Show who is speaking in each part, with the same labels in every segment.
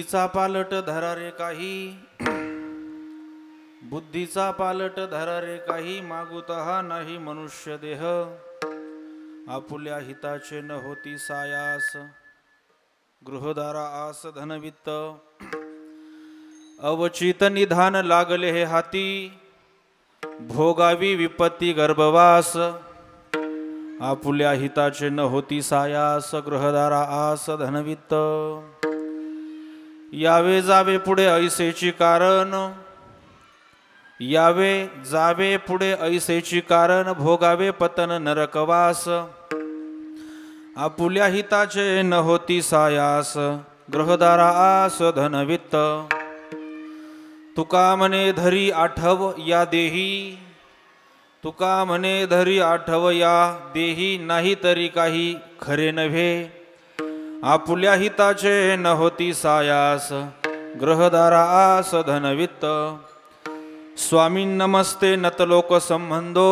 Speaker 1: बुद्धीचा पालट धरा रे काही, बुद्धीचा पालट धरा रे काही, मागुता नाही मनुष्य देह, आपुल्या हिताचे न होती सायास, गृहदारा आस धनवित्त, अवचित निधान लागले हे हाती, भोगावी विपत्ती गर्भवास, आपुल्या हिताचे न होती सायास, गृहदारा आस धनवित्त, यावे जावे पुढे ऐसेची कारण, यावे जावे पुढे ऐसेची कारण, भोगावे पतन नरकवास, आपुल्या हिताचे न होती सायास, गृहदारा आस धनवित्त, तुका म्हणे धरी आठव या देही, तुका म्हणे धरी आठव या देही, नाही तरी काही खरे नव्हे, आपुल्या हिताचे न होती सायास, गृहदारा आस धनवित्त, स्वामी नमस्ते नतलोक संबंधो,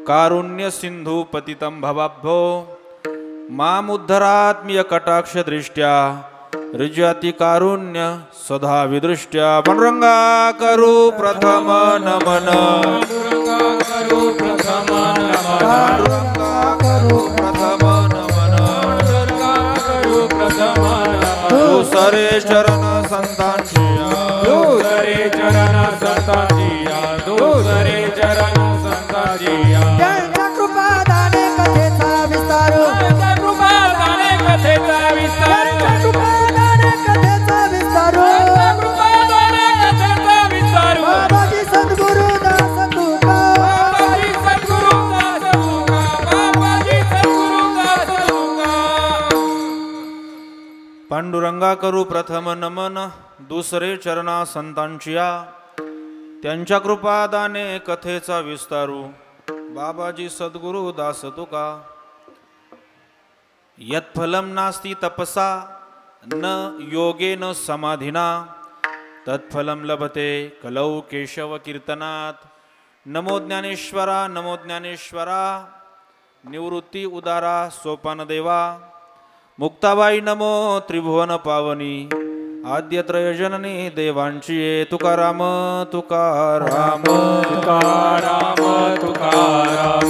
Speaker 1: कारुण्य सिंधू पतितं भवाब्धो, मामुद्धरात्मीय कटाक्ष दृष्ट्या, ऋजाती कारुण्य सदा विदृष्ट्या, पांडुरंगा करू प्रथम नमन, करू प्रथम नमन, पांडुरंगा करू प्रथम नमन, करू प्रथम नमन, दुसरे चरण संतांची, दुसरे चरण संतांची, दुसरे चरण संतांची,
Speaker 2: त्यांच्या कृपादाने कथेचा विस्तार,
Speaker 1: त्यांच्या कृपादाने कथेचा विस्तार,
Speaker 2: त्यांच्या कृपादाने कथेचा विस्तार,
Speaker 1: त्यांच्या कृपादाने कथेचा विस्तार,
Speaker 2: बाबाजी सद्गुरु दास तुका,
Speaker 1: बाबाजी सद्गुरु दास तुका, बाबाजी सद्गुरु दास तुका, पांडुरंगा करू प्रथम नमन, दुसरे चरणा संतांचिया, त्यांच्या कृपादाने कथेचा विस्तारू, बाबाजी सद्गुरु दास तुका, यत्फलम नास्ति तपसा न योगेन समाधिना, तत्फलम लभते कलौ केशव कीर्तनात्, नमो ज्ञानेश्वरा नमो ज्ञानेश्वरा, निवृत्ती उदारा सोपान देवा, मुक्ताबाई नमो त्रिभुवन पावनी, आद्यत्रय जननी देवांची ये, तुकाराम तुकाराम तुकाराम तुकाराम तुकाराम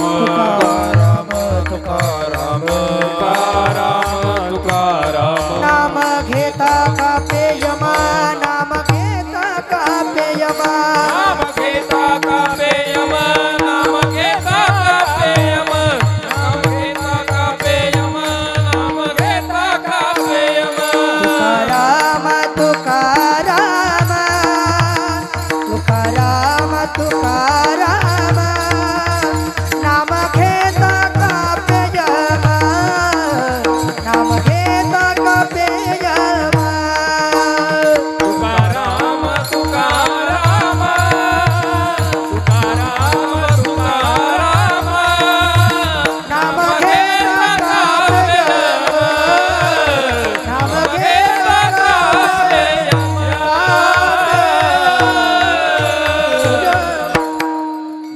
Speaker 1: तुकाराम तुकाराम तुकाराम,
Speaker 2: नाम घेता कापे यमा, नाम घेता कापे यमा,
Speaker 1: नाम घेता कापे यम, नाम घेता कापे यम, नाम घेता कापे यम, नाम घेता कापे यम,
Speaker 2: तुकाराम तुकाराम तुकाराम तुकाराम, नाम घेता कापे यमा, नाम घेता कापे यमा,
Speaker 1: तुकाराम तुकाराम तुकाराम तुकाराम,
Speaker 2: नाम घेता कापे यमा, नाम घेता कापे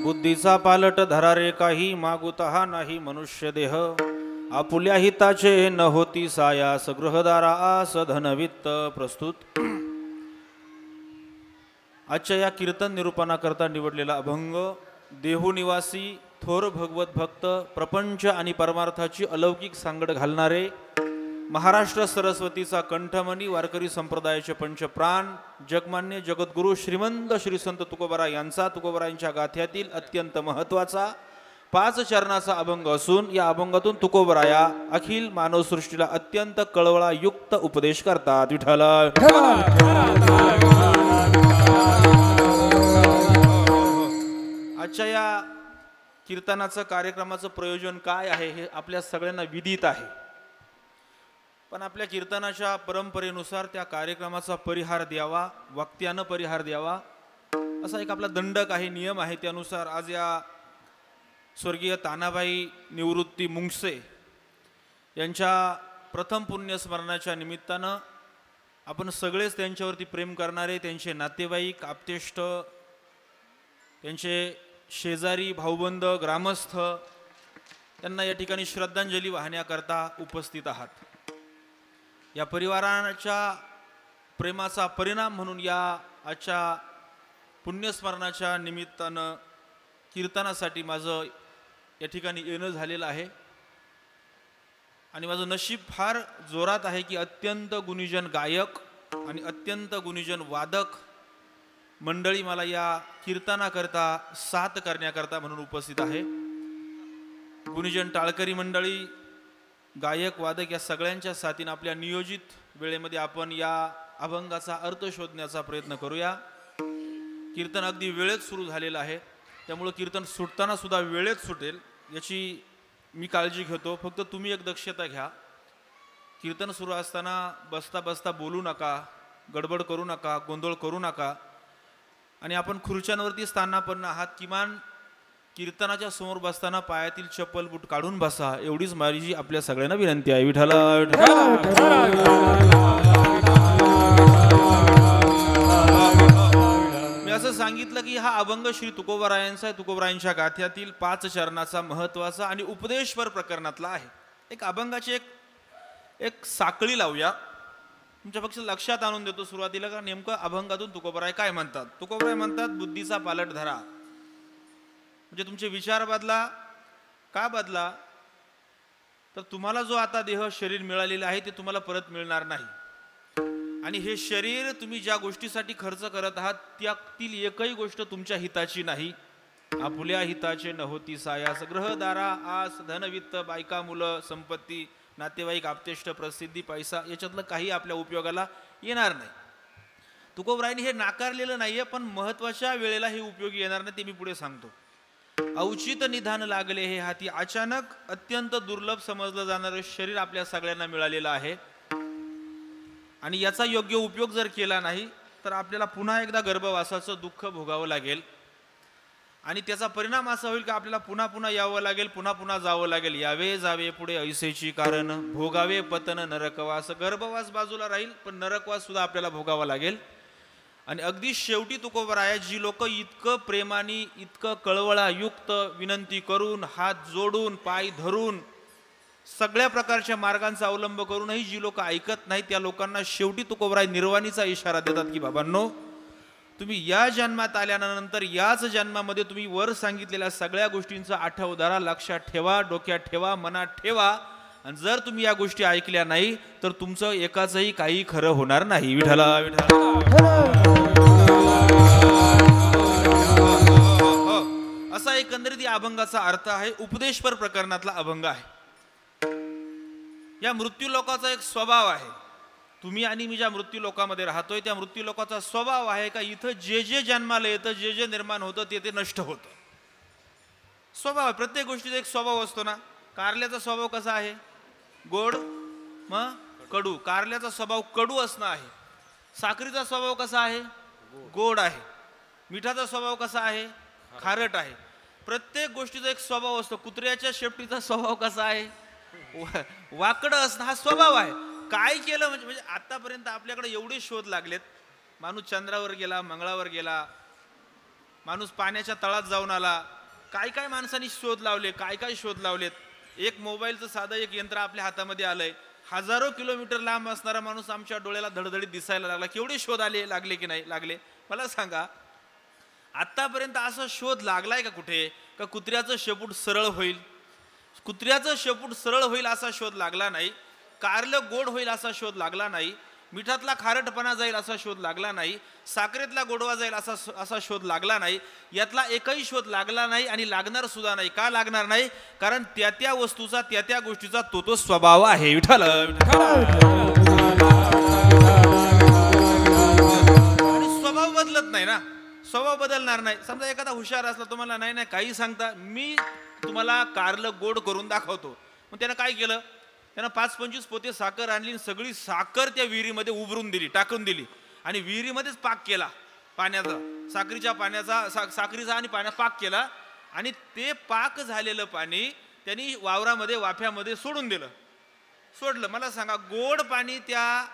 Speaker 1: बुद्धीचा पालट धरा रे काही, मागुता नाही मनुष्य देह, आपुल्या हिताचे न होती सायास, गृहदारा आस धनवित्त. प्रस्तुत आजच्या या कीर्तन निरूपणाकरता निवडलेला अभंग देहू निवासी थोर भगवत भक्त, प्रपंच आणि परमार्थाची अलौकिक सांगड घालणारे, महाराष्ट्र सरस्वतीचा कंठमणी, वारकरी संप्रदायाचे पंचप्राण, जगमान्य जगद्गुरु श्रीमंत श्री संत तुकोबरा यांचा, तुकोबरायांच्या गाथ्यातील अत्यंत महत्त्वाचा 5 चरणाचा अभंग असून या अभंगातून तुकोबराया अखिल मानवसृष्टीला अत्यंत कळवळायुक्त उपदेश करतात. विठ्ठल. आजच्या या कीर्तनाचं कार्यक्रमाचं प्रयोजन काय आहे हे आपल्या सगळ्यांना विदित आहे, पण आपल्या कीर्तनाच्या परंपरेनुसार त्या कार्यक्रमाचा परिहार द्यावा, वक्त्यानं परिहार द्यावा असा एक आपला दंडक आहे, नियम आहे. त्यानुसार आज या स्वर्गीय तानाबाई निवृत्ती मुंगसे यांच्या प्रथम पुण्यस्मरणाच्या निमित्तानं आपण सगळेच त्यांच्यावरती प्रेम करणारे, त्यांचे नातेवाईक, आप्तेष्ट, त्यांचे शेजारी, भाऊबंद, ग्रामस्थ, त्यांना या ठिकाणी श्रद्धांजली वाहण्याकरता उपस्थित आहात. या परिवाराच्या प्रेमाचा परिणाम म्हणून या आजच्या पुण्यस्मरणाच्या निमित्तानं कीर्तनासाठी माझं या ठिकाणी येणं झालेलं आहे. आणि माझं नशीब फार जोरात आहे की अत्यंत गुणीजन गायक आणि अत्यंत गुणीजन वादक मंडळी मला या कीर्तनाकरता साथ करण्याकरता म्हणून उपस्थित आहे. गुणीजन टाळकरी मंडळी, गायक वादक या सगळ्यांच्या साथीने आपल्या नियोजित वेळेमध्ये आपण या अभंगाचा अर्थ शोधण्याचा प्रयत्न करूया. कीर्तन अगदी वेळेत सुरू झालेलं आहे, त्यामुळं कीर्तन सुटताना सुद्धा वेळेत सुटेल याची मी काळजी घेतो. फक्त तुम्ही एक दक्षता घ्या, कीर्तन सुरू असताना बसता बसता बोलू नका, गडबड करू नका, गोंधळ करू नका. आणि आपण खुर्च्यांवरती स्थानापन्न आहात, किमान कीर्तनाच्या समोर बसताना पायातील चप्पल बूट काढून बसा, एवढीच माझी आपल्या सगळ्यांना विनंती आहे. विठ्ठला मी असं सांगितलं की हा अभंग श्री तुकोबरायांचा आहे. तुकोबरायांच्या गाथ्यातील 5 चरणाचा महत्वाचा आणि उपदेशपर प्रकरणातला आहे. एक अभंगाची एक साखळी लावूया, तुमच्या फक्त लक्षात आणून देतो सुरुवातीला का नेमकं अभंगातून तुकोबराय काय म्हणतात. तुकोबराय म्हणतात, बुद्धीचा पालट धरा, म्हणजे तुमचे विचार बदला. का बदला? तर तुम्हाला जो आता देह शरीर मिळालेलं आहे ते तुम्हाला परत मिळणार नाही. आणि हे शरीर तुम्ही ज्या गोष्टीसाठी खर्च करत आहात त्यातील एकही गोष्ट तुमच्या हिताची नाही. आपुल्या हिताचे न होती सायास, ग्रहदारा आस धनवित्त बायका मुलं संपत्ती नातेवाईक आपतेष्ट प्रसिद्धी पैसा याच्यातलं काही आपल्या उपयोगाला येणार नाही. तुकोबरायांनी हे नाकारलेलं नाहीये, पण महत्वाच्या वेळेला हे उपयोगी येणार नाही, ते मी पुढे सांगतो. औचित निधान लागले हे हाती, अचानक अत्यंत दुर्लभ समजलं जाणारं शरीर आपल्या सगळ्यांना मिळालेलं आहे. आणि याचा योग्य उपयोग जर केला नाही तर आपल्याला पुन्हा एकदा गर्भवासाचं दुःख भोगावं लागेल. आणि त्याचा परिणाम असा होईल की आपल्याला पुन्हा पुन्हा यावं लागेल, पुन्हा पुन्हा जावं लागेल. यावे जावे पुढे ऐसेची कारण, भोगावे पतन नरकवास. गर्भवास बाजूला राहील, पण नरकवास सुद्धा आपल्याला भोगावा लागेल. आणि अगदी शेवटी तुकोबराय जी लोक इतकं प्रेमाने, इतकं कळवळायुक्त विनंती करून, हात जोडून, पाय धरून, सगळ्या प्रकारच्या मार्गांचा अवलंब करूनही जी लोक ऐकत नाहीत त्या लोकांना शेवटी तुकोबराय निर्वाणीचा इशारा देतात की बाबांनो, तुम्ही या जन्मात आल्यानंतर याच जन्मामध्ये तुम्ही वर सांगितलेल्या सगळ्या गोष्टींचा आठव धरा, लक्षात ठेवा, डोक्यात ठेवा, मनात ठेवा. आणि जर तुम्ही या गोष्टी ऐकल्या नाही तर तुमचं एकाचही काही खरं होणार नाही. विठ्ठला असा एकंदरीत या अभंगाचा अर्थ आहे. उपदेशपर प्रकरणातला अभंग आहे. या मृत्यू लोकाचा एक स्वभाव आहे. तुम्ही आणि मी ज्या मृत्यू लोकामध्ये राहतोय त्या मृत्यू लोकाचा स्वभाव आहे का इथं जे जे जन्माला येतं, जे जे निर्माण होतं ते ते नष्ट होतं. स्वभाव, प्रत्येक गोष्टीचा एक स्वभाव असतो ना. कारल्याचा स्वभाव कसा आहे? गोड मग कडू. कारल्याचा स्वभाव कडू असणं आहे. साखरीचा स्वभाव कसा आहे? गोड आहे. मिठाचा स्वभाव कसा आहे? खारट आहे. प्रत्येक गोष्टीचा एक स्वभाव असतो. कुत्र्याच्या शेपटीचा स्वभाव कसा आहे? वाकडं असणं हा स्वभाव आहे. काय केलं म्हणजे आतापर्यंत आपल्याकडे एवढे शोध लागलेत. माणूस चंद्रावर गेला, मंगळावर गेला, माणूस पाण्याच्या तळात जाऊन आला. काय काय माणसांनी शोध लावले, काय काय शोध लावलेत. एक मोबाईलचं साधं एक यंत्र आपल्या हातामध्ये आलंय. हजारो किलोमीटर लांब असणारा माणूस आमच्या डोळ्याला धडधडीत दिसायला लागला. केवढे शोध लागले की नाही लागले? मला सांगा, आतापर्यंत असा शोध लागलाय का कुठे का कुत्र्याचं शेपूट सरळ होईल? कुत्र्याचं शेपूट सरळ होईल असा शोध लागला नाही. कारलं गोड होईल असा शोध लागला नाही. मिठातला खारटपणा जाईल असा शोध लागला नाही. साखरेतला गोडवा जाईल असा शोध लागला नाही. यातला एकही शोध लागला नाही आणि लागणार सुद्धा नाही. का लागणार नाही? कारण त्या त्या वस्तूचा, त्या त्या गोष्टीचा तो तो स्वभाव आहे. विठ्ठल स्वभाव बदलत नाही ना. स्वभाव बदलणार नाही. समजा एखादा हुशार असला, तुम्हाला नाही नाही काही सांगता, मी तुम्हाला कारलं गोड करून दाखवतो. मग त्यानं काय केलं? त्यानं 5-25 पोते साखर आणली, सगळी साखर त्या विहिरीमध्ये उभरून दिली, टाकून दिली आणि विहिरीमध्येच पाक केला पाण्याचा, साखरीच्या पाण्याचा, साखरीचा आणि पाण्यात पाक केला. आणि ते पाक झालेलं पाणी त्यांनी वावरामध्ये वाफ्यामध्ये सोडून दिलं. सोडलं. मला सांगा, गोड पाणी त्या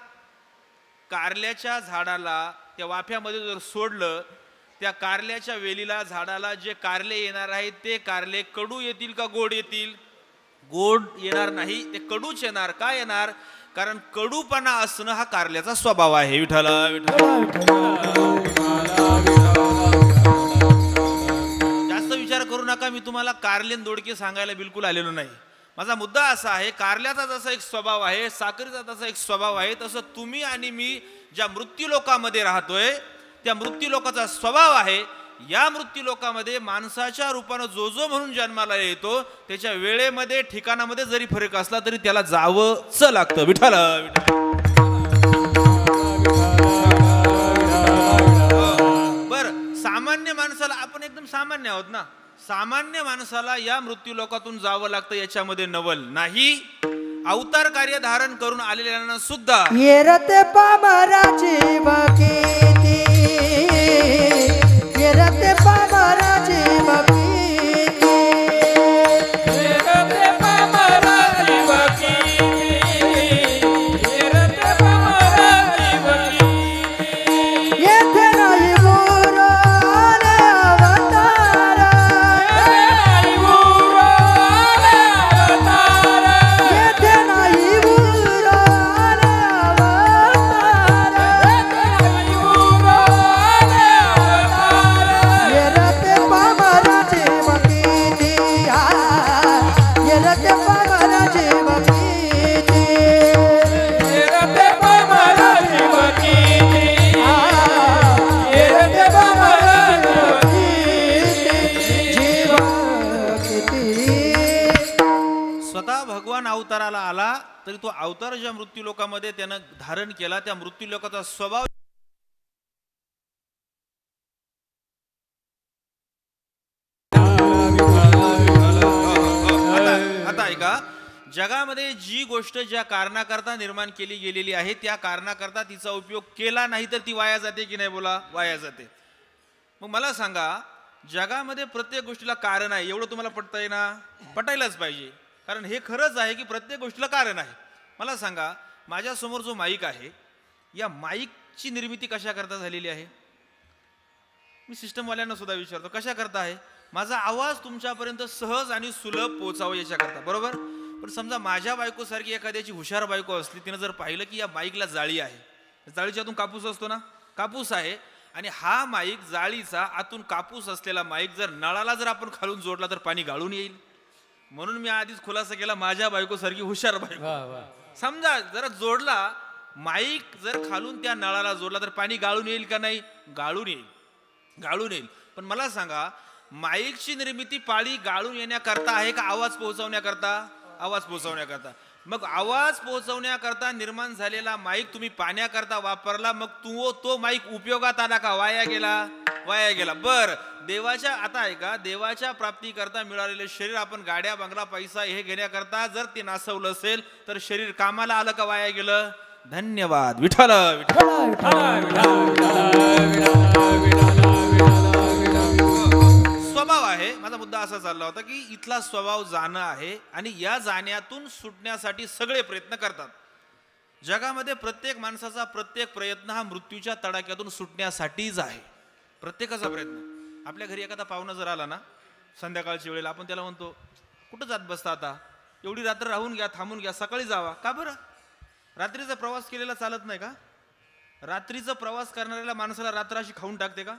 Speaker 1: कारल्याच्या झाडाला त्या वाफ्यामध्ये जर सोडलं, त्या कारल्याच्या वेलीला, झाडाला जे कारले येणार आहेत ते कारले कडू येतील का गोड येतील? गोड येणार नाही, ते कडूच येणार. काय येणार? कारण कडूपणा असणं हा कारल्याचा स्वभाव आहे. विठ्ठल विठ्ठल. जास्त विचार करू नका, मी तुम्हाला कारलेन दोडके सांगायला बिलकुल आलेलो नाही. माझा मुद्दा असा आहे, कारल्याचा जसा एक स्वभाव आहे, साखरेचा तसा एक स्वभाव आहे, तसं तुम्ही आणि मी ज्या मृत्यूलोकामध्ये राहतोय त्या मृत्यूलोकाचा स्वभाव आहे. या मृत्यूलोकामध्ये माणसाच्या रूपानं जो जो म्हणून जन्माला येतो त्याच्या वेळेमध्ये ठिकाणामध्ये जरी फरक असला तरी त्याला जावंच लागतं. विठ्ठल विठ्ठल. बरं, सामान्य माणसाला, आपण एकदम सामान्य आहोत ना, सामान्य माणसाला या मृत्यूलोकातून जावं लागतं, याच्यामध्ये नवल नाही. अवतार कार्य धारण करून आलेल्यांना सुद्धा
Speaker 2: येरते पामराची बकीती, येरते पामराची बकीती,
Speaker 3: येरते पामराची बकीती, येरते पामराची बकीती.
Speaker 2: येथे नाही गुरुने अवतार,
Speaker 3: नाही गुरुने अवतार,
Speaker 2: येथे नाही गुरुने अवतार,
Speaker 3: नाही गुरुने अवतार.
Speaker 2: येरते पामराची बकीती, येरते पामराची बकीती,
Speaker 3: येरते पामराची बकीती, येरते पामराची
Speaker 1: स्वतः भगवान अवताराला आला तरी तो अवतार ज्या मृत्यूलोकामध्ये त्यानं धारण केला त्या मृत्यूलोकाचा स्वभाव आता ऐका, जगामध्ये जी गोष्ट ज्या कारणाकरता निर्माण केली गेलेली आहे त्या कारणाकरता तिचा उपयोग केला नाही तर ती वाया जाते की नाही? बोला, वाया जाते. मग मला सांगा, जगामध्ये प्रत्येक गोष्टीला कारण आहे, एवढं तुम्हाला पटतंय ना? पटायलाच पाहिजे, कारण हे खरंच आहे की प्रत्येक गोष्टीला कारण आहे. मला सांगा, माझ्यासमोर जो माईक आहे, या माईकची निर्मिती कशा करता झालेली आहे? मी सिस्टमवाल्यांना सुद्धा विचारतो, कशा करता आहे? माझा आवाज तुमच्यापर्यंत सहज आणि सुलभ पोहोचावा याच्याकरता, बरोबर? पण समजा माझ्या बायकोसारखी एखाद्याची हुशार बायको असली, तिनं जर पाहिलं की या माईकला जाळी आहे, जाळीच्या आतून कापूस असतो ना, कापूस आहे, आणि हा माईक जाळीचा आतून कापूस असलेला माईक जर नळाला जर आपण खालून जोडला तर पाणी गाळून येईल. म्हणून मी आधीच खुलासा केला, माझ्या बायकोसारखी हुशार बायको. समजा जरा जोडला माईक, जर खालून त्या नळाला जोडला तर पाणी गाळून येईल का नाही? गाळून येईल, गाळून येईल. पण मला सांगा, माईकची निर्मिती पाळी गाळून येण्याकरता आहे का आवाज पोहोचवण्याकरता? आवाज पोहोचवण्याकरता. मग आवाज पोहोचवण्याकरता निर्माण झालेला माईक तुम्ही पाण्याकरता वापरला, मग तो माईक उपयोगात आला का वाया गेला? वाया गेला. बर, देवाच्या, आता ऐका, देवाच्या प्राप्तीकरता मिळालेले शरीर आपण गाड्या बंगला पैसा हे घेण्याकरता जर ते नासवलं असेल तर शरीर कामाला आलं का वाया गेलं? धन्यवाद. विठ्ठल विठ्ठल. स्वभाव आहे. माझा मुद्दा असा चालला होता की इथला स्वभाव जाणं आहे आणि या जाण्यातून सुटण्यासाठी सगळे प्रयत्न करतात. जगामध्ये प्रत्येक माणसाचा प्रत्येक प्रयत्न हा मृत्यूच्या तडाख्यातून सुटण्यासाठीच आहे. प्रत्येकाचा प्रयत्न. आपल्या घरी एखादा पाहुणा जर आला ना संध्याकाळच्या वेळेला, आपण त्याला म्हणतो कुठं जात बसता आता, एवढी रात्र राहून घ्या, थांबून घ्या, सकाळी जावा. का बरं? रात्रीचा प्रवास केलेला चालत नाही का? रात्रीचा प्रवास करणाऱ्याला माणसाला रात्र अशी खाऊन टाकते का?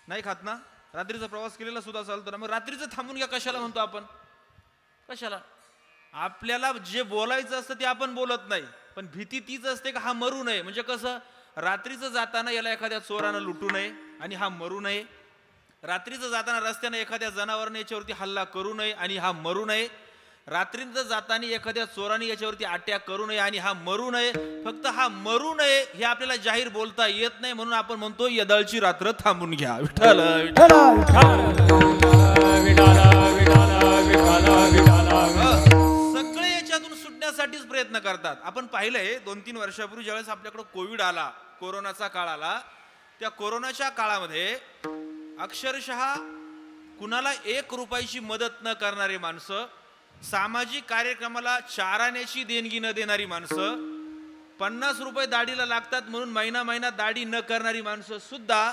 Speaker 1: नाही खात ना. रात्रीचा प्रवास केलेला सुद्धा चालतो ना. मग रात्रीचं थांबून घ्या कशाला म्हणतो आपण? कशाला? आपल्याला जे बोलायचं असतं ते आपण बोलत नाही, पण भीती तीच असते का हा मरू नये. म्हणजे कसं, रात्रीचं जाताना याला एखाद्या चोरानं लुटू नये आणि हा मरू नये. रात्रीचं जाताना रस्त्याने एखाद्या जनावराने याच्यावरती हल्ला करू नये आणि हा मरू नये. रात्रीचं जाताना एखाद्या चोराने याच्यावरती अटॅक करू नये आणि हा मरू नये. फक्त हा मरू नये हे आपल्याला जाहीर बोलता येत नाही, म्हणून आपण म्हणतो यदळची रात्र थांबून घ्या. विठ्ठल सगळे याच्यातून सुटण्यासाठीच प्रयत्न करतात. आपण पाहिलंय 2-3 वर्षापूर्वी ज्यावेळेस आपल्याकडे कोविड आला, कोरोनाचा काळ आला, त्या कोरोनाच्या काळामध्ये अक्षरशः कुणाला 1 रुपयाची मदत न करणारी माणसं, सामाजिक कार्यक्रमाला 4 आण्याची देणगी न देणारी माणसं, 50 रुपये दाढीला लागतात म्हणून महिना दाढी न करणारी माणसं सुद्धा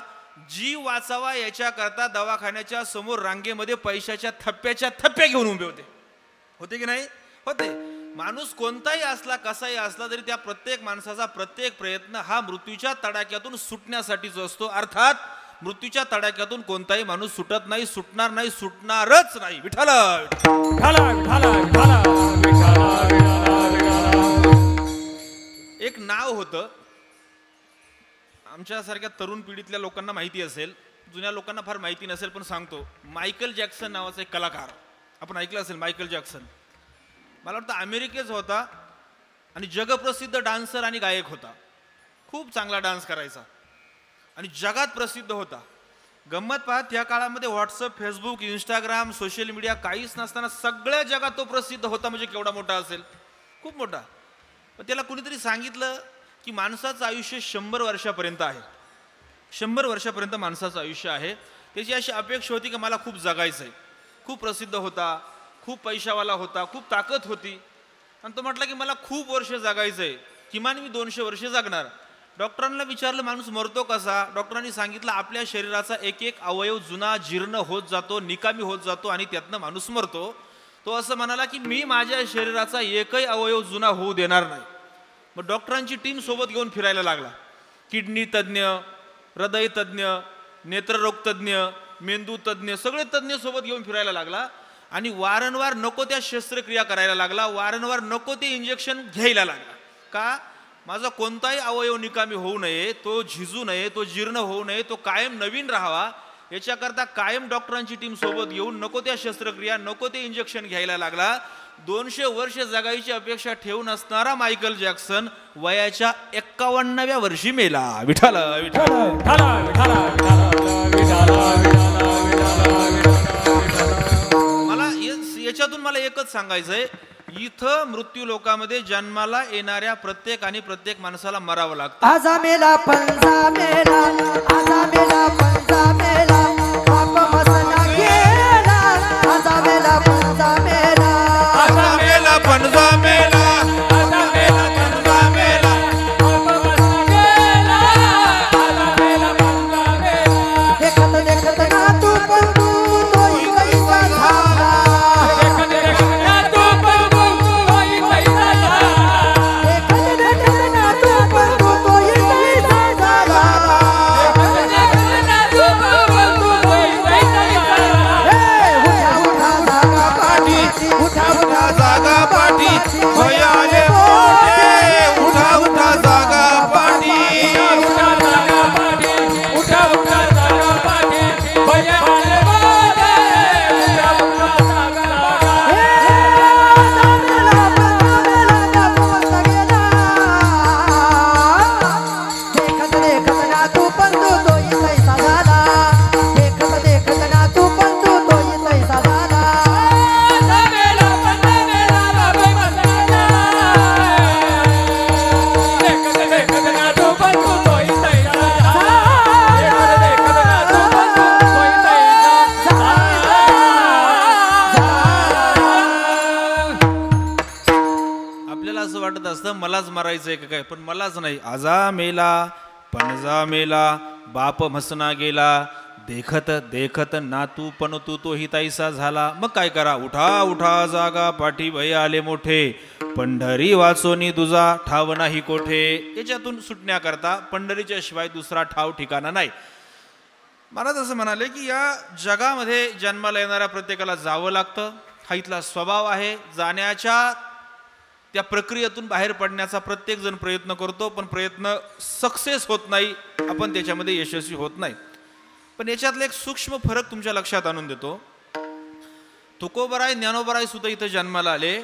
Speaker 1: जीव वाचावा याच्याकरता दवाखान्याच्या समोर रांगेमध्ये पैशाच्या थप्प्या घेऊन उभे होते. होते की नाही? होते. माणूस कोणताही असला कसाही असला तरी त्या प्रत्येक माणसाचा प्रत्येक प्रयत्न हा मृत्यूच्या तडाख्यातून सुटण्यासाठीच असतो. अर्थात मृत्यूच्या तडाख्यातून कोणताही माणूस सुटत नाही, सुटणार नाही, सुटणारच नाही. विठ्ठल एक नाव होतं, आमच्यासारख्या तरुण पिढीतल्या लोकांना माहिती असेल, जुन्या लोकांना फार माहिती नसेल, पण सांगतो. मायकल जॅक्सन नावाचा एक कलाकार, आपण ऐकलं असेल मायकल जॅक्सन. मला वाटतं अमेरिकेचा होता आणि जगप्रसिद्ध डान्सर आणि गायक होता. खूप चांगला डान्स करायचा आणि जगात प्रसिद्ध होता. गंमत पहा, त्या काळामध्ये WhatsApp, Facebook, Instagram, social media काहीच नसताना सगळ्या जगात तो प्रसिद्ध होता. म्हणजे केवढा मोठा असेल, खूप मोठा. पण त्याला कुणीतरी सांगितलं की माणसाचं आयुष्य 100 वर्षापर्यंत आहे. 100 वर्षापर्यंत माणसाचं आयुष्य आहे. त्याची अशी अपेक्षा होती की मला खूप जगायचं आहे. खूप प्रसिद्ध होता, खूप पैशावाला होता, खूप ताकद होती. आणि तो म्हटला की मला खूप वर्ष जगायचं आहे, किमान मी 200 वर्ष जगणार. डॉक्टरांना विचारलं माणूस मरतो कसा. डॉक्टरांनी सांगितलं आपल्या शरीराचा एक एक अवयव जुना जीर्ण होत जातो, निकामी होत जातो आणि त्यातनं माणूस मरतो. तो असं म्हणाला की मी माझ्या शरीराचा एकही अवयव जुना होऊ देणार नाही. मग डॉक्टरांची टीम सोबत घेऊन फिरायला लागला. किडनी तज्ज्ञ, हृदय तज्ज्ञ, नेत्ररोग तज्ज्ञ, मेंदू तज्ज्ञ, सगळे तज्ज्ञ सोबत घेऊन फिरायला लागला आणि वारंवार नको त्या शस्त्रक्रिया करायला लागला. वारंवार नको ते इंजेक्शन घ्यायला लागला. का? माझा कोणताही अवयव निकामी होऊ नये, तो झिजू नये, तो जीर्ण होऊ नये, तो कायम नवीन राहावा, याच्याकरता कायम डॉक्टरांची टीम सोबत घेऊन नको त्या शस्त्रक्रिया, नको ते इंजेक्शन घ्यायला लागला. 200 वर्ष जगायची अपेक्षा ठेवून असणारा मायकल जॅक्सन वयाच्या 51व्या वर्षी मेला. विठ्ठल याच्यातून मला एकच सांगायचंय, इथं मृत्यू लोकामध्ये जन्माला येणाऱ्या प्रत्येक माणसाला मरावं लागतं.
Speaker 2: आजा मेला पंजा मेला, आजा मेला पंजा मेला, बाप मसना गेला. आजा मेला पंजा मेला,
Speaker 3: आजा मेला पंजा मेला, आजा मेला पंजा मेला, बाप मसना गेला. आजा मेला पंजा मेला.
Speaker 2: देखत देखत ना तू पंडू तोही कैसा झाला.
Speaker 1: मलाच मारायचंय का काय, पण मलाच नाही. आजा मेला पणजा मेला, बाप म्हसना गेला. देखत देखत नातू पण तो हिताईसा झाला. मग काय करा, उठा उठा जागा पाठी भय आले मोठे, पंढरी वाचोनी तुझा ठाव नाही कोठे. याच्यातून सुटण्याकरता पंढरीच्या शिवाय दुसरा ठाव ठिकाणा नाही. महाराज असं म्हणाले की या जगामध्ये जन्माला येणाऱ्या प्रत्येकाला जावं लागतं. हा इथला स्वभाव आहे. जाण्याच्या त्या प्रक्रियेतून बाहेर पडण्याचा प्रत्येक जण प्रयत्न करतो, पण प्रयत्न सक्सेस होत नाही, आपण त्याच्यामध्ये यशस्वी होत नाही. पण याच्यातला एक सूक्ष्म फरक तुमच्या लक्षात आणून देतो. तुकोबराय, ज्ञानोबराय सुद्धा इथं जन्माला आले,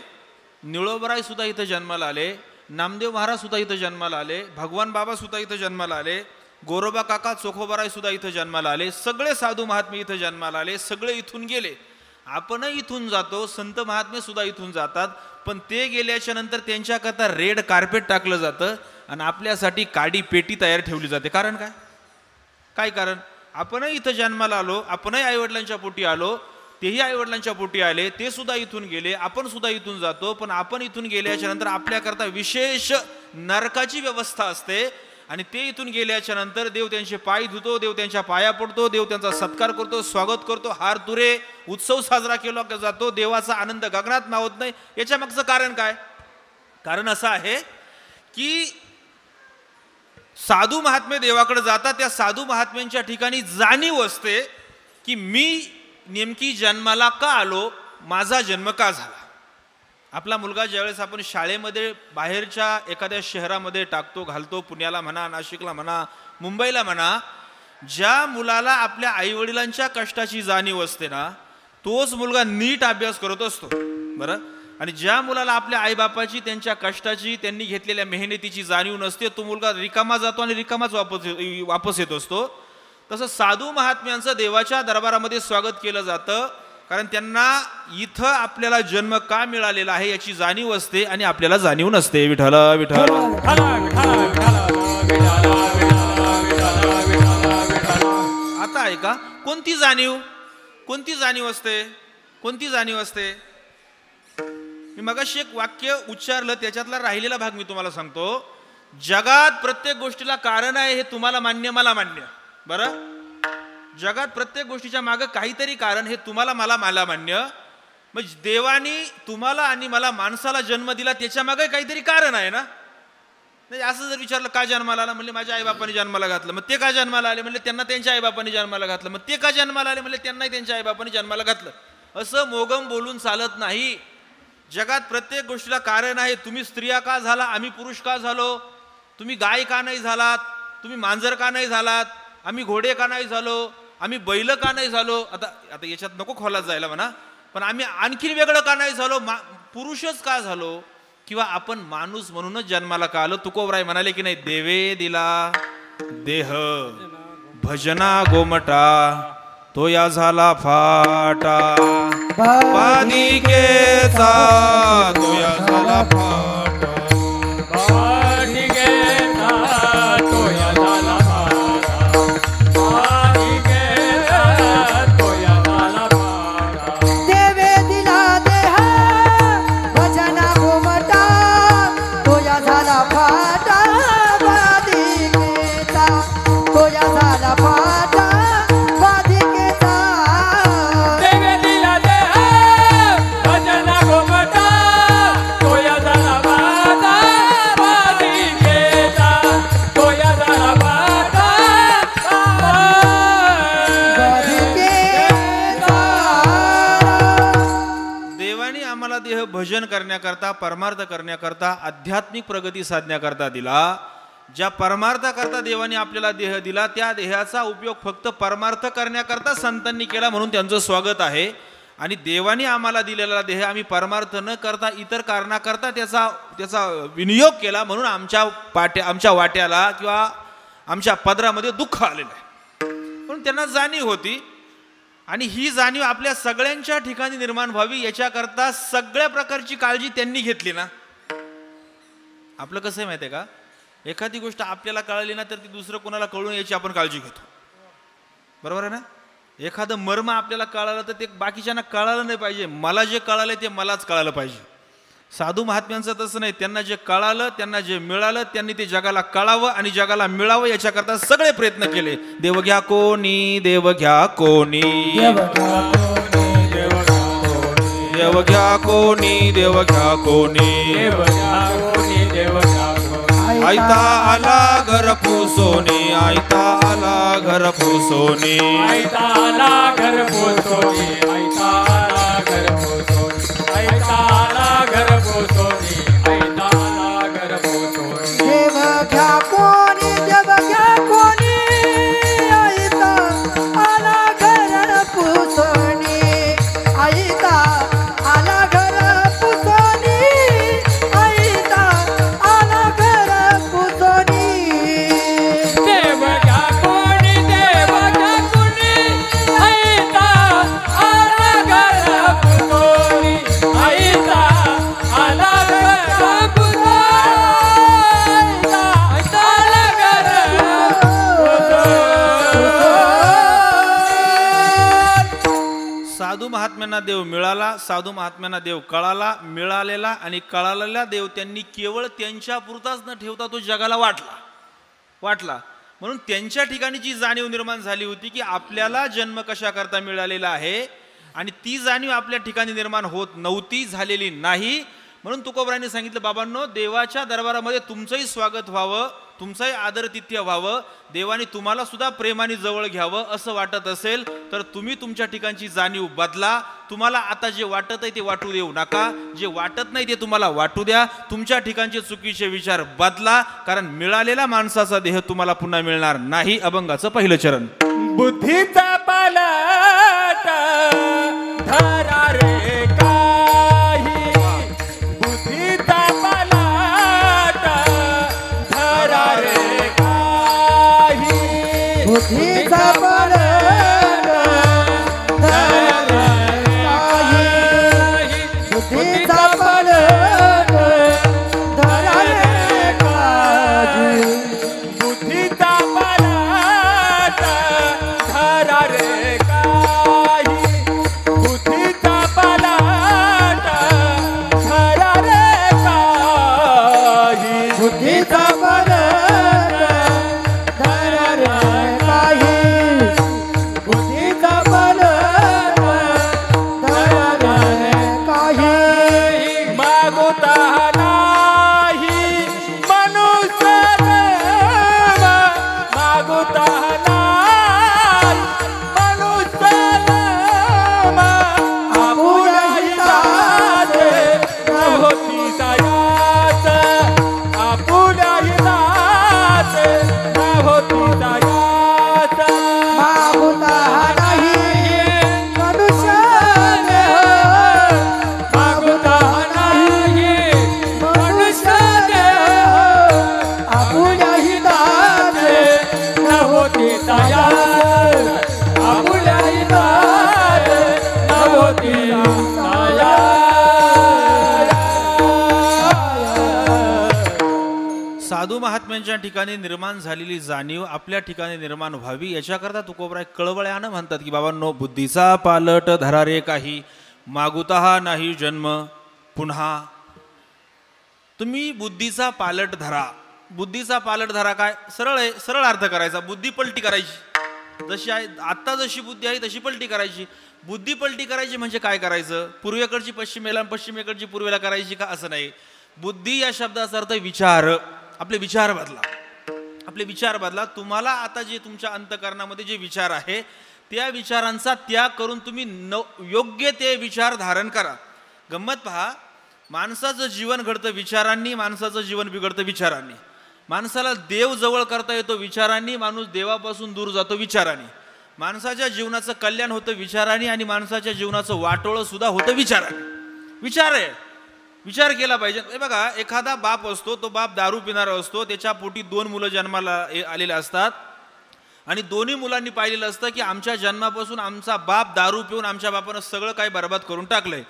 Speaker 1: निळोबराय सुद्धा इथं जन्माला आले, नामदेव महाराज सुद्धा इथं जन्माला आले, भगवान बाबा सुद्धा इथं जन्माला आले, गोरोबा काका चोखोबराय सुद्धा इथं जन्माला आले. सगळे साधू महात्मे इथं जन्माला आले, सगळे इथून गेले. आपणही इथून जातो, संत महात्मे सुद्धा इथून जातात, पण ते गेल्याच्या नंतर त्यांच्याकरता रेड कार्पेट टाकलं जातं आणि आपल्यासाठी काडी पेटी तयार ठेवली जाते. कारण काय? काय कारण? आपणही इथं जन्माला आलो, आपणही आईवडिलांच्या पोटी आलो, तेही आईवडिलांच्या पोटी आले, ते सुद्धा इथून गेले, आपण सुद्धा इथून जातो. पण आपण इथून गेल्याच्या नंतर आपल्याकरता विशेष नरकाची व्यवस्था असते आणि ते इथून गेल्याच्या नंतर देव त्यांचे पाय धुतो, देव त्यांच्या पाया पडतो, देव त्यांचा सत्कार करतो, स्वागत करतो, हार तुरे उत्सव साजरा केला जातो. देवाचा आनंद गगनात मावत नाही. याच्या मागचं कारण काय? कारण असं आहे की साधू महात्मे देवाकडे जातात, त्या साधू महात्म्यांच्या ठिकाणी जाणीव असते की मी नेमकी जन्माला का आलो, माझा जन्म का झाला. आपला मुलगा ज्यावेळेस आपण शाळेमध्ये बाहेरच्या एखाद्या शहरामध्ये टाकतो, घालतो, पुण्याला म्हणा, नाशिकला म्हणा, मुंबईला म्हणा, ज्या मुलाला आपल्या आईवडिलांच्या कष्टाची जाणीव असते ना, तोच मुलगा नीट अभ्यास करत असतो. बरं, आणि ज्या मुलाला आपल्या आईबापाची, त्यांच्या कष्टाची, त्यांनी घेतलेल्या मेहनतीची जाणीव नसते, तो मुलगा रिकामा जातो आणि रिकामाच वापस येत असतो. तसं साधू महात्म्यांचं देवाच्या दरबारामध्ये स्वागत केलं जातं, कारण त्यांना इथं आपल्याला जन्म का मिळालेला आहे याची जाणीव असते आणि आपल्याला जाणीव नसते. विठ्ठल विठ्ठल. आता ऐका, कोणती जाणीव, कोणती जाणीव असते, कोणती जाणीव असते. मी मगाशी एक वाक्य उच्चारलं, त्याच्यातला राहिलेला भाग मी तुम्हाला सांगतो. जगात प्रत्येक गोष्टीला कारण आहे, हे तुम्हाला मान्य, मला मान्य. बरं, जगात प्रत्येक गोष्टीच्या मागे काहीतरी कारण, हे तुम्हाला मला मान्य. मग देवानी तुम्हाला आणि मला माणसाला जन्म दिला, त्याच्या मागे काहीतरी कारण आहे ना. नाही असं जर विचारलं का जन्माला आला, म्हणले माझ्या आईबापाने जन्माला घातलं. मग ते का जन्माला आले, म्हणले त्यांना त्यांच्या आईबापाने जन्माला घातलं. मग ते का जन्माला आले, म्हणले त्यांनाही त्यांच्या आईबापाने जन्माला घातलं. असं मोगम बोलून चालत नाही. जगात प्रत्येक गोष्टीला कारण आहे. तुम्ही स्त्रिया का झाला, आम्ही पुरुष का झालो, तुम्ही गाय का नाही झालात, तुम्ही मांजर का नाही झालात, आम्ही घोडे का नाही झालो, आम्ही बैल का नाही झालो. आता याच्यात नको खोलात जायला म्हणा, पण आम्ही आणखीन वेगळं का नाही झालो, पुरुषच का झालो, किंवा आपण माणूस म्हणूनच जन्माला का आलो. तुकोबराय म्हणाले की नाही, देवे दिला देह भजना गोमटा, तो या झाला फाटा, पादिकेचा तो या झाला फाटा,
Speaker 3: पादिकेचा तो या झाला फाटा, पादिकेचा तो या झाला फाटा.
Speaker 2: देवे दिला देह भजना घुमटा, तो या झाला फाटा, बाधिकेचा तो या झाला फाटा, बाधिकेचा.
Speaker 3: देवे दिला देह भजना घुमटा, तो या झाला फाटा, पादिकेचा तो या झाला फाटा,
Speaker 1: देवाने आम्हाला देह भजन करण्याकरता, परमार्थ करण्याकरता, आध्यात्मिक प्रगती साधण्याकरता दिला. ज्या परमार्थाकरता देवाने आपल्याला देह दिला, त्या देहाचा उपयोग फक्त परमार्थ करण्याकरता संतांनी केला, म्हणून त्यांचं स्वागत आहे. आणि देवाने आम्हाला दिलेला देह आम्ही परमार्थ न करता इतर कारणाकरता त्याचा विनियोग केला, म्हणून आमच्या वाट्याला किंवा आमच्या पदरामध्ये दुःख आलेलं आहे. म्हणून त्यांना जाणीव होती, आणि ही जाणीव आपल्या सगळ्यांच्या ठिकाणी निर्माण व्हावी याच्याकरता सगळ्या प्रकारची काळजी त्यांनी घेतली ना. आपलं कसं आहे माहिती आहे का, एखादी गोष्ट आपल्याला कळली ना तर ती दुसरं कोणाला कळून याची आपण काळजी घेतो. बरोबर आहे ना. एखादं मर्म आपल्याला कळालं तर ते बाकीच्यांना कळालं नाही पाहिजे, मला जे कळालं ते मलाच कळालं पाहिजे. साधू महात्म्यांचं तसं नाही, त्यांना जे कळालं, त्यांना जे मिळालं, त्यांनी ते जगाला कळावं आणि जगाला मिळावं याच्याकरता सगळे प्रयत्न केले. देव घ्या कोणी, देव घ्या कोणी, देव घ्या कोणी, देव घ्या कोणी, आयता आला घर पुसोनी, आयता आला घर पुसोनी,
Speaker 3: आयता आला घर पोचोनी, आयता आला घर पोचोनी, आयता आला घर पोचोनी, आयता आला घर पोचोनी.
Speaker 2: देव घ्या कोणी, देव घ्या कोणी, आईता आला घर पुसणी, आईता आला घर पुसणी, आईता आला घर पुसणी.
Speaker 3: देव घ्या कोणी, देव घ्या कोणी, आयता आला घर पोचोनी, आयता आला घर पोचोनी, आयता आला घर पोचोनी.
Speaker 1: साधू महात्म्यांना देव मिळाला, साधू महात्म्यांना देव कळाला, मिळालेला आणि कळालेला देव त्यांनी केवळ त्यांच्या पुरताच न ठेवता तो जगाला वाटला. म्हणून त्यांच्या ठिकाणी जी जाणीव निर्माण झाली होती की आपल्याला जन्म कशा करता मिळालेला आहे, आणि ती जाणीव आपल्या ठिकाणी निर्माण होत नव्हती, झालेली नाही. म्हणून तुकोबरायांनी सांगितलं, बाबांनो, देवाच्या दरबारामध्ये तुमचंही स्वागत व्हावं, तुमचंही आदरातिथ्य व्हावं, देवाने तुम्हाला सुद्धा प्रेमाने जवळ घ्यावं असं वाटत असेल तर तुम्ही तुमच्या ठिकाणची जाणीव बदला. तुम्हाला आता जे वाटत आहे ते वाटू देऊ नका, जे वाटत नाही ते तुम्हाला वाटू द्या. तुमच्या ठिकाणचे चुकीचे विचार बदला, कारण मिळालेला माणसाचा देह तुम्हाला पुन्हा मिळणार नाही. अभंगाचं पहिलं चरण.
Speaker 3: बुद्धीचा पालट धरा रे काही, बुद्धीचा पालट धरा रे काही,
Speaker 2: बुद्धीचा पालट धरा रे काही, बुद्धीचा पालट धरा रे काही,
Speaker 3: बुद्धीचा पालट धरा रे काही, बुद्धीचा पालट धरा रे काही,
Speaker 2: बुद्धीचा पालट धरा रे काही, बुद्धीचा पालट धरा रे काही.
Speaker 3: मागुता नाही मनुष्य देव, मागुता नाही मनुष्य देव, आपुल्या हिताचे होती सायाच, आपुल्या हिताचे होती सायाच.
Speaker 2: मागुता नाही मनुष्य देह,
Speaker 3: मागुता नाही
Speaker 2: मनुष्य देह, आपुल्या हिताचे
Speaker 3: होती सायाच, आपुल्या हिताचे होती
Speaker 1: साधू महात्म्यांच्या ठिकाणी निर्माण झालेली जाणीव आपल्या ठिकाणी निर्माण व्हावी याच्याकरता तुकोबराय कळवळ्यानं म्हणतात की बाबांनो, बुद्धीचा पालट धरा रे काही, मागुता नाही जन्म पुन्हा. तुम्ही बुद्धीचा पालट धरा. बुद्धीचा पालट धरा काय? सरळ आहे, सरळ अर्थ करायचा. बुद्धी पलटी करायची, जशी आहे आत्ता जशी बुद्धी आहे तशी पलटी करायची. बुद्धी पलटी करायची म्हणजे काय करायचं? पूर्वेकडची पश्चिमेला, पश्चिमेकडची पूर्वेला करायची का? असं नाही. बुद्धी या शब्दाचा अर्थ विचार. आपले विचार बदला, आपले विचार बदला. तुम्हाला आता जे तुमच्या अंतःकरणामध्ये जे विचार आहे त्या विचारांचा त्याग करून तुम्ही योग्य ते विचार धारण करा. गंमत पहा, माणसाचं जीवन घडतं विचारांनी, माणसाचं जीवन बिघडतं विचारांनी. माणसाला देव जवळ करता येतो विचारांनी, माणूस देवापासून दूर जातो विचारांनी. माणसाच्या जीवनाचं कल्याण होतं विचारांनी आणि माणसाच्या जीवनाचं वाटोळं सुद्धा होतं विचारांनी. विचार आहे, विचार केला पाहिजे. हे बघा, एखादा बाप असतो, तो बाप दारू पिणारा असतो, त्याच्या पोटी 2 मुलं जन्माला आलेले असतात आणि दोन्ही मुलांनी पाहिलेलं असतं की आमच्या जन्मापासून आमचा बाप दारू पिऊन आमच्या बापानं सगळं काही बरबाद करून टाकलंय.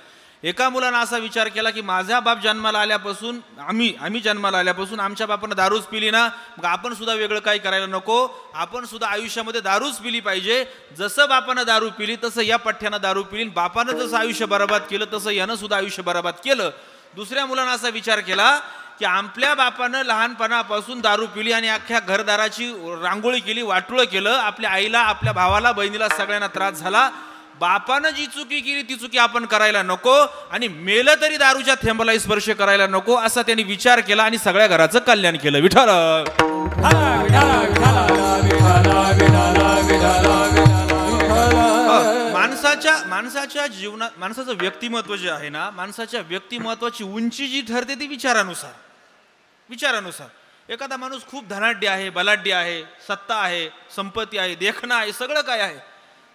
Speaker 1: एका मुलानं असा विचार केला की माझा बाप जन्माला आल्यापासून आम्ही जन्माला आल्यापासून आमच्या बापानं दारूच पिली ना, मग आपण सुद्धा वेगळं काही करायला नको, आपण सुद्धा आयुष्यामध्ये दारूच पिली पाहिजे. जसं बापानं दारू पिली तसं या पठ्ठ्यानं दारू पिली, बापानं जसं आयुष्य बरबाद केलं तसं यानं सुद्धा आयुष्य बरबाद केलं. दुसऱ्या मुलानं असा विचार केला की आपल्या बापानं लहानपणापासून दारू पिली आणि अख्ख्या घरदाराची रांगोळी केली, वाटोळं केलं, आपल्या आईला, आपल्या भावाला, बहिणीला सगळ्यांना त्रास झाला. बापानं जी चुकी केली ती चुकी आपण करायला नको आणि मेलं तरी दारूच्या थेंबालाही स्पर्श करायला नको, असा त्यांनी विचार केला आणि सगळ्या घराचं कल्याण केलं. विठ्ठल माणसाच्या जीवनात माणसाचं व्यक्तिमत्व जे आहे ना, माणसाच्या व्यक्तिमत्वाची उंची जी ठरते ती विचारानुसार. एखादा माणूस खूप धनाढ्य आहे, बलाढ्य आहे, सत्ता आहे, संपत्ती आहे, देखणं आहे, सगळं काय आहे,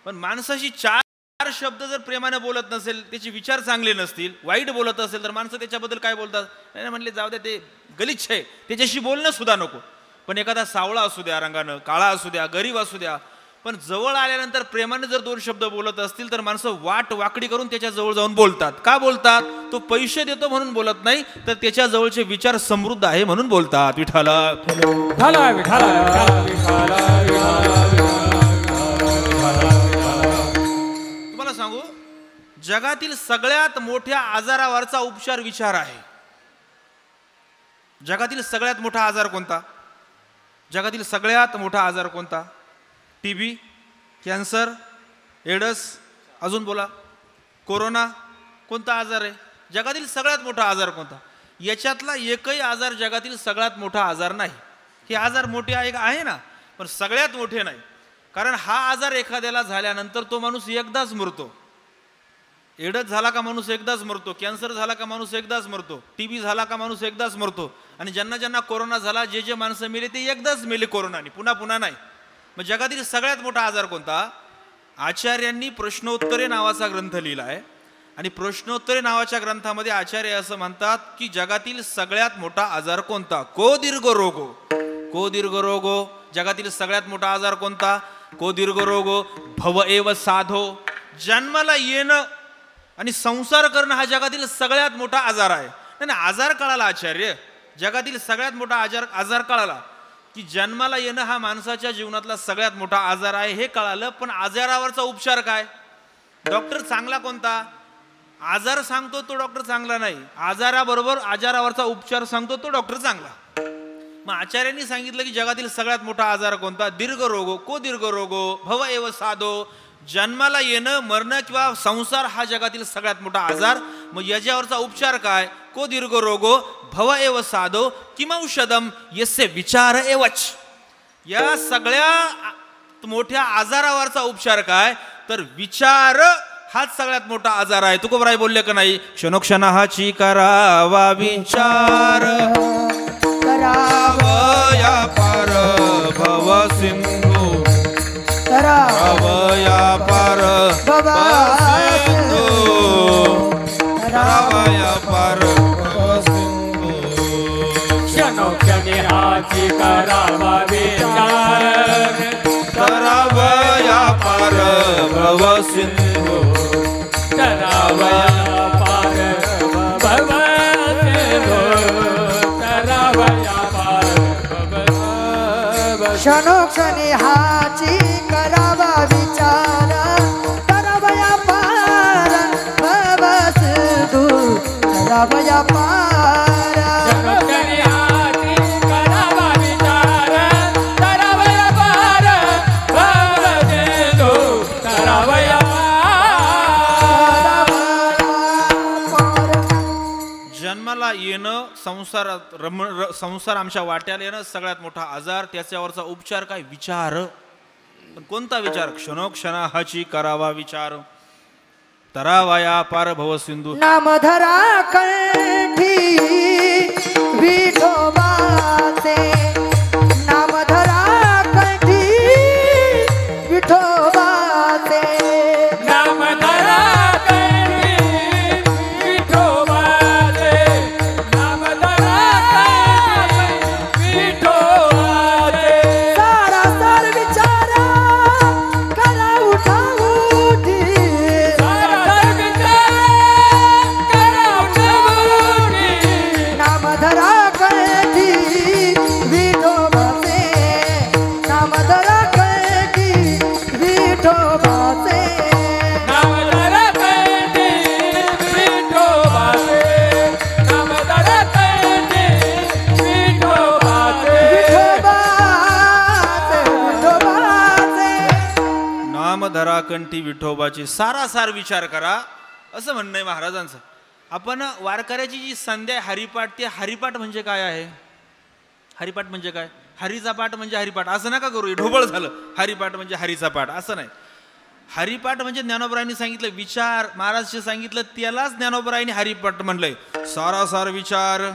Speaker 1: पण माणसाशी 4 शब्द जर प्रेमाने बोलत नसेल, त्याचे विचार चांगले नसतील, वाईट बोलत असेल तर माणसं त्याच्याबद्दल काय बोलतात? नाही म्हणले जाऊ द्या, ते गलिच्छ आहे, त्याच्याशी बोलणं सुद्धा नको. पण एखादा सावळा असू द्या रंगानं, काळा असू द्या, गरीब असू द्या, पण जवळ आल्यानंतर प्रेमाने जर 2 शब्द बोलत असतील तर माणसं वाट वाकडी करून त्याच्या जवळ जाऊन बोलतात. का बोलतात? तो पैसे देतो म्हणून बोलत नाही, तर त्याच्या जवळचे विचार समृद्ध आहे म्हणून बोलतात. विठाला तुम्हाला सांगू, जगातील सगळ्यात मोठ्या आजारावरचा उपचार विचार आहे. जगातील सगळ्यात मोठा आजार कोणता? जगातील सगळ्यात मोठा आजार कोणता? टीबी, कॅन्सर, एड्स, अजून बोला, कोरोना. कोणता आजार आहे? जगातील सगळ्यात मोठा आजार कोणता? याच्यातला एकही आजार जगातील सगळ्यात मोठा आजार नाही. हे आजार मोठे आहे ना, पण सगळ्यात मोठे नाही. कारण हा आजार एखाद्याला झाल्यानंतर तो माणूस एकदाच मरतो. एड्स झाला का माणूस एकदाच मरतो, कॅन्सर झाला का माणूस एकदाच मरतो, टीबी झाला का माणूस एकदाच मरतो. आणि ज्यांना ज्यांना कोरोना झाला, जे जे माणसं मेले ते एकदाच मेले कोरोनाने, पुन्हा पुन्हा नाही. मग जगातील सगळ्यात मोठा आजार कोणता? आचार्यांनी प्रश्नोत्तरे नावाचा ग्रंथ लिहिला आहे. आणि प्रश्नोत्तरे नावाच्या ग्रंथामध्ये आचार्य असं म्हणतात की जगातील सगळ्यात मोठा आजार कोणता? को दीर्घ रोगो. को दीर्घ रोगो. जगातील सगळ्यात मोठा आजार कोणता? को दीर्घ रोगो भव एव साधो. जन्माला येणं आणि संसार करणं हा जगातील सगळ्यात मोठा आजार आहे. नाही, आजार कळाला आचार्य, जगातील सगळ्यात मोठा आजार कळाला की जन्माला येणं हा माणसाच्या जीवनातला सगळ्यात मोठा आजार आहे हे कळालं. पण आजारावरचा उपचार काय? डॉक्टर चांगला कोणता? आजार सांगतो तो डॉक्टर चांगला नाही, आजाराबरोबर आजारावरचा उपचार सांगतो तो डॉक्टर चांगला. मग आचार्यांनी सांगितलं की जगातील सगळ्यात मोठा आजार कोणता? दीर्घ रोगो. को दीर्घ रोगो भव एव साधो. जन्माला येणं, मरणं किंवा संसार हा जगातील सगळ्यात मोठा आजार. मग याच्यावरचा उपचार काय? को दीर्घ रोगो भव एव साधो किमौषधम यस्य विचार एवच. या सगळ्या मोठ्या आजारावरचा उपचार काय? तर विचार हाच सगळ्यात मोठा आजार आहे. तुकोबराय बोलले का नाही? क्षणोक्षणाची करावा विचार, करावया पार भव सिंधू, करावया पार भव सिंधू, करावया पार भव सिंधू.
Speaker 3: क्षणोक्षणी हाची करावा विचार,
Speaker 1: करावया पार भव सिंधू,
Speaker 3: करावया पार भव सिंधू, करावया पार भव.
Speaker 2: क्षणोक्षणी हाची करावा विचार, करावया पार भव सिंधू, करावया पार.
Speaker 3: क्षणोक्षणी हाची करावा विचार, करावया पार भव सिंधू, करावया पार.
Speaker 1: जन्माला येणं, संसार आमच्या वाट्याला येणं सगळ्यात मोठा आजार. त्याच्यावरचा उपचार काय? विचार. पण कोणता विचार? क्षणोक्षणाची करावा विचार, तरावया पार भव सिंधू.
Speaker 2: नामधरा कंठी विठोबाचे, नामधरा कंठी विठोबाचे,
Speaker 3: नामधरा कंठी विठोबाचे, नामधरा कंठी विठोबाचे.
Speaker 2: सारासार विचारा करा उठाउठी,
Speaker 3: सारासार विचार करा उठाउठी.
Speaker 2: नामधरा कंठी विठोबाचे, नामधरा कंठी विठोबाचे.
Speaker 3: नामधरा कंठी विठोबाचे, नामधरा कंठी विठोबाचे.
Speaker 2: विठोबाचे, विठोबाचे.
Speaker 1: नामधरा कंठी विठोबाची सारासार विचार करा, असं म्हणणं आहे महाराजांचं. आपण वारकऱ्याची जी संध्या आहे हरिपाठ, ते हरिपाठ म्हणजे काय आहे? हरिपाठ म्हणजे काय? हरीचा पाठ म्हणजे हरिपाठ असं नका करू, हे ढोबळ झालं. हरिपाठ म्हणजे हरीचा पाठ असं नाही. हरिपाठ म्हणजे ज्ञानोबरायांनी सांगितलं विचार, महाराजचे सांगितलं त्यालाच ज्ञानोबरायांनी हरिपाठ म्हणलंय. सारासार विचार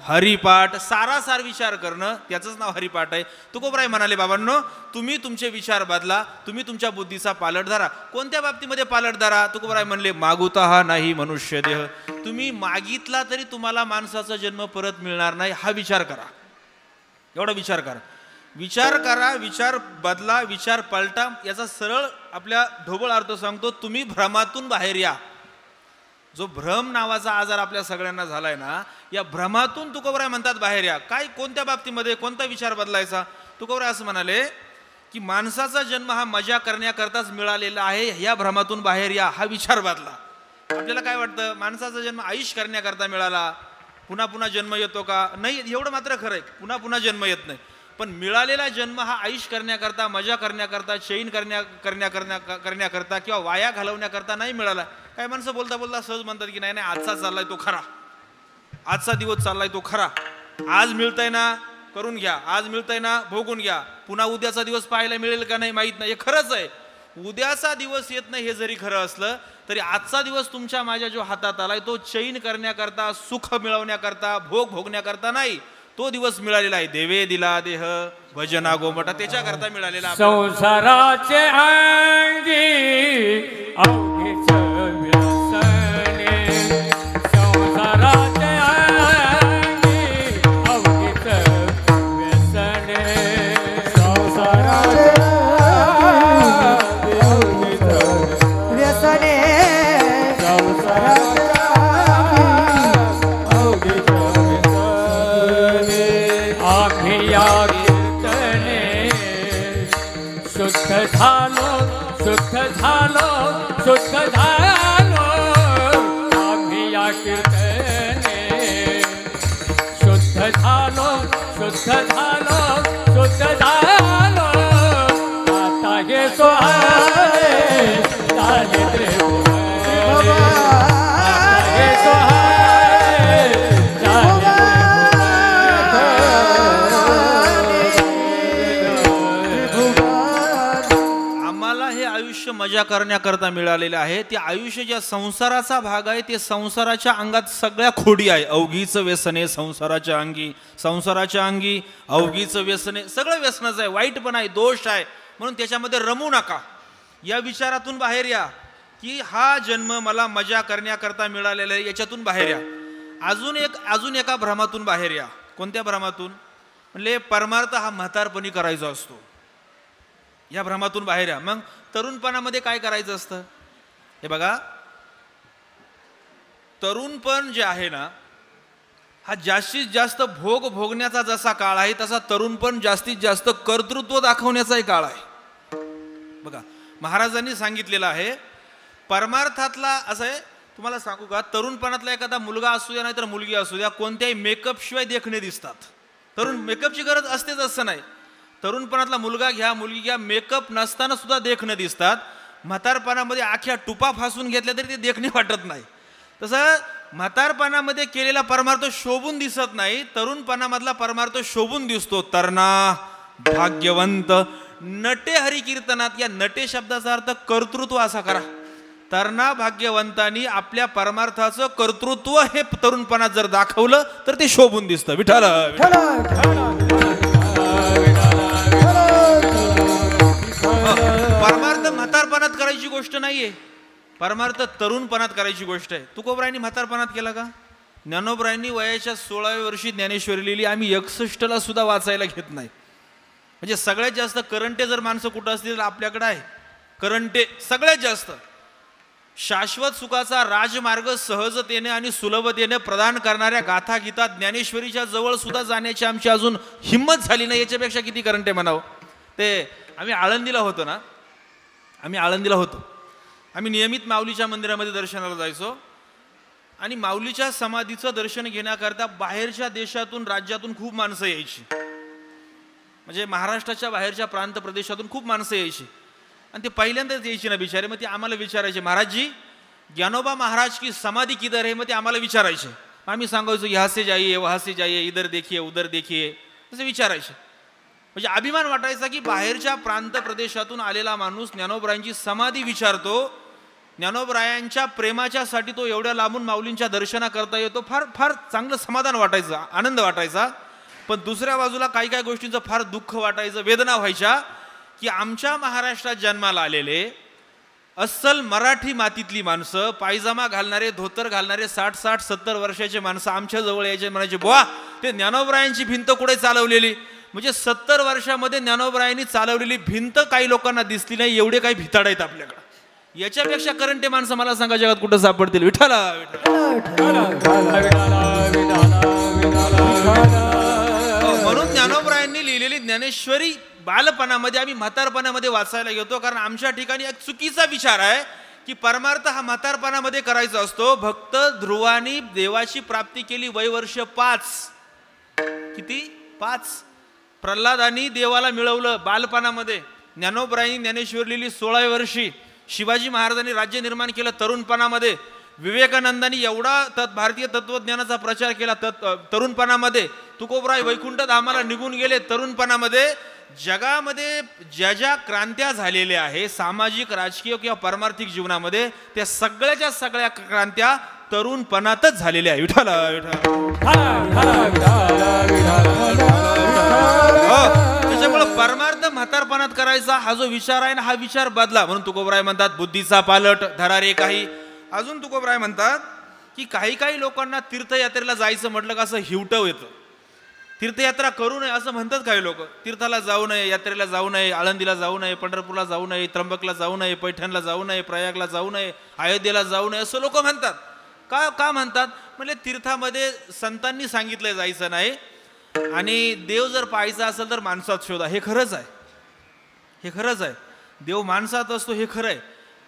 Speaker 1: हरिपाठ, सारासार विचार करणं त्याचंच नाव हरिपाठ आहे. तुकोबराय म्हणाले बाबांनो, तुम्ही तुमचे विचार बदला, तुम्ही तुमच्या बुद्धीचा पालट धरा. कोणत्या बाबतीमध्ये पालट धरा? तुकोबराय म्हणले मागुता हा नाही मनुष्य देह. तुम्ही मागितला तरी तुम्हाला माणसाचा जन्म परत मिळणार नाही, हा विचार करा. एवढा विचार करा, विचार करा, विचार बदला, विचार पलटा. याचा सरळ आपल्या ढोबळ अर्थ सांगतो, तुम्ही भ्रमातून बाहेर या. जो भ्रम नावाचा आजार आपल्या सगळ्यांना झालाय ना, या भ्रमातून तुकोबराय म्हणतात बाहेर या. काय? कोणत्या बाबतीमध्ये कोणता विचार बदलायचा? तुकोबराय असं म्हणाले की माणसाचा जन्म हा मजा करण्याकरताच मिळालेला आहे, या भ्रमातून बाहेर या, हा विचार बदला. आपल्याला काय वाटतं? माणसाचा जन्म आयुष करण्याकरता मिळाला, पुन्हा पुन्हा जन्म येतो का? नाही, एवढं मात्र खरं आहे, पुन्हा पुन्हा जन्म येत नाही. पण मिळालेला जन्म हा आयुष करण्याकरता, मजा करण्याकरता, चैन करण्याकरता किंवा वाया घालवण्याकरता नाही मिळाला. काही माणसं बोलता बोलता सहज म्हणतात की नाही नाही आजचा चाललाय तो खरा, आजचा दिवस चाललाय तो खरा, आज मिळतंय ना करून घ्या, आज मिळतंय ना भोगून घ्या, पुन्हा उद्याचा दिवस पाहायला मिळेल का नाही माहित नाही. हे खरंच आहे, उद्याचा दिवस येत नाही हे जरी खरं असलं तरी आजचा दिवस तुमच्या माझ्या जो हातात आलाय तो चैन करण्याकरता, सुख मिळवण्याकरता, भोग भोगण्याकरता नाही, तो दिवस मिळालेला आहे. देवे दिला देह भजना गोमटा त्याच्याकरता मिळालेला आहे.
Speaker 3: संसाराचे अंगी अवघीच व्यसने, संसाराचे अंगी अवघीच व्यसने, संसाराचे
Speaker 2: अवघीच व्यसने, संसाराचे अवघीच व्यसने.
Speaker 3: आम्ही या कीर्तने शुद्ध झालो, शुद्ध झालो, शुद्ध झालो. आम्ही या कीर्तने शुद्ध झालो, शुद्ध झालो, शुद्ध झालो. आता हे सोहळे झाले त्रिभुवने, आता हे सोहळे झाले
Speaker 1: आम्हाला हे आयुष्य मजा करण्याकरता मिळालेलं आहे. ते आयुष्य ज्या संसाराचा भाग आहे ते संसाराच्या अंगात सगळ्या खोडी आहे. अवघीच व्यसने संसाराच्या अंगी, संसाराच्या अंगी अवघीच व्यसने, सगळं व्यसनच आहे, वाईट पण आहे, दोष आहे. म्हणून त्याच्यामध्ये रमू नका. या विचारातून बाहेर या की हा जन्म मला मजा करण्याकरता मिळालेला आहे, याच्यातून बाहेर या. अजून एका भ्रमातून बाहेर या. कोणत्या भ्रमातून? म्हणजे परमार्थ हा म्हातारपणी करायचा असतो. या भ्रमातून बाहेर या. मग तरुणपणामध्ये काय करायचं असतं? हे बघा, तरुणपण जे आहे ना हा जास्तीत जास्त भोग भोगण्याचा जसा काळ आहे तसा तरुणपण जास्तीत जास्त कर्तृत्व दाखवण्याचाही काळ आहे. बघा, महाराजांनी सांगितलेलं आहे परमार्थातला असं आहे. तुम्हाला सांगू का, तरुणपणातला एखादा मुलगा असू द्या नाही तर मुलगी असू द्या, कोणत्याही मेकअप शिवाय देखणे दिसतात. तरुण मेकअपची गरज असतेच असं नाही. तरुणपणातला मुलगा घ्या, मुलगी घ्या, मेकअप नसताना सुद्धा देखणे दिसतात. म्हातारपणामध्ये आख्या टुपा फासून घेतल्या तरी ते देखणे वाटत नाही. तसं म्हातारपणामध्ये केलेला परमार्थ शोभून दिसत नाही, तरुणपणामधला परमार्थ शोभून दिसतो. तरणा भाग्यवंत नटे हरी कीर्तनात, या नटे शब्दाचा अर्थ कर्तृत्व असा करा. तरणा भाग्यवंतांनी आपल्या परमार्थाचं कर्तृत्व हे तरुणपणात जर दाखवलं तर ते शोभून दिसतं. विठ्ठल परमार्थ म्हातारपणात करायची गोष्ट नाहीये, परमार्थ तरुणपणात करायची गोष्ट आहे. तुकोबरायांनी म्हातारपणात केला का? ज्ञानोबरायांनी वयाच्या 16व्या वर्षी ज्ञानेश्वरी लिहिली. आम्ही 61ला सुद्धा वाचायला घेत नाही. म्हणजे सगळ्यात जास्त करंटे जर माणसं कुठं असतील तर आपल्याकडे आहे. करंटे सगळ्यात जास्त. शाश्वत सुखाचा राजमार्ग सहजतेने आणि सुलभतेने प्रदान करणाऱ्या गाथा गीतात ज्ञानेश्वरीच्या जवळ सुद्धा जाण्याची आमची अजून हिंमत झाली नाही. याच्यापेक्षा किती करंटे म्हणावं. ते आम्ही आळंदीला होतो ना, आम्ही नियमित माऊलीच्या मंदिरामध्ये दर्शनाला जायचो आणि माऊलीच्या समाधीचं दर्शन घेण्याकरता बाहेरच्या देशातून, राज्यातून खूप माणसं यायची. म्हणजे महाराष्ट्राच्या बाहेरच्या प्रांत प्रदेशातून खूप माणसं यायची आणि ते पहिल्यांदाच यायची ना बिचारे. मग ते आम्हाला विचारायचे, महाराजजी ज्ञानोबा महाराज की समाधी किधर है? मग ते आम्हाला विचारायचे. आम्ही सांगायचो यहाँ से जाइए, वहाँ से जाइए, इधर देखिए, उधर देखिए, असं विचारायचे. म्हणजे अभिमान वाटायचा की बाहेरच्या प्रांत प्रदेशातून आलेला माणूस ज्ञानोबरायांची समाधी विचारतो. ज्ञानोबरायांच्या प्रेमाच्यासाठी तो एवढ्या लांबून माऊलींच्या दर्शना करता येतो. फार फार चांगलं समाधान वाटायचं, आनंद वाटायचा. पण दुसऱ्या बाजूला काही काही गोष्टींचं फार दुःख वाटायचं, वेदना व्हायच्या की आमच्या महाराष्ट्रात जन्माला आलेले अस्सल मराठी मातीतली माणसं, पायजामा घालणारे, धोतर घालणारे 60-70 वर्षाचे माणसं आमच्या जवळ यायचे. म्हणायचे, बुवा ते ज्ञानोबरायांची भिंत कुठे चालवलेली? म्हणजे 70 वर्षामध्ये ज्ञानोबरायांनी चालवलेली भिंत काही लोकांना दिसली नाही. एवढे काही भिताड आहेत आपल्याकडे. याच्यापेक्षा करंटे माणसं मला सांगा जगात कुठं सापडतील? विठ्ठला म्हणून ज्ञानोबरायांनी लिहिलेली ज्ञानेश्वरी बालपणामध्ये आम्ही म्हातारपणामध्ये वाचायला घेतो. कारण आमच्या ठिकाणी एक चुकीचा विचार आहे की परमार्थ हा म्हातारपणामध्ये करायचा असतो. भक्त ध्रुवानी देवाची प्राप्ती केली वय वर्ष 5. किती? 5. प्रल्हादानी देवाला मिळवलं बालपणामध्ये. ज्ञानोबरायांनी ज्ञानेश्वरी लिहिली 16व्या वर्षी. शिवाजी महाराजांनी राज्य निर्माण केलं तरुणपणामध्ये, विवेकानंदांनी एवढा भारतीय तत्वज्ञानाचा प्रचार केला तरुणपणामध्ये, तुकोबराय वैकुंठ धामाला निघून गेले तरुणपणामध्ये. जगामध्ये ज्या ज्या क्रांत्या झालेल्या आहे सामाजिक, राजकीय किंवा पारमार्थिक जीवनामध्ये, त्या सगळ्याच्या सगळ्या क्रांत्या तरुणपणातच झालेल्या आहे. विठाला त्याच्यामुळे परमार्थ म्हातारपणात करायचा हा जो विचार आहे ना, हा विचार बदला. म्हणून तुकोबराय म्हणतात बुद्धीचा पालट धरा रे काही. अजून तुकोबराय म्हणतात की काही काही लोकांना तीर्थयात्रेला जायचं म्हटलं का असं हिवटव येतं. तीर्थयात्रा करू नये असं म्हणतात काही लोक. तीर्थाला जाऊ नये, यात्रेला जाऊ नये, आळंदीला जाऊ नये, पंढरपूरला जाऊ नये, त्र्यंबकला जाऊ नये, पैठणला जाऊ नये, प्रयागला जाऊ नये, अयोध्येला जाऊ नये असं लोक म्हणतात. का म्हणतात? म्हणजे तीर्थामध्ये संतांनी सांगितलं जायचं नाही, आणि देव जर पाहायचा असेल तर माणसात शोधा. हे खरंच आहे, हे खरंच आहे. देव माणसात असतो हे खरं आहे.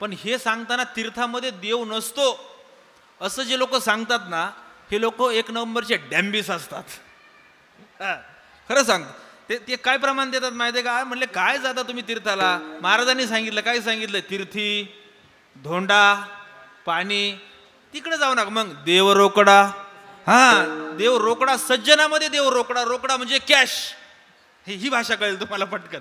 Speaker 1: पण हे सांगताना तीर्थामध्ये देव नसतो असं जे लोक सांगतात ना, हे लोक एक नंबरचे डॅम्बिस असतात. खरं सांग, ते काय प्रमाण देतात माहिती आहे का? म्हणले काय जाता तुम्ही तीर्थाला? महाराजांनी सांगितलं, काय सांगितलं? तीर्थी, धोंडा, पाणी, तिकडे जाऊ नका. मग देव रोकडा. हा, देव रोकडा. सज्जनामध्ये देव रोकडा. रोकडा म्हणजे कॅश. ही भाषा कळेल तुम्हाला पटकन.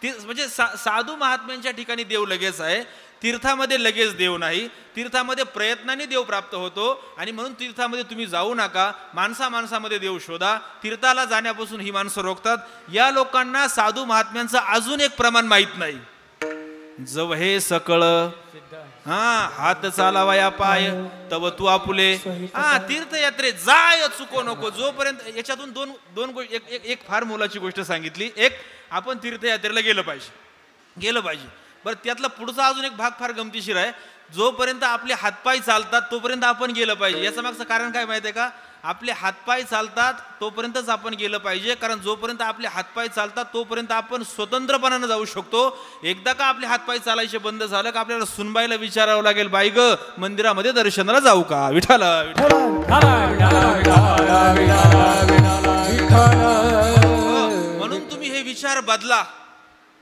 Speaker 1: म्हणजे साधू महात्म्यांच्या ठिकाणी देव लगेच आहे, तीर्थामध्ये लगेच देव नाही. तीर्थामध्ये प्रयत्नाने देव प्राप्त होतो, आणि म्हणून तीर्थामध्ये तुम्ही जाऊ नका. माणसामध्ये देव शोधा. तीर्थाला जाण्यापासून ही माणसं रोखतात. या लोकांना साधू महात्म्यांचं अजून एक प्रमाण माहीत नाही. जव हे सकळ हात चालावया पाय तव तू आपुले. तीर्थयात्रेत जाय चुको नको. जोपर्यंत याच्यातून दोन एक फार मोलाची गोष्ट सांगितली. एक, आपण तीर्थयात्रेला गेलं पाहिजे. बरं, त्यातला पुढचा अजून एक भाग फार गमतीशीर आहे. जोपर्यंत आपले हातपाय चालतात तोपर्यंत आपण गेलं पाहिजे. याचं मागचं कारण काय माहिती आहे का? आपले हातपाय चालतात तोपर्यंतच आपण गेलं पाहिजे, कारण जोपर्यंत आपले हातपाय चालतात तोपर्यंत आपण स्वतंत्रपणानं जाऊ शकतो. एकदा का आपले हातपाय चालायचे बंद झालं का आपल्याला सुनबाईला विचारावं लागेल, बाई ग मंदिरामध्ये दर्शनाला जाऊ का? विठाला म्हणून तुम्ही हे विचार बदला.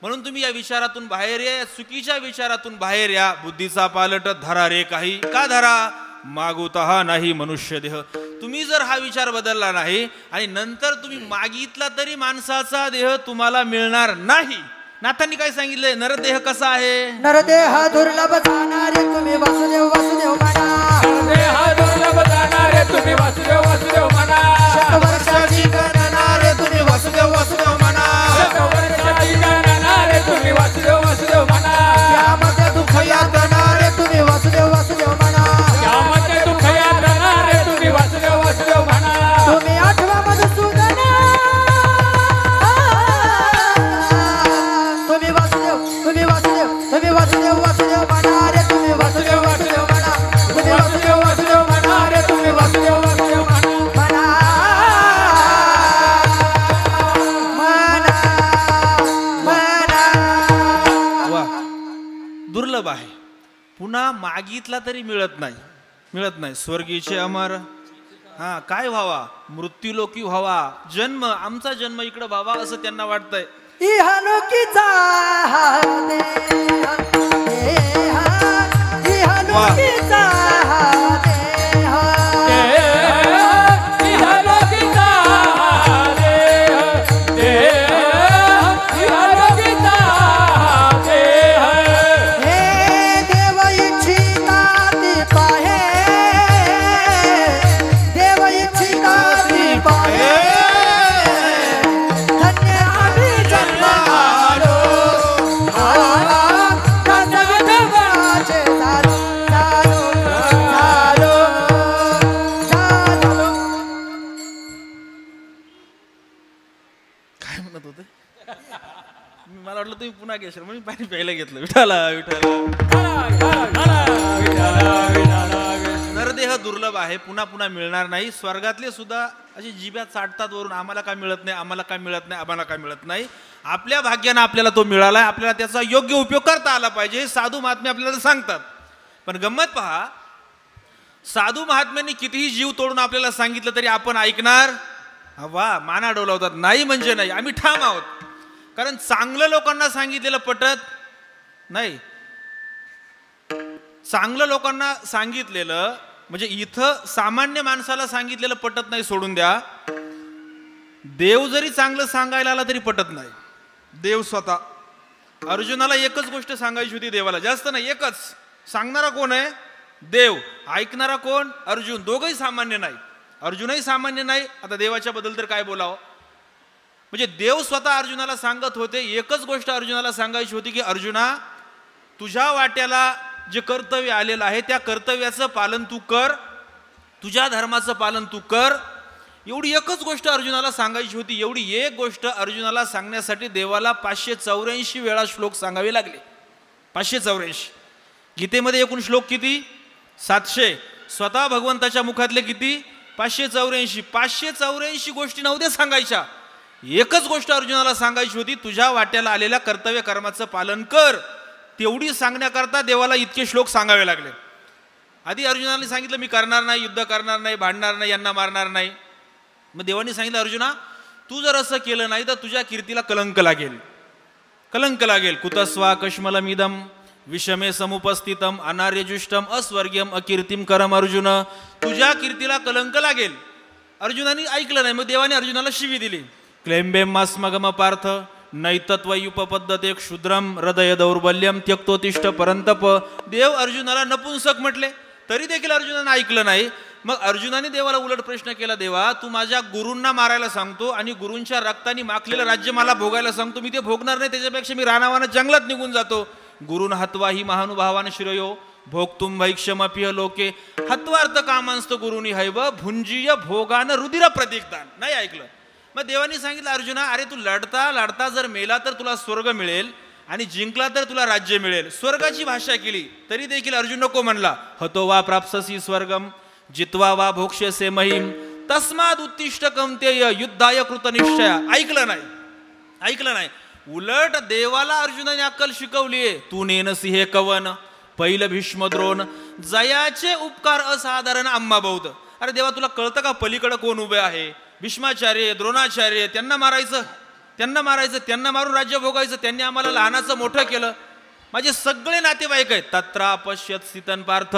Speaker 1: म्हणून तुम्ही या विचारातून बाहेर या, चुकीच्या विचारातून बाहेर या. बुद्धीचा पालट धरा रे काही. का धरा? मागुता नाही मनुष्य देह. तुम्ही जर हा विचार बदलला नाही आणि नंतर तुम्ही मागितला तरी माणसाचा देह तुम्हाला मिळणार नाही. नाथांनी काय सांगितलंय? नरदेह कसा आहे?
Speaker 2: नरदेह दुर्लभ जाणारे तुम्ही वासुदेव वासुदेव म्हणा.
Speaker 3: नरदेह दुर्लभ जाणारे तुम्ही वासुदेव वासुदेव म्हणा.
Speaker 2: शतवर्षाची गणनारे तुम्ही वासुदेव वासुदेव म्हणा.
Speaker 3: शतवर्षाची गणनारे तुम्ही वासुदेव वासुदेव म्हणा.
Speaker 2: त्यामध्ये दुःख यातनारे तुम्ही वासुदेव वासुदेव म्हणा.
Speaker 3: त्यामध्ये दुःख यातनारे तुम्ही वासुदेव वासुदेव म्हणा.
Speaker 2: तुम्ही आठवा मधुसूदन. तुम्ही वासुदेव तुम्ही वासुदेव तुम्ही वासुदेव वासुदेव म्हणा रे. तुम्ही वासुदेव वासुदेव म्हणा. तुम्ही वासुदेव वासुदेव म्हणा रे. तुम्ही वासुदेव वासुदेव म्हणा.
Speaker 1: दुर्लभ आहे. पुन्हा मागितला तरी मिळत नाही. स्वर्गीचे अमर. काय व्हावा? मृत्यूलोकी व्हावा. जन्म, आमचा जन्म इकडे व्हावा असं त्यांना वाटतंय.
Speaker 2: इहलोकीचा इहलोकीचा
Speaker 1: मला वाटलं तुम्ही पुन्हा घेशाल म्हणून पाणी प्यायला घेतलं. विठाला नरदेह दुर्लभ आहे, पुन्हा पुन्हा मिळणार नाही. स्वर्गातले सुद्धा अशी जिभ्यात चाटतात वरून, आम्हाला काय मिळत नाही, आम्हाला काय मिळत नाही, आम्हाला काय मिळत नाही. आपल्या भाग्यानं आपल्याला तो मिळालाय, आपल्याला त्याचा योग्य उपयोग करता आला पाहिजे. साधू महात्मे आपल्याला सांगतात. पण गंमत पहा, साधू महात्म्यांनी कितीही जीव तोडून आपल्याला सांगितलं तरी आपण ऐकणार? वा, माना डोलावतात. नाही म्हणजे नाही, आम्ही ठाम आहोत. कारण चांगलं लोकांना सांगितलेलं पटत नाही. चांगलं लोकांना सांगितलेलं म्हणजे इथं सामान्य माणसाला सांगितलेलं पटत नाही, सोडून द्या. देव जरी चांगलं सांगायला आला तरी पटत नाही. देव स्वतः अर्जुनाला एकच गोष्ट सांगायची होती देवाला, जास्त नाही, एकच. सांगणारा कोण आहे? देव. ऐकणारा कोण? अर्जुन. दोघंही सामान्य नाही, अर्जुनही सामान्य नाही. आता देवाच्या बद्दल तर काय बोलावं. म्हणजे देव स्वतः अर्जुनाला सांगत होते, एकच गोष्ट अर्जुनाला सांगायची होती की अर्जुना, तुझ्या वाट्याला जे कर्तव्य आलेलं आहे त्या कर्तव्याचं पालन तू कर, तुझ्या धर्माचं पालन तू कर. एवढी एकच गोष्ट अर्जुनाला सांगायची होती. एवढी एक गोष्ट अर्जुनाला सांगण्यासाठी देवाला 584 वेळा श्लोक सांगावे लागले. 584. गीतेमध्ये एकूण श्लोक किती? 700. स्वतः भगवंताच्या मुखातले किती? 584. 584 गोष्टी नव्हत्या सांगायच्या, एकच गोष्ट अर्जुनाला सांगायची होती, तुझ्या वाट्याला आलेल्या कर्तव्य कर्माचं पालन कर. तेवढी सांगण्याकरता देवाला इतके श्लोक सांगावे लागले. आधी अर्जुनाने सांगितलं मी करणार नाही, युद्ध करणार नाही, भांडणार नाही, यांना मारणार नाही. मग देवाने सांगितलं अर्जुना, तू जर असं केलं नाही तर तुझ्या कीर्तीला कलंक लागेल, कलंक लागेल. कुतस्वा कश्मलमिदम विषमे समुपस्थितम अनार्यजुष्टम अस्वर्गीयम अकीर्तिम करम अर्जुन. तुझ्या कीर्तीला कलंक लागेल. अर्जुनाने ऐकलं नाही. मग देवाने अर्जुनाला शिवी दिली. क्लेंबेम मास्मगम पार्थ नैतत्वयुपपद्धते क्षुद्रम हृदय दौर्बल्यम त्यक्तोतिष्ठ परंतप. देव अर्जुनाला नपुंसक म्हटले तरी देखील अर्जुनाने ऐकलं नाही. मग अर्जुनाने देवाला उलट प्रश्न केला, देवा तू माझ्या गुरूंना मारायला सांगतो आणि गुरूंच्या रक्ताने माखलेलं राज्य मला भोगायला सांगतो, मी ते भोगणार नाही, त्याच्यापेक्षा मी रानावानं जंगलात निघून जातो. गुरुन हत्वा ही महानुभावान श्रेयो भोगतुम भैक्षमपिह लोके हत्वार्थ कामांस्त गुरुनी हैव भुंजीय भोगान रुधिर प्रतीकदान. नाही ऐकलं. मग देवानी सांगितलं अर्जुना, अरे तू लढता लढता जर मेला तर तुला स्वर्ग मिळेल आणि जिंकला तर तुला राज्य मिळेल. स्वर्गाची भाषा केली तरी देखील अर्जुन नको म्हणला. हतो वा प्राप्स्यसि स्वर्गम जित्वा वा भोक्ष्यसे महिम तस्माद उत्तिष्ठ कौंतेय युद्धाय कृतनिश्चय. ऐकलं नाही, ऐकलं नाही. उलट देवाला अर्जुनाने अक्कल शिकवलीये. तू नेनसी हे कवन पहिलं भीष्म द्रोण जयाचे उपकार असाधारण आम्हा बौद्ध. अरे देवा तुला कळतं का पलीकडे कोण उभे आहे? भीष्माचार्य, द्रोणाचार्य. त्यांना मारायचं, त्यांना मारायचं, त्यांना मारून राज्य भोगायचं. त्यांनी आम्हाला लहानाचं मोठं केलं. माझे सगळे नातेवाईक आहेत. तत्रा पश्यत स्थितन पार्थ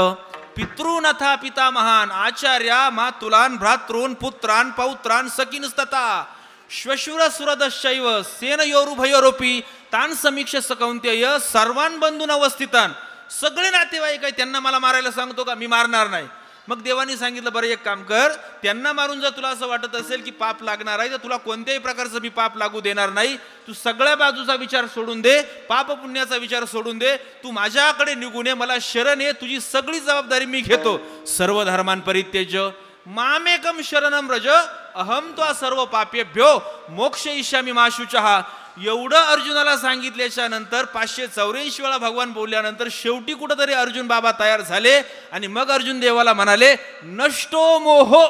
Speaker 1: पितृनथा पिता महान आचार्या मातुलान भ्रातॄन पुत्रान पौत्रान सकिनस्तता श्वशुर सुरदशैव सेनयोरुभयोरोपी तान समीक्ष सकौंतेय सर्वान बंधून अवस्थितान. सगळे नातेवाईक आहेत, त्यांना मला मारायला सांगतो का? मी मारणार नाही. मग देवानी सांगितलं बरं एक काम कर, त्यांना मारून जर तुला असं वाटत असेल की पाप लागणार आहे तर तुला कोणत्याही प्रकारचं मी पाप लागू देणार नाही. तू सगळ्या बाजूचा विचार सोडून दे, पाप पुण्याचा विचार सोडून दे, तू माझ्याकडे निघून ये, मला शरण ये, तुझी सगळी जबाबदारी मी घेतो. सर्व धर्मान परित्यज्य मामेकम शरणम व्रज अहम त्वा सर्व पापेभ्यो मोक्षयिष्यामि मा शुचः. एवढं अर्जुनाला सांगितल्याच्या नंतर 584 वेळा भगवान बोलल्यानंतर शेवटी कुठंतरी अर्जुन बाबा तयार झाले आणि मग अर्जुन देवाला म्हणाले नष्टो मोहो.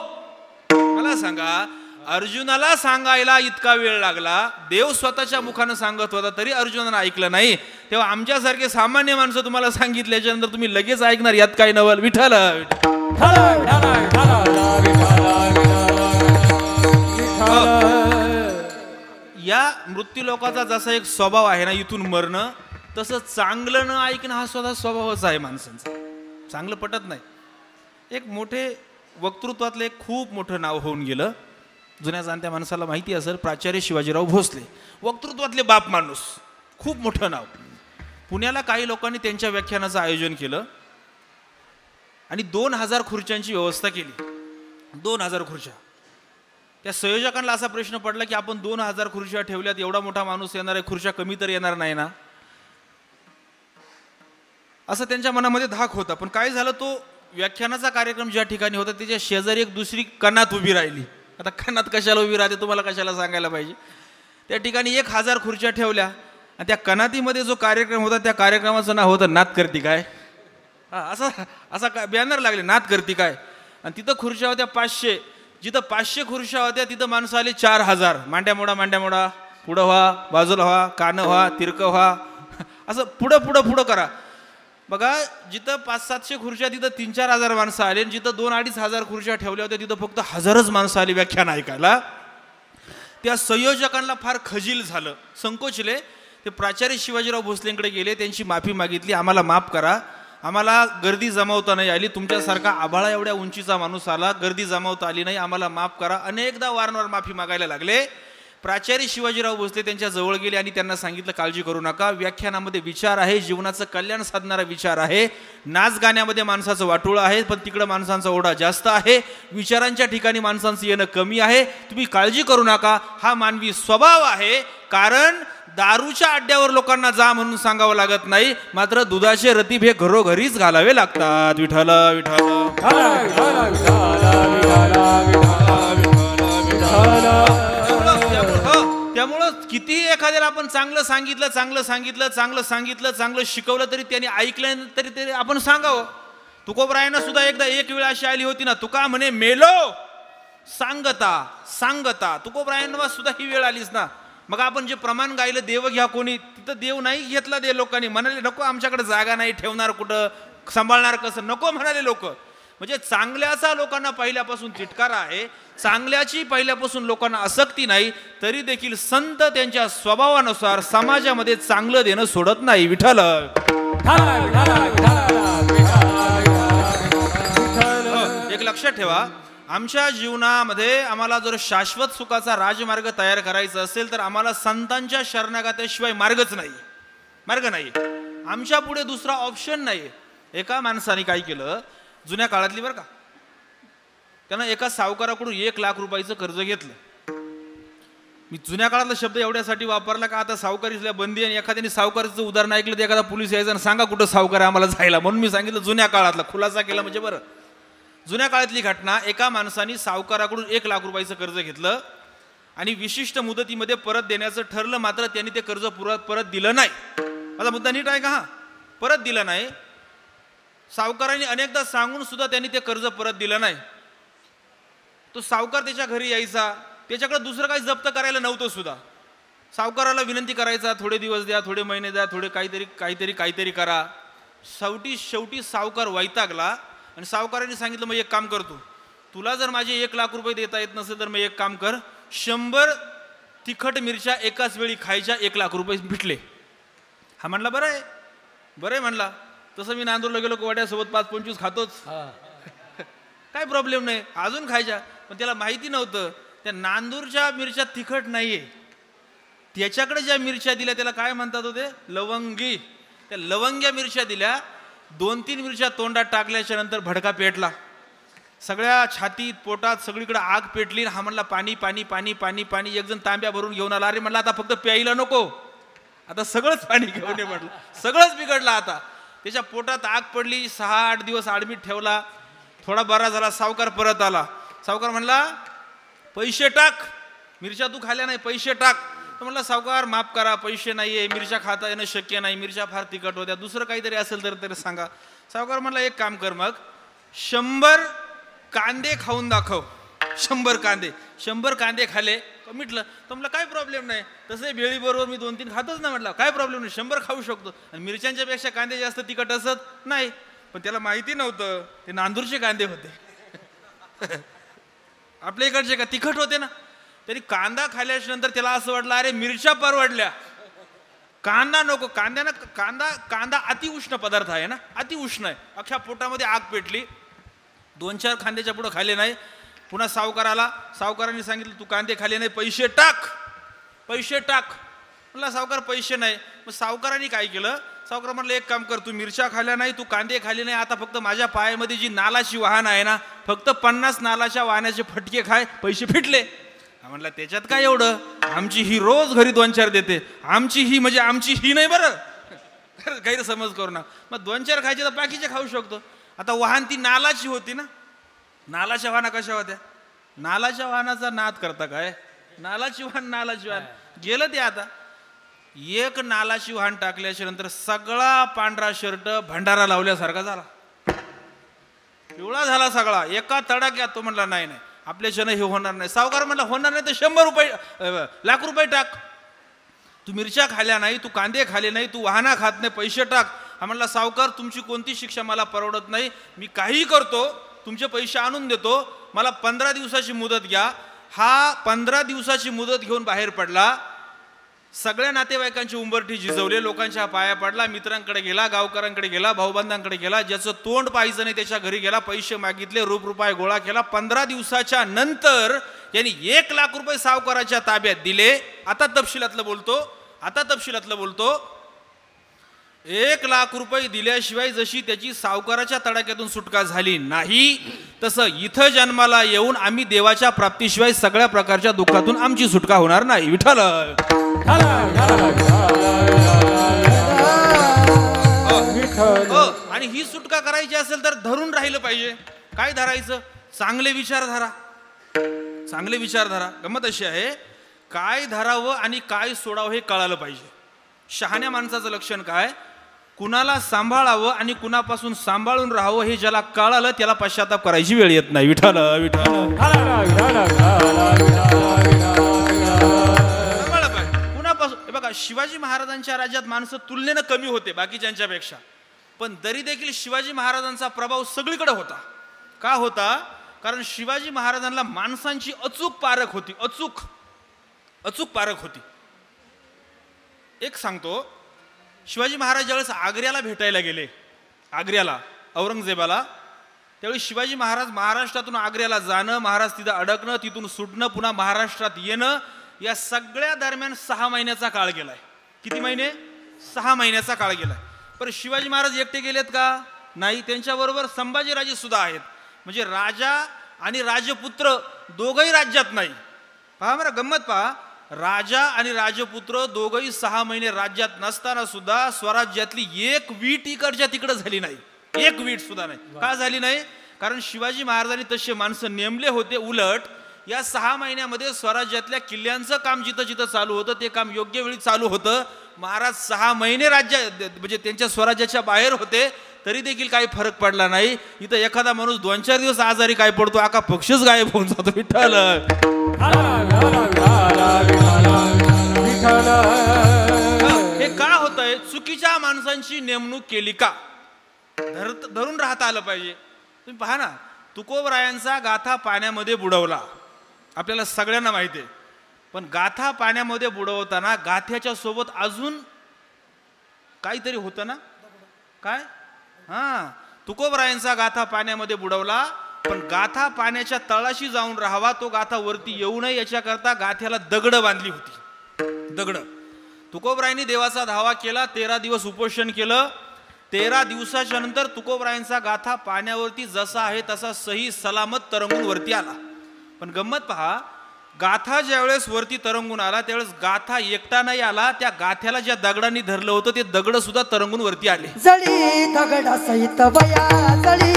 Speaker 1: मला सांगा, अर्जुनाला सांगायला इतका वेळ लागला, देव स्वतःच्या मुखानं सांगत होता तरी अर्जुनानं ऐकलं नाही. तेव्हा आमच्यासारखे सामान्य माणसं तुम्हाला सांगितल्याच्या नंतर तुम्ही लगेच ऐकणार, यात काय नवल. विठ्ठल या मृत्यू लोकाचा जसा एक स्वभाव आहे ना इथून मरणं, तसं चांगलं न ऐकणं हा स्वतः स्वभावच आहे माणसांचा. चांगलं पटत नाही. एक मोठे वक्तृत्वातलं एक खूप मोठं नाव होऊन गेलं, जुन्या जाणत्या माणसाला माहिती असेल, प्राचार्य शिवाजीराव भोसले. वक्तृत्वातले बाप माणूस, खूप मोठं नाव. पुण्याला काही लोकांनी त्यांच्या व्याख्यानाचं आयोजन केलं आणि 2000 खुर्च्यांची व्यवस्था केली. 2000 खुर्च्या. त्या संयोजकांना असा प्रश्न पडला की आपण 2000 खुर्च्या ठेवल्यात, एवढा मोठा माणूस येणार आहे, खुर्च्या कमी तर येणार नाही ना, असं त्यांच्या मनामध्ये धाक होता. पण काय झालं, तो व्याख्यानाचा कार्यक्रम ज्या ठिकाणी होता त्याच्या शेजारी एक दुसरी कनात उभी राहिली. आता कनात कशाला उभी राहते तुम्हाला कशाला सांगायला पाहिजे. त्या ठिकाणी 1000 खुर्च्या ठेवल्या आणि त्या कनातीमध्ये जो कार्यक्रम होता त्या कार्यक्रमाचं नाव होतं नात करती काय. असा काय बॅनर लागले, नात करती काय. आणि तिथं खुर्च्या होत्या 500. जिथं 500 खुर्च्या होत्या तिथं माणसं आले 4000. मांड्या मोडा, मांड्या मोडा, पुढं व्हा, बाजूला व्हा, कानं व्हा, तिरकं व्हा, असं पुढं पुढं पुढं करा. बघा, जिथं 500-700 खुर्च्या तिथं 3-4 हजार माणसं आले, जिथं 2-2.5 हजार खुर्च्या ठेवल्या होत्या तिथं फक्त 1000च माणसं आली व्याख्यान ऐकायला. त्या संयोजकांना फार खजील झालं, संकोचले. ते प्राचार्य शिवाजीराव भोसलेंकडे गेले, त्यांची माफी मागितली, आम्हाला माफ करा, आम्हाला गर्दी जमावता नाही आली, तुमच्यासारखा आभाळा एवढ्या उंचीचा माणूस आला, गर्दी जमावता आली नाही, आम्हाला माफ करा. अनेकदा वारंवार माफी मागायला लागले. प्राचार्य शिवाजीराव भोसले त्यांच्या जवळ गेले आणि त्यांना सांगितलं, काळजी करू नका, व्याख्यानामध्ये विचार आहे, जीवनाचं कल्याण साधणारा विचार आहे. नाच गाण्यामध्ये माणसाचं वाटोळं आहे, पण तिकडं माणसांचा ओढा जास्त आहे. विचारांच्या ठिकाणी माणसांचं येणं कमी आहे. तुम्ही काळजी करू नका, हा मानवी स्वभाव आहे. कारण दारूच्या अड्ड्यावर लोकांना जा म्हणून सांगावं लागत नाही, मात्र दुधाचे रतीब हे घरोघरीच घालावे लागतात. विठ्ठल विठ्ठल. त्यामुळं कितीही एखाद्याला आपण चांगलं शिकवलं तरी त्यांनी ऐकलं तरी आपण सांगावं. तुकोबरायांना सुद्धा एकदा एक वेळ अशी आली होती ना, तुका म्हणे मेलो सांगता. तुकोबरायांना सुद्धा ही वेळ आलीच ना. मग आपण जे प्रमाण गायलं, देव घ्या कोणी, तिथं देव नाही घेतला. दे लोकांनी म्हणाले, नको आमच्याकडे जागा नाही, ठेवणार कुठं, सांभाळणार कसं, नको म्हणाले लोक. म्हणजे चांगल्याचा लोकांना पहिल्यापासून तिटकारा आहे, चांगल्याची पहिल्यापासून लोकांना आसक्ती नाही, तरी देखील संत त्यांच्या स्वभावानुसार समाजामध्ये चांगलं देणं सोडत नाही. विठ्ठल. एक लक्षात ठेवा, आमच्या जीवनामध्ये आम्हाला जर शाश्वत सुखाचा राजमार्ग तयार करायचा असेल तर आम्हाला संतांच्या शरणागताशिवाय मार्ग नाही. आमच्या पुढे दुसरा ऑप्शन नाही. एका माणसाने काय केलं, जुन्या काळातली बरं का, त्यानं एका सावकाराकडून 1 लाख रुपयाचं कर्ज घेतलं. मी जुन्या काळातला शब्द एवढ्यासाठी वापरला का आता सावकारीला बंदी, आणि एखाद्याने सावकारीचं उदाहरण ऐकलं तर एखादा पोलीस यायचा आणि सांगा कुठं सावकार आम्हाला जायला, म्हणून मी सांगितलं जुन्या काळातला खुलासा केला म्हणजे बरं. जुन्या काळातली घटना, एका माणसाने सावकाराकडून 1 लाख रुपयाचं कर्ज घेतलं आणि विशिष्ट मुदतीमध्ये परत देण्याचं ठरलं, मात्र त्यांनी ते कर्ज परत दिलं नाही. माझा मुद्दा नीट आहे का? हा, परत दिलं नाही. सावकारांनी अनेकदा सांगून सुद्धा त्यांनी ते कर्ज परत दिलं नाही. तो सावकार त्याच्या घरी यायचा, त्याच्याकडे दुसरं काही जप्त करायला नव्हतं सुद्धा. सावकाराला विनंती करायचा, थोडे दिवस द्या, थोडे महिने द्या, थोडे काहीतरी करा. शेवटी सावकार वैतागला आणि सावकारांनी सांगितलं, मग एक काम करतो, तुला जर माझे 1 लाख रुपये देता येत नसेल तर मग एक काम कर, 100 तिखट मिरच्या एकाच वेळी खायच्या, 1 लाख रुपये भेटले. हा म्हणला बरं आहे म्हणला. तसं मी नांदूरला गेलो, वाड्यासोबत 5-25 खातोच, काय प्रॉब्लेम नाही, अजून खायच्या. पण त्याला माहिती नव्हतं त्या नांदूरच्या मिरच्या तिखट नाहीये, त्याच्याकडे ज्या मिरच्या दिल्या त्याला काय म्हणतात होते, लवंगी. त्या लवंग्या मिरच्या दिल्या. 2-3 मिरच्या तोंडात टाकल्याच्या नंतर भडका पेटला, सगळ्या छातीत पोटात सगळीकडे आग पेटली. हा म्हणला पाणी पाणी पाणी पाणी पाणी. एक जण तांब्या भरून घेऊन आला. अरे म्हणला आता फक्त प्यायला नको, आता सगळंच पाणी घेऊन ये म्हटलं. सगळंच बिघडलं आता. त्याच्या पोटात आग पडली. 6-8 दिवस ॲडमिट ठेवला. थोडा बरा झाला. सावकार परत आला. सावकार म्हणला पैसे टाक, मिरच्या तू खाल्या नाही, पैसे टाक. तर म्हणला सावकार माफ करा, पैसे नाहीये, मिरच्या खाता येणं शक्य नाही, मिरच्या फार तिखट होत्या, दुसरं काहीतरी असेल तर सांगा. सावकार म्हणला एक काम कर, मग 100 कांदे खाऊन दाखव. 100 कांदे खाले मिटलं. तर म्हटलं काय प्रॉब्लेम नाही, तसं भेळी बरोबर मी 2-3 खातच ना. म्हटलं काय प्रॉब्लेम नाही, 100 खाऊ शकतो. आणि मिरच्यांच्या पेक्षा कांदे जास्त तिखट असत नाही. पण त्याला माहिती नव्हतं ते नांदूरचे कांदे होते, आपल्या इकडचे का तिखट होते ना. तरी कांदा खाल्ल्याच्या नंतर त्याला असं वाटलं, अरे मिरच्या परवडल्या, कांदा नको. कांदा अति उष्ण पदार्थ आहे ना, अति उष्ण आहे. अख्ख्या पोटामध्ये आग पेटली. 2-4 कांद्याच्या पुढे खाल्ले नाही. पुन्हा सावकार आला. सावकारांनी सांगितलं तू कांदे खाल्ले नाही, पैसे टाक. म्हणला सावकार पैसे नाही. मग सावकारांनी काय केलं, सावकार म्हटलं एक काम कर, तू मिरच्या खाल्ल्या नाही, तू कांदे खाल्ले नाही, आता फक्त माझ्या पायामध्ये जी नालाची वाहन आहे ना, फक्त 50 नालाच्या वाहनाचे फटके खाय, पैसे फिटले. म्हणला त्याच्यात काय एवढं, आमची ही रोज घरी 2-4 देते, आमची ही म्हणजे आमची ही नाही बरं, गैरसमज करू ना. मग 2-4 खायचे तर बाकीचे खाऊ शकतो. आता वाहन ती नालाची होती ना. नालाच्या वाहना कशा होत्या, नालाच्या वाहनाचा नाद करता काय, नालाची वाहन गेलं ते. आता एक नालाची वाहन टाकल्याच्या नंतर सगळा पांढरा शर्ट भंडारा लावल्यासारखा झाला, पिवळा झाला सगळा एका तडाक्यात. तो म्हणला नाही आपल्याच्यानं हे होणार नाही. सावकार म्हणला होणार नाही तर 100 लाख रुपये टाक. तू मिरच्या खाल्ल्या नाही, तू कांदे खाल्ले नाही, तू वाहना खात नाही, पैसे टाक. हा म्हणला सावकार तुमची कोणती शिक्षा मला परवडत नाही, मी काही करतो, तुमचे पैसे आणून देतो, मला 15 दिवसाची मुदत घ्या. हा 15 दिवसाची मुदत घेऊन बाहेर पडला. सगळ्या नातेवाईकांची उंबरठी झिजवले, लोकांच्या पाया पडला, मित्रांकडे गेला, गावकऱ्यांकडे गेला, भाऊबंधांकडे गेला, ज्याचं तोंड पाहायचं नाही त्याच्या घरी गेला, पैसे मागितले, रुपये गोळा केला. 15 दिवसाच्या नंतर यांनी 1 लाख रुपये सावकाराच्या ताब्यात दिले. आता तपशिलातलं बोलतो 1 लाख रुपये दिल्याशिवाय जशी त्याची सावकाराच्या तडाख्यातून सुटका झाली नाही, तसं इथं जन्माला येऊन आम्ही देवाच्या प्राप्तीशिवाय सगळ्या प्रकारच्या दुःखातून आमची सुटका होणार नाही. विठ्ठल. आणि ही सुटका करायची असेल तर धरून राहिलं पाहिजे. काय धरायचं? चांगले विचारधारा. गंमत अशी आहे, काय धरावं आणि काय सोडावं हे कळालं पाहिजे. शहाण्या माणसाचं लक्षण काय? कुणाला सांभाळावं आणि कुणापासून सांभाळून राहावं हे ज्याला कळालं त्याला पश्चाताप करायची वेळ येत नाही. विठ्ठल. कुणापासून? बघा, शिवाजी महाराजांच्या राज्यात माणसं तुलनेनं कमी होते बाकीच्यांच्यापेक्षा, पण तरी देखील शिवाजी महाराजांचा प्रभाव सगळीकडे होता. का होता? कारण शिवाजी महाराजांना माणसांची अचूक पारख होती. एक सांगतो, शिवाजी महाराज ज्यावेळेस आग्र्याला भेटायला गेले, औरंगजेबाला, त्यावेळी शिवाजी महाराज महाराष्ट्रातून आग्र्याला जाणं, महाराज तिथं अडकणं, तिथून सुटणं, पुन्हा महाराष्ट्रात येणं, या सगळ्या दरम्यान 6 महिन्याचा काळ गेलाय. किती महिने? 6 महिन्याचा काळ गेलाय. पण शिवाजी महाराज एकटे गेलेत का? नाही, त्यांच्याबरोबर संभाजीराजे सुद्धा आहेत. म्हणजे राजा आणि राजपुत्र दोघंही राज्यात नाही. पहा बरं, गंमत पहा, राजा आणि राजपुत्र दोघंही 6 महिने राज्यात नसताना सुद्धा स्वराज्यातली एक वीट इकडच्या तिकडं झाली नाही. एक वीट सुद्धा नाही. का झाली नाही? कारण शिवाजी महाराजांनी तसे माणसं नेमले होते. उलट या 6 महिन्यामध्ये स्वराज्यातल्या किल्ल्यांचं काम जिथं जिथं चालू होतं ते काम योग्य वेळी चालू होतं. महाराज 6 महिने म्हणजे त्यांच्या स्वराज्याच्या बाहेर होते, तरी देखील काही फरक पडला नाही. इथं एखादा माणूस 2-4 दिवस आजारी काय पडतो, आका पक्षच गायब होऊन जातो. विठ्ठल. हे का होतंय? चुकीच्या माणसांची नेमणूक केली का? धरून राहता आलं पाहिजे. तुम्ही पहा ना, तुकोबरायांचा गाथा पाण्यामध्ये बुडवला, आपल्याला सगळ्यांना माहिती आहे. पण गाथा पाण्यामध्ये बुडवताना गाथ्याच्या सोबत अजून काहीतरी होतं ना? काय? तुकोबरायांचा गाथा पाण्यामध्ये बुडवला, पण गाथा पाण्याच्या तळाशी जाऊन राहावा, तो गाथा वरती येऊ नये याच्याकरता गाथ्याला दगड बांधली होती. दगड. तुकोबरायांनी देवाचा धावा केला, 13 दिवस उपोषण केलं. 13 दिवसाच्या नंतर तुकोबरायांचा गाथा पाण्यावरती जसा आहे तसा सही सलामत तरंगून वरती आला. पण गंमत पहा, गाथा ज्यावेळेस वरती तरंगून आला त्यावेळेस गाथा एकटा नाही आला, त्या गाथ्याला ज्या दगडांनी धरलं होतं ते दगड सुद्धा तरंगून वरती आले.
Speaker 2: जळी दगडा सहित वया, जळी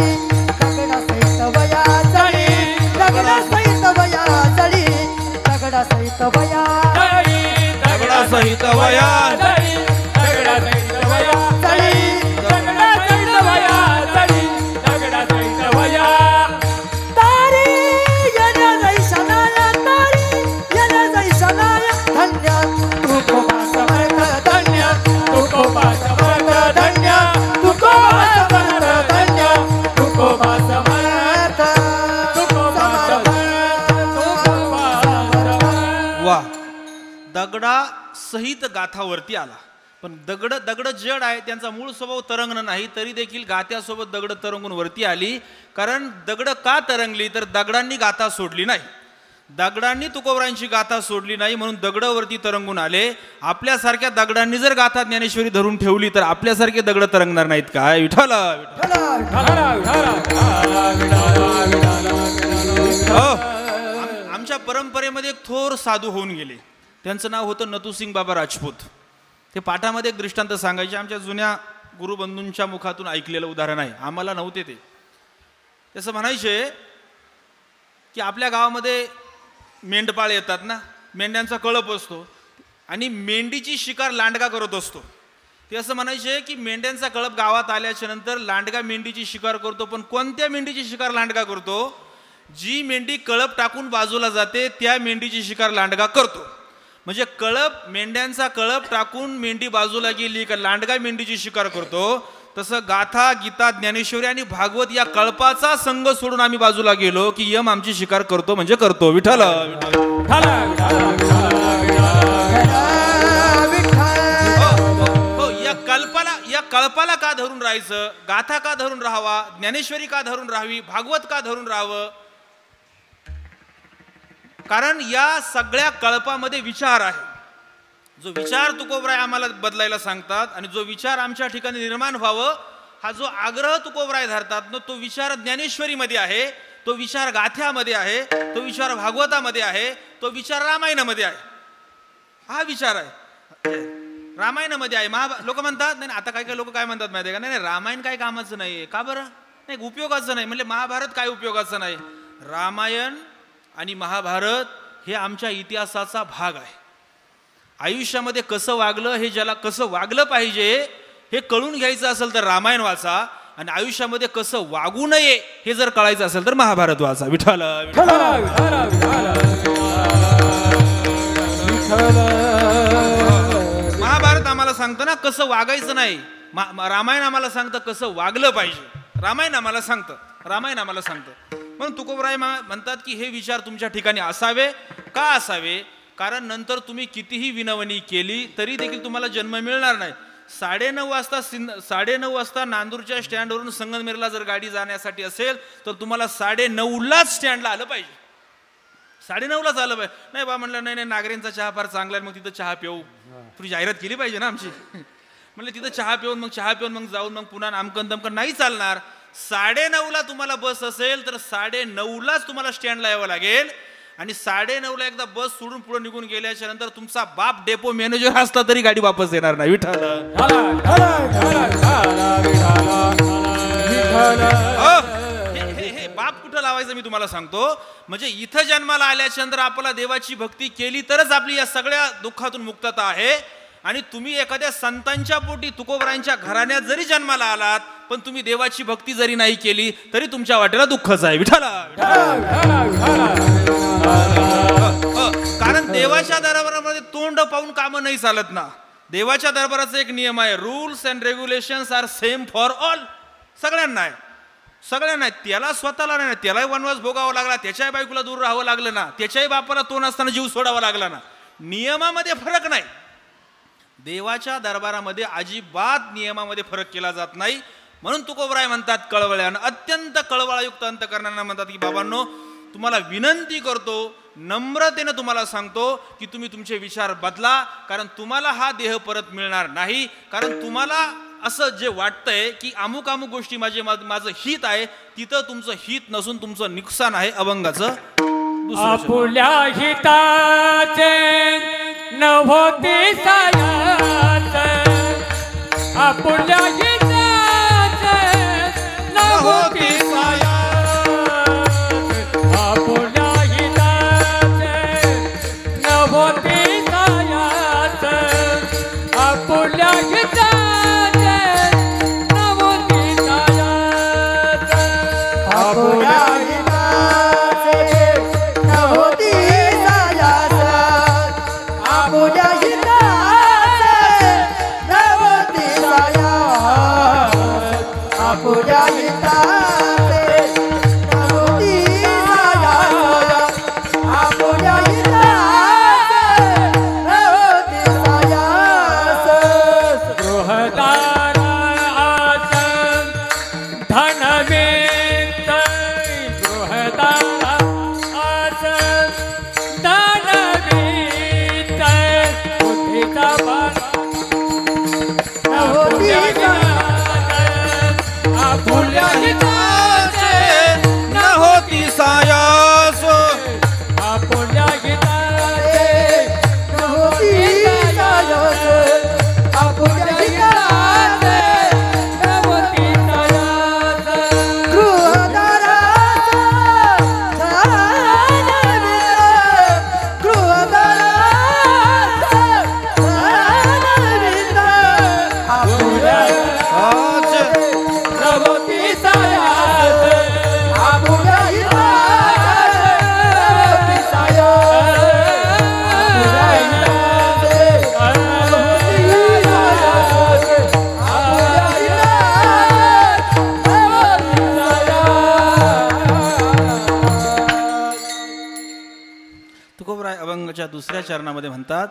Speaker 2: दगडा सहित वया, जळी दगडा सहित वया, जळी दगडा सहित वया,
Speaker 1: दगडा सहित वया, दगडा सहित गाथावरती आला. पण दगड जड आहे, त्यांचा मूळ स्वभाव तरंगणं नाही, तरी देखील गाथ्यासोबत दगड तरंगून वरती आली. कारण दगड का तरंगली? तर दगडांनी गाथा सोडली नाही. दगडांनी तुकोबरायांची गाथा सोडली नाही म्हणून दगड वरती तरंगून आले. आपल्यासारख्या दगडांनी जर गाथा ज्ञानेश्वरी धरून ठेवली तर आपल्यासारखे दगड तरंगणार नाहीत काय? विठ्ठल. आमच्या परंपरेमध्ये एक थोर साधू होऊन गेले, त्यांचं नाव होतं नथुसिंग बाबा राजपूत. ते पाठामध्ये एक दृष्टांत सांगायचे, आमच्या जुन्या गुरुबंधूंच्या मुखातून ऐकलेलं उदाहरण आहे, आम्हाला नव्हते ते. तसं म्हणायचे की आपल्या गावामध्ये मेंढपाळ येतात ना, मेंढ्यांचा कळप असतो आणि मेंढीची शिकार लांडगा करत असतो. ते असं म्हणायचे की मेंढ्यांचा कळप गावात आल्याच्या नंतर लांडगा मेंढीची शिकार करतो. पण कोणत्या मेंढीची शिकार लांडगा करतो? जी मेंढी कळप टाकून बाजूला जाते त्या मेंढीची शिकार लांडगा करतो. म्हणजे मेंढ्यांचा कळप टाकून मेंढी बाजूला गेली का लांडगा मेंढीची शिकार करतो. तसं गाथा, गीता, ज्ञानेश्वरी आणि भागवत या कळपाचा संघ सोडून आम्ही बाजूला गेलो की यम आमची शिकार करतो म्हणजे करतो. विठ्ठल. कळपाला का धरून राहायचं, गाथा का धरून राहावा, ज्ञानेश्वरी का धरून राहावी, भागवत का धरून राहावं? कारण या सगळ्या कळपामध्ये विचार आहे. जो विचार तुकोबराय आम्हाला बदलायला सांगतात आणि जो विचार आमच्या ठिकाणी निर्माण व्हावं हा जो आग्रह तुकोबराय धरतात ना, तो विचार ज्ञानेश्वरीमध्ये आहे, तो विचार गाथ्यामध्ये आहे, तो विचार भागवतामध्ये आहे, तो विचार रामायणामध्ये आहे. हा विचार आहे रामायणामध्ये आहे. लोक म्हणतात नाही, आता काही लोक काय म्हणतात माहिती आहे का, नाही रामायण काय कामाचं नाही. का बरं? नाही उपयोगाचं नाही. म्हणजे महाभारत काय उपयोगाचं नाही? रामायण आणि महाभारत हे आमच्या इतिहासाचा भाग आहे. आयुष्यामध्ये कसं वागलं, हे ज्याला कसं वागलं पाहिजे हे कळून घ्यायचं असेल तर रामायण वाचा, आणि आयुष्यामध्ये कसं वागू नये हे जर कळायचं असेल तर महाभारत वाचा. विठ्ठल महाभारत आम्हाला सांगतं ना कसं वागायचं नाही, रामायण आम्हाला सांगतं कसं वागलं पाहिजे. रामायण आम्हाला सांगतं. म्हणून तुकोबराय म्हणतात की हे विचार तुमच्या ठिकाणी असावे. का असावे? कारण नंतर तुम्ही कितीही विनवणी केली तरी देखील तुम्हाला जन्म मिळणार नाही. 9:30 वाजता नांदूरच्या स्टँडवरून संगमनेरला जर गाडी जाण्यासाठी असेल तर तुम्हाला 9:30लाच स्टँडला आलं पाहिजे. 9:30लाच आलं पाहिजे. नाही बा म्हणलं नाही नागरेंचा चहा फार चांगला आहे, मग तिथं चहा पिऊ. थोडी जाहिरात केली पाहिजे ना आमची. म्हणलं तिथं चहा पिऊन मग जाऊन मग पुन्हा नामकन दमकन नाही चालणार. 9:30ला तुम्हाला बस असेल तर 9:30लाच तुम्हाला स्टँडला यावं लागेल. आणि 9:30ला एकदा बस सोडून पुढे निघून गेल्याच्या नंतर तुमचा बाप डेपो मॅनेजर असला तरी गाडी वापस येणार नाही. विठ्ठल हे बाप कुठं लावायचं मी तुम्हाला सांगतो. म्हणजे इथं जन्माला आल्याच्या नंतर आपल्याला देवाची भक्ती केली तरच आपली या सगळ्या दुःखातून मुक्तता आहे. आणि तुम्ही एखाद्या संतांच्या पोटी तुकोबरायांच्या घराण्यात जरी जन्माला आलात पण तुम्ही देवाची भक्ती जरी नाही केली तरी तुमच्या वाटेला दुःखच आहे. विठ्ठला कारण देवाच्या दरबारामध्ये तोंड पाहून कामं नाही चालत ना. देवाच्या दरबाराचा एक नियम आहे, rules and regulations are same for all. सगळ्यांना आहे. त्याला स्वतःला नाही, त्यालाही वनवास भोगावा लागला, त्याच्याही बायकोला दूर राहावं लागलं ना, त्याच्याही बापाला तोंड असताना जीव सोडावा लागला ना. नियमामध्ये फरक नाही. देवाच्या दरबारामध्ये अजिबात नियमामध्ये फरक केला जात नाही. म्हणून तुकोबराय म्हणतात कळवळ्यानं, अत्यंत कळवळायुक्त अंतकरणानं म्हणतात की बाबांनो तुम्हाला विनंती करतो, नम्रतेनं तुम्हाला सांगतो की तुम्ही तुमचे विचार बदला. कारण तुम्हाला हा देह परत मिळणार नाही. कारण तुम्हाला असं जे वाटतंय की अमुक गोष्टी माझं हित आहे, तिथं तुमचं हित नसून तुमचं नुकसान आहे. अभंगाचं
Speaker 3: आपुल्या हिताचे नव्हती सायाच, आपुल्या हिताचे नव्हती सायाच, आपुल्या हिताचे नव्हती सायाच, आपुल्या हिताचे नव्हती सायाच,
Speaker 2: आपुल्या
Speaker 1: दुसऱ्या चरणामध्ये म्हणतात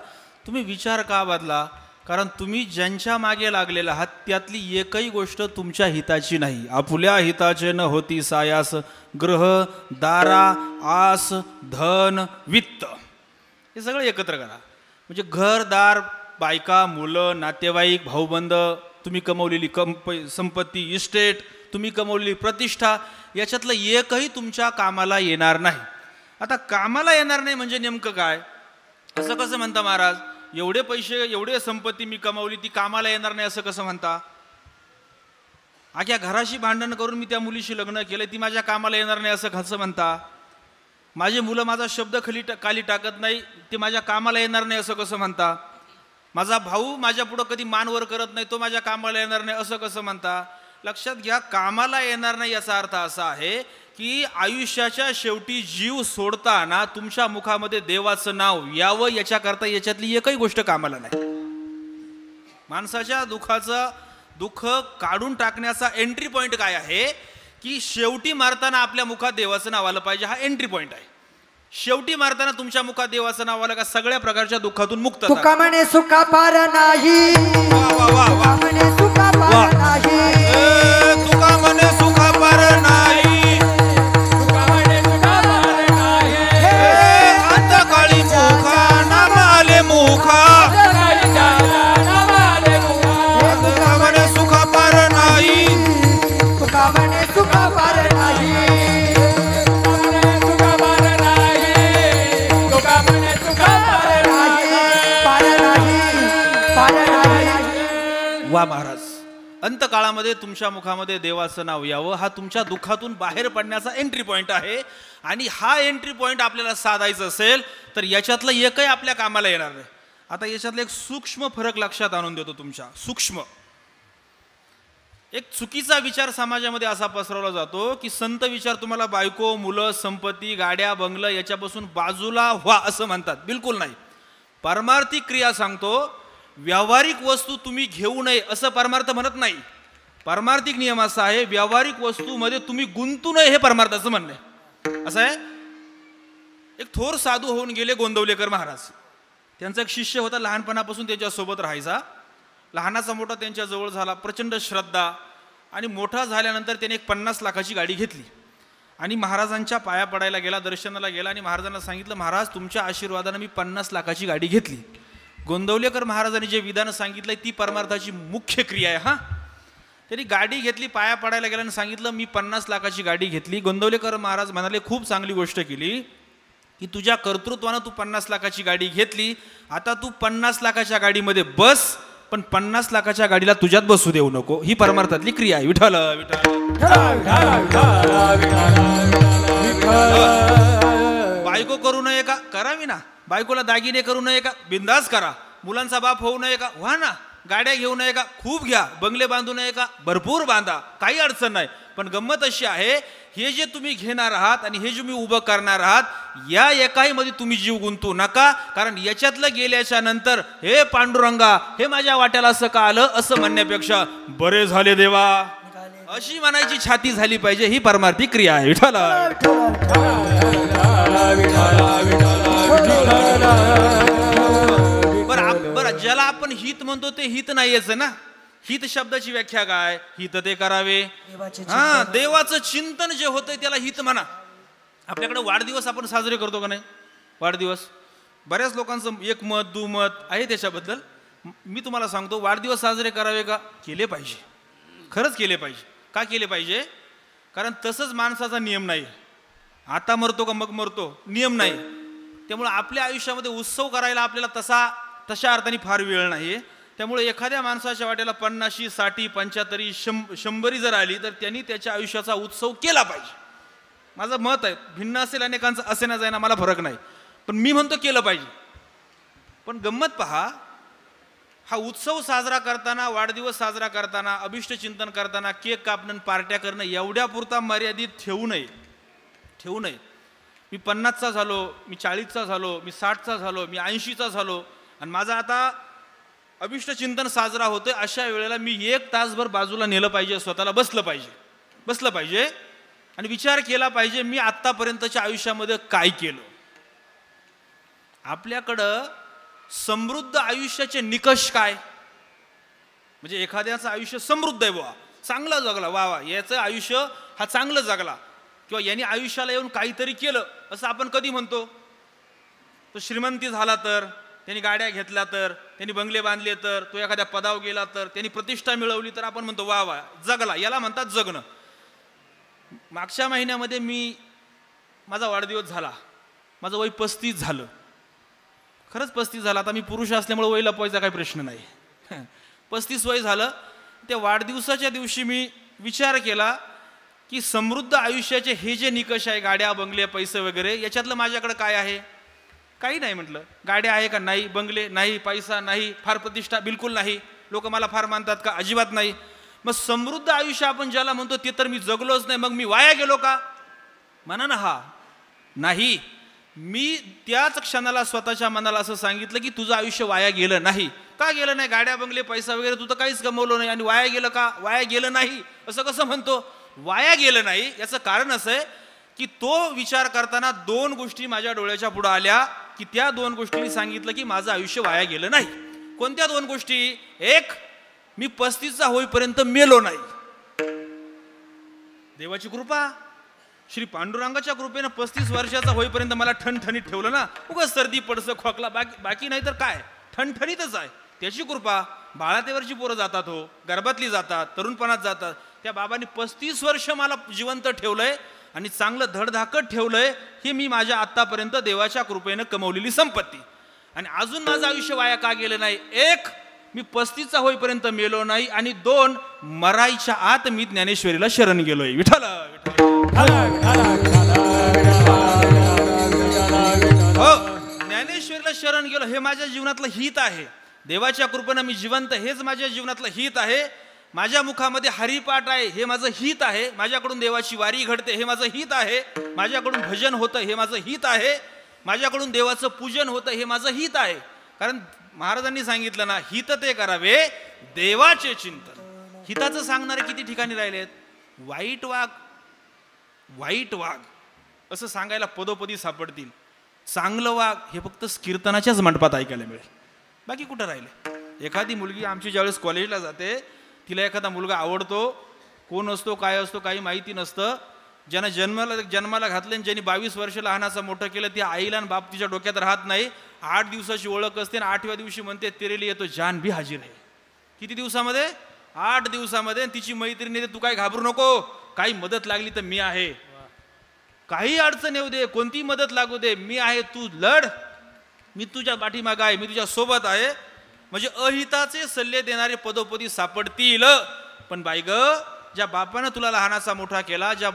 Speaker 1: तुम्ही विचार का बदला. कारण तुम्ही ज्यांच्या मागे लागलेला आहात त्यातली एकही गोष्ट तुमच्या हिताची नाही. आपुल्या हिताचे न होती सायास, ग्रह दारा आस धन वित्त हे सगळं एकत्र करा. म्हणजे घरदार, बायका, मुलं, नातेवाईक, भाऊबंद, तुम्ही कमवलेली संपत्ती, इस्टेट, तुम्ही कमवलेली प्रतिष्ठा, याच्यातलं एकही तुमच्या कामाला येणार नाही. आता कामाला येणार नाही म्हणजे नेमकं काय? असं कसं म्हणता महाराज? एवढे पैसे, एवढे संपत्ती मी कमावली, ती कामाला येणार नाही असं कसं म्हणता? आख्या घराशी भांडण करून मी त्या मुलीशी लग्न केलं, ती माझ्या कामाला येणार नाही असं कसं म्हणता? माझे मुलं माझा शब्द खाली टाकत नाही, ते माझ्या कामाला येणार नाही असं कसं म्हणता? माझा भाऊ माझ्या पुढं कधी मानवर करत नाही, तो माझ्या कामाला येणार नाही असं कसं म्हणता? लक्षात घ्या, कामाला येणार नाही याचा अर्थ असा आहे की आयुष्याच्या शेवटी जीव सोडताना तुमच्या मुखामध्ये देवाचं नाव यावं याच्याकरता याच्यातली एकही गोष्ट कामाला नाही. माणसाच्या दुःख काढून टाकण्याचा एंट्री पॉइंट काय आहे की शेवटी मारताना आपल्या मुखात देवाचं नाव आलं पाहिजे. हा एंट्री पॉइंट आहे. शेवटी मारताना तुमच्या मुखात देवाचं नाव आलं का सगळ्या प्रकारच्या दुःखातून मुक्त.
Speaker 2: तुका म्हणे सुखा पार नाही, तुका म्हणे सुखा पार नाही,
Speaker 3: तुका म्हणे सुखा पार नाही, तुका म्हणे सुखा पार नाही. अंतकाळी मुखा नाम आले मुखा, तुका म्हणे सुखा पार नाही,
Speaker 2: तुका म्हणे सुखा पार नाही,
Speaker 1: वा महाराज. अंतकाळामध्ये तुमच्या मुखामध्ये देवाचं नाव यावं हा तुमच्या दुःखातून बाहेर पडण्याचा एंट्री पॉइंट आहे. आणि हा एंट्री पॉइंट आपल्याला साधायचा असेल तर याच्यातलं एकही आपल्या कामाला येणार नाही. आता याच्यातला एक सूक्ष्म फरक लक्षात आणून देतो तुमच्या. सूक्ष्म एक चुकीचा विचार समाजामध्ये असा पसरवला जातो की संत विचार तुम्हाला बायको, मुलं, संपत्ती, गाड्या, बंगलं याच्यापासून बाजूला व्हा असं म्हणतात. बिलकुल नाही. पारमार्थिक क्रिया सांगतो, व्यावहारिक वस्तू तुम्ही घेऊ नये असं परमार्थ म्हणत नाही. पारमार्थिक नियम असा आहे, व्यावहारिक वस्तूमध्ये तुम्ही गुंतू नये हे परमार्थाचं म्हणणं आहे. असं आहे. एक थोर साधू होऊन गेले गोंदवलेकर महाराज. त्यांचा एक शिष्य होता, लहानपणापासून त्यांच्यासोबत राहायचा. लहानाचा मोठा त्यांच्या जवळ झाला, प्रचंड श्रद्धा. आणि मोठा झाल्यानंतर त्याने एक 50 लाखाची गाडी घेतली आणि महाराजांच्या पाया पडायला गेला, दर्शनाला गेला आणि महाराजांना सांगितलं, महाराज तुमच्या आशीर्वादाने मी 50 लाखाची गाडी घेतली. गोंदवलेकर महाराजांनी जे विधान सांगितलंय ती परमार्थाची मुख्य क्रिया आहे. हा, त्यांनी गाडी घेतली, पाया पडायला गेला आणि सांगितलं मी 50 लाखाची गाडी घेतली. गोंदवलेकर महाराज म्हणाले, खूप चांगली गोष्ट केली की तुझ्या कर्तृत्वानं तू 50 लाखाची गाडी घेतली. आता तू 50 लाखाच्या गाडीमध्ये बस, पण 50 लाखाच्या गाडीला तुझ्यात बसू देऊ नको. ही परमार्थातली क्रिया आहे. विठ्ठल बायको करू नये का? करावी ना. बायकोला दागिने करू नये का? बिंदास करा. मुलांचा बाप होऊ नये का? व्हा ना. गाड्या घेऊ नये का? खूप घ्या. बंगले बांधू नये का? भरपूर बांधा. काही अडचण नाही. पण गंमत अशी आहे, हे जे तुम्ही घेणार आहात आणि हे जे मी उभं करणार आहात या एकाही मध्ये तुम्ही जीव गुंतू नका. कारण याच्यातलं गेल्याच्या नंतर हे पांडुरंगा हे माझ्या वाट्याला असं का आलं असं म्हणण्यापेक्षा बरे झाले देवा अशी म्हणायची छाती झाली पाहिजे. ही परमार्थिक क्रिया आहे. विठ्ठल बरं, ज्याला आपण हित म्हणतो ते हित नाहीयेच ना. हित शब्दाची व्याख्या काय? हित ते करावे. हा, देवाचं चिंतन जे होतंय त्याला हित म्हणा. आपल्याकडे वाढदिवस आपण साजरे करतो का नाही? वाढदिवस बऱ्याच लोकांचं एक मत दुमत आहे त्याच्याबद्दल. मी तुम्हाला सांगतो, वाढदिवस साजरे करावे का? केले पाहिजे. खरंच केले पाहिजे. का केले पाहिजे? कारण तसंच माणसाचा नियम नाही. आता मरतो का मग मरतो नियम नाही. त्यामुळे आपल्या आयुष्यामध्ये उत्सव करायला आपल्याला तशा अर्थाने फार वेळ नाही. त्यामुळे एखाद्या माणसाच्या वाट्याला 50, 60, 75, 100 जर आली तर त्यांनी त्याच्या आयुष्याचा उत्सव केला पाहिजे. माझं मत आहे. भिन्न असेल अनेकांचं, असे ना जाईना, मला फरक नाही. पण मी म्हणतो केलं पाहिजे. पण गंमत पहा, हा उत्सव साजरा करताना, वाढदिवस साजरा करताना, अभिष्ट चिंतन करताना केक कापणं, पार्ट्या करणं एवढ्या पुरता मर्यादित ठेवू नये. मी 50चा झालो, मी 40चा झालो, मी 60चा झालो, मी 80चा झालो आणि माझा आता अभिष्ट चिंतन साजरा होतोय. अशा वेळेला मी 1 तासभर बाजूला नेलं पाहिजे. स्वतःला बसलं पाहिजे आणि विचार केला पाहिजे मी आत्तापर्यंतच्या आयुष्यामध्ये काय केलं. आपल्याकडं समृद्ध आयुष्याचे निकष काय? म्हणजे एखाद्याचं आयुष्य समृद्ध आहे बुवा, चांगला जगला, वा वा, याचं आयुष्य हा चांगलं जगला, किंवा यांनी आयुष्याला येऊन काहीतरी केलं असं आपण कधी म्हणतो? तो श्रीमंती झाला तर, त्यांनी गाड्या घेतल्या तर, त्यांनी बंगले बांधले तर, तो एखाद्या पदावर गेला तर, त्यांनी प्रतिष्ठा मिळवली तर आपण म्हणतो वा वा, जगला. याला म्हणतात जगणं. मागच्या महिन्यामध्ये माझा वाढदिवस झाला, माझं वय 35 झालं. खरंच 35 झालं. आता मी पुरुष असल्यामुळे वय लपवायचा काही प्रश्न नाही. 35 वय झालं. त्या वाढदिवसाच्या दिवशी मी विचार केला की समृद्ध आयुष्याचे हे जे निकष आहे, गाड्या बंगले पैसे वगैरे, याच्यातलं माझ्याकडे काय आहे? काही नाही. म्हटलं गाड्या आहे का? नाही. बंगले नाही. पैसा नाही. फार प्रतिष्ठा बिलकुल नाही. लोक मला फार मानतात का? अजिबात नाही. मग समृद्ध आयुष्य आपण ज्याला म्हणतो ते तर मी जगलोच नाही, मग मी वाया गेलो का? म्हणा ना हा नाही. मी त्याच क्षणाला स्वतःच्या मनाला असं सांगितलं की तुझं आयुष्य वाया गेलं नाही. का गेलं नाही? गाड्या बंगले पैसा वगैरे तू तर काहीच गमवलं नाही, आणि वाया गेलं का? वाया गेलं नाही असं कसं म्हणतो? वाया गेलं नाही याचं कारण असं आहे की तो विचार करताना 2 गोष्टी माझ्या डोळ्याच्या पुढे आल्या, की त्या 2 गोष्टींनी सांगितलं की माझं आयुष्य वाया गेलं नाही. कोणत्या 2 गोष्टी? एक, मी 35चा होईपर्यंत मेलो नाही. देवाची कृपा, श्री पांडुरंगाच्या कृपेनं 35 वर्षाचा होईपर्यंत मला ठणठणीत ठेवलं ना. उगाच सर्दी पडसं खोकला बाकी नाही तर काय, ठणठणीतच आहे. त्याची कृपा. बाळातेवरची पोरं जातात, हो गर्भातली जातात, तरुणपणात जातात. त्या बाबांनी 35 वर्ष मला जिवंत ठेवलंय आणि चांगलं धडधाकट ठेवलंय. ही मी माझ्या आत्तापर्यंत देवाच्या कृपेनं कमवलेली संपत्ती. आणि अजून माझं आयुष्य वाया का गेलं नाही? एक, मी 35चा होईपर्यंत मेलो नाही, आणि 2, मरायच्या आत मी ज्ञानेश्वरीला शरण गेलोय. विठ्ठल हो, ज्ञानेश्वरीला शरण गेलो. हे माझ्या जीवनातलं हित आहे. देवाच्या कृपेनं मी जिवंत, हेच माझ्या जीवनातलं हित आहे. माझ्या मुखामध्ये हरिपाठ आहे, हे माझं हित आहे. माझ्याकडून देवाची वारी घडते, हे माझं हित आहे. माझ्याकडून भजन होतं, हे माझं हित आहे. माझ्याकडून देवाचं पूजन होतं, हे माझं हित आहे. कारण महाराजांनी सांगितलं ना, हित ते करावे देवाचे चिंतन. हिताचं सांगणारे किती ठिकाणी राहिलेत. वाईट वाघ असं सांगायला पदोपदी सापडतील. चांगलं वाघ हे फक्त कीर्तनाच्याच मंडपात ऐकायला मिळेल, बाकी कुठं राहिले. एखादी मुलगी आमची ज्यावेळेस कॉलेजला जाते, तिला एखादा मुलगा आवडतो, कोण असतो काय असतो काही माहिती नसतं. ज्यानं जन्माला घातलं आणि ज्यांनी 22 वर्ष लहानाचं मोठं केलं, त्या आईला आणि बाप तिच्या डोक्यात राहत नाही. 8 दिवसाची ओळख असते आणि 8व्या दिवशी म्हणते तेरे लिए तो जान भी हाजीर आहे. किती दिवसामध्ये? 8 दिवसामध्ये. तिची मैत्रिणी तू काय घाबरू नको, काही मदत लागली तर मी आहे. काही अडचण येऊ दे, कोणती मदत लागू दे, मी आहे, तू लढ, मी तुझ्या पाठीमागं आहे, मी तुझ्या सोबत आहे. म्हणजे अहिताचे सल्ले देणारे पदोपदी सापडतील. पण बाई ग, ज्या बापानं तुला लहानाचा मोठा केला, ज्या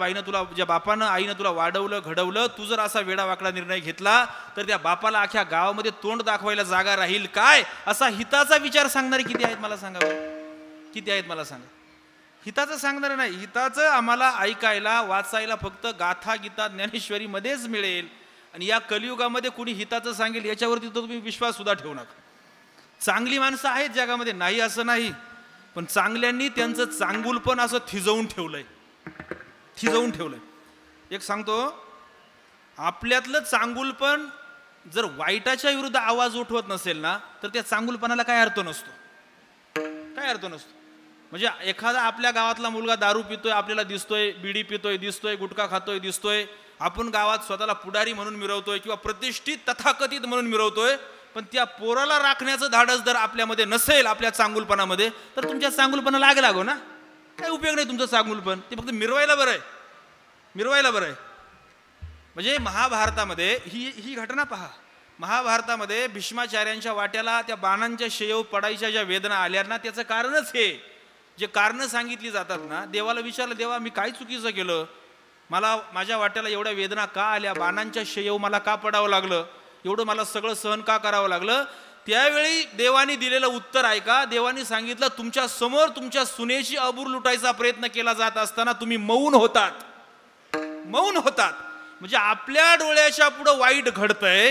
Speaker 1: बापानं आईनं तुला वाढवलं घडवलं, तू जर असा वेडावाकडा निर्णय घेतला तर त्या बापाला अख्ख्या गावामध्ये तोंड दाखवायला जागा राहील काय? असा हिताचा विचार सांगणारे किती आहेत मला सांगा, किती आहेत मला सांगा. हिताचं सांगणार नाही. हिताचं आम्हाला ऐकायला वाचायला फक्त गाथा गीता ज्ञानेश्वरी मध्येच मिळेल. आणि या कलियुगामध्ये कुणी हिताचं सांगेल याच्यावरती तर तुम्ही विश्वास सुद्धा ठेवू नका. चांगली माणसं आहेत जगामध्ये, नाही असं नाही, पण चांगल्यांनी त्यांचं चांगुलपण असं थिजवून ठेवलंय. एक सांगतो, आपल्यातलं चांगुलपण जर वाईटाच्या विरुद्ध आवाज उठवत नसेल ना, तर त्या चांगुलपणाला काय अर्थ नसतो. म्हणजे एखादा आपल्या गावातला मुलगा दारू पितोय आपल्याला दिसतोय, बिडी पितोय दिसतोय, गुटखा खातोय दिसतोय, आपण गावात स्वतःला पुढारी म्हणून मिरवतोय किंवा प्रतिष्ठित तथाकथित म्हणून मिरवतोय, पण त्या पोराला राखण्याचं धाडस जर आपल्यामध्ये नसेल, आपल्या चांगुलपणामध्ये, तर तुमच्या चांगुलपणा लागो ना, काही उपयोग नाही तुमचं चांगुलपण. ते फक्त मिरवायला बरं आहे. म्हणजे महाभारतामध्ये ही घटना पहा. महाभारतामध्ये भीष्माचार्यांच्या वाट्याला त्या बाणांच्या शेव पडायच्या ज्या वेदना आल्या ना, त्याचं कारणच हे. जे कारणं सांगितली जातात ना, देवाला विचारलं, देवा मी काय चुकीचं केलं, मला माझ्या वाट्याला एवढ्या वेदना का आल्या, बाणांच्या शेव मला का पडावं लागलं, एवढं मला सगळं सहन का करावं लागलं. त्यावेळी देवानी दिलेलं उत्तर ऐका. देवानी सांगितलं, तुमच्या समोर तुमच्या सुनेची अबूर लुटायचा प्रयत्न केला जात असताना तुम्ही मौन होतात. म्हणजे आपल्या डोळ्याच्या पुढं वाईट घडतंय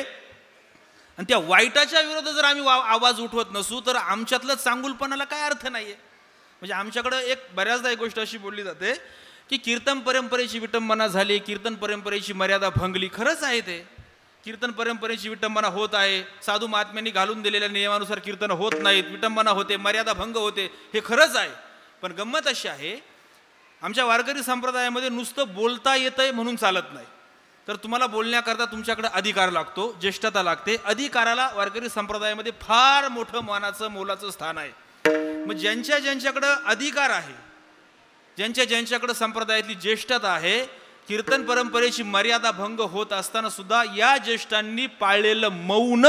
Speaker 1: आणि त्या वाईटाच्या विरोधात जर आम्ही आवाज उठवत नसू तर आमच्यातलं चांगुलपणाला काय अर्थ नाहीये. म्हणजे आमच्याकडं बऱ्याचदा एक गोष्ट अशी बोलली जाते की कीर्तन परंपरेची विटंबना झाली, कीर्तन परंपरेची मर्यादा भंगली. खरंच आहे ते. कीर्तन परंपरेची विटंबना होत आहे, साधू महात्म्यांनी घालून दिलेल्या नियमानुसार कीर्तन होत नाहीत, विटंबना होते, मर्यादा भंग होते, हे खरंच आहे. पण गंमत अशी आहे, आमच्या वारकरी संप्रदायामध्ये नुसतं बोलता येतंय म्हणून चालत नाही, तर तुम्हाला बोलण्याकरता तुमच्याकडे अधिकार लागतो, ज्येष्ठता लागते. अधिकाराला वारकरी संप्रदायामध्ये फार मोठं मानाचं मोलाचं स्थान आहे. मग ज्यांच्याकडं अधिकार आहे, ज्यांच्याकडं संप्रदायातली ज्येष्ठता आहे, कीर्तन परंपरेची मर्यादा भंग होत असताना सुद्धा या ज्येष्ठांनी पाळलेलं मौन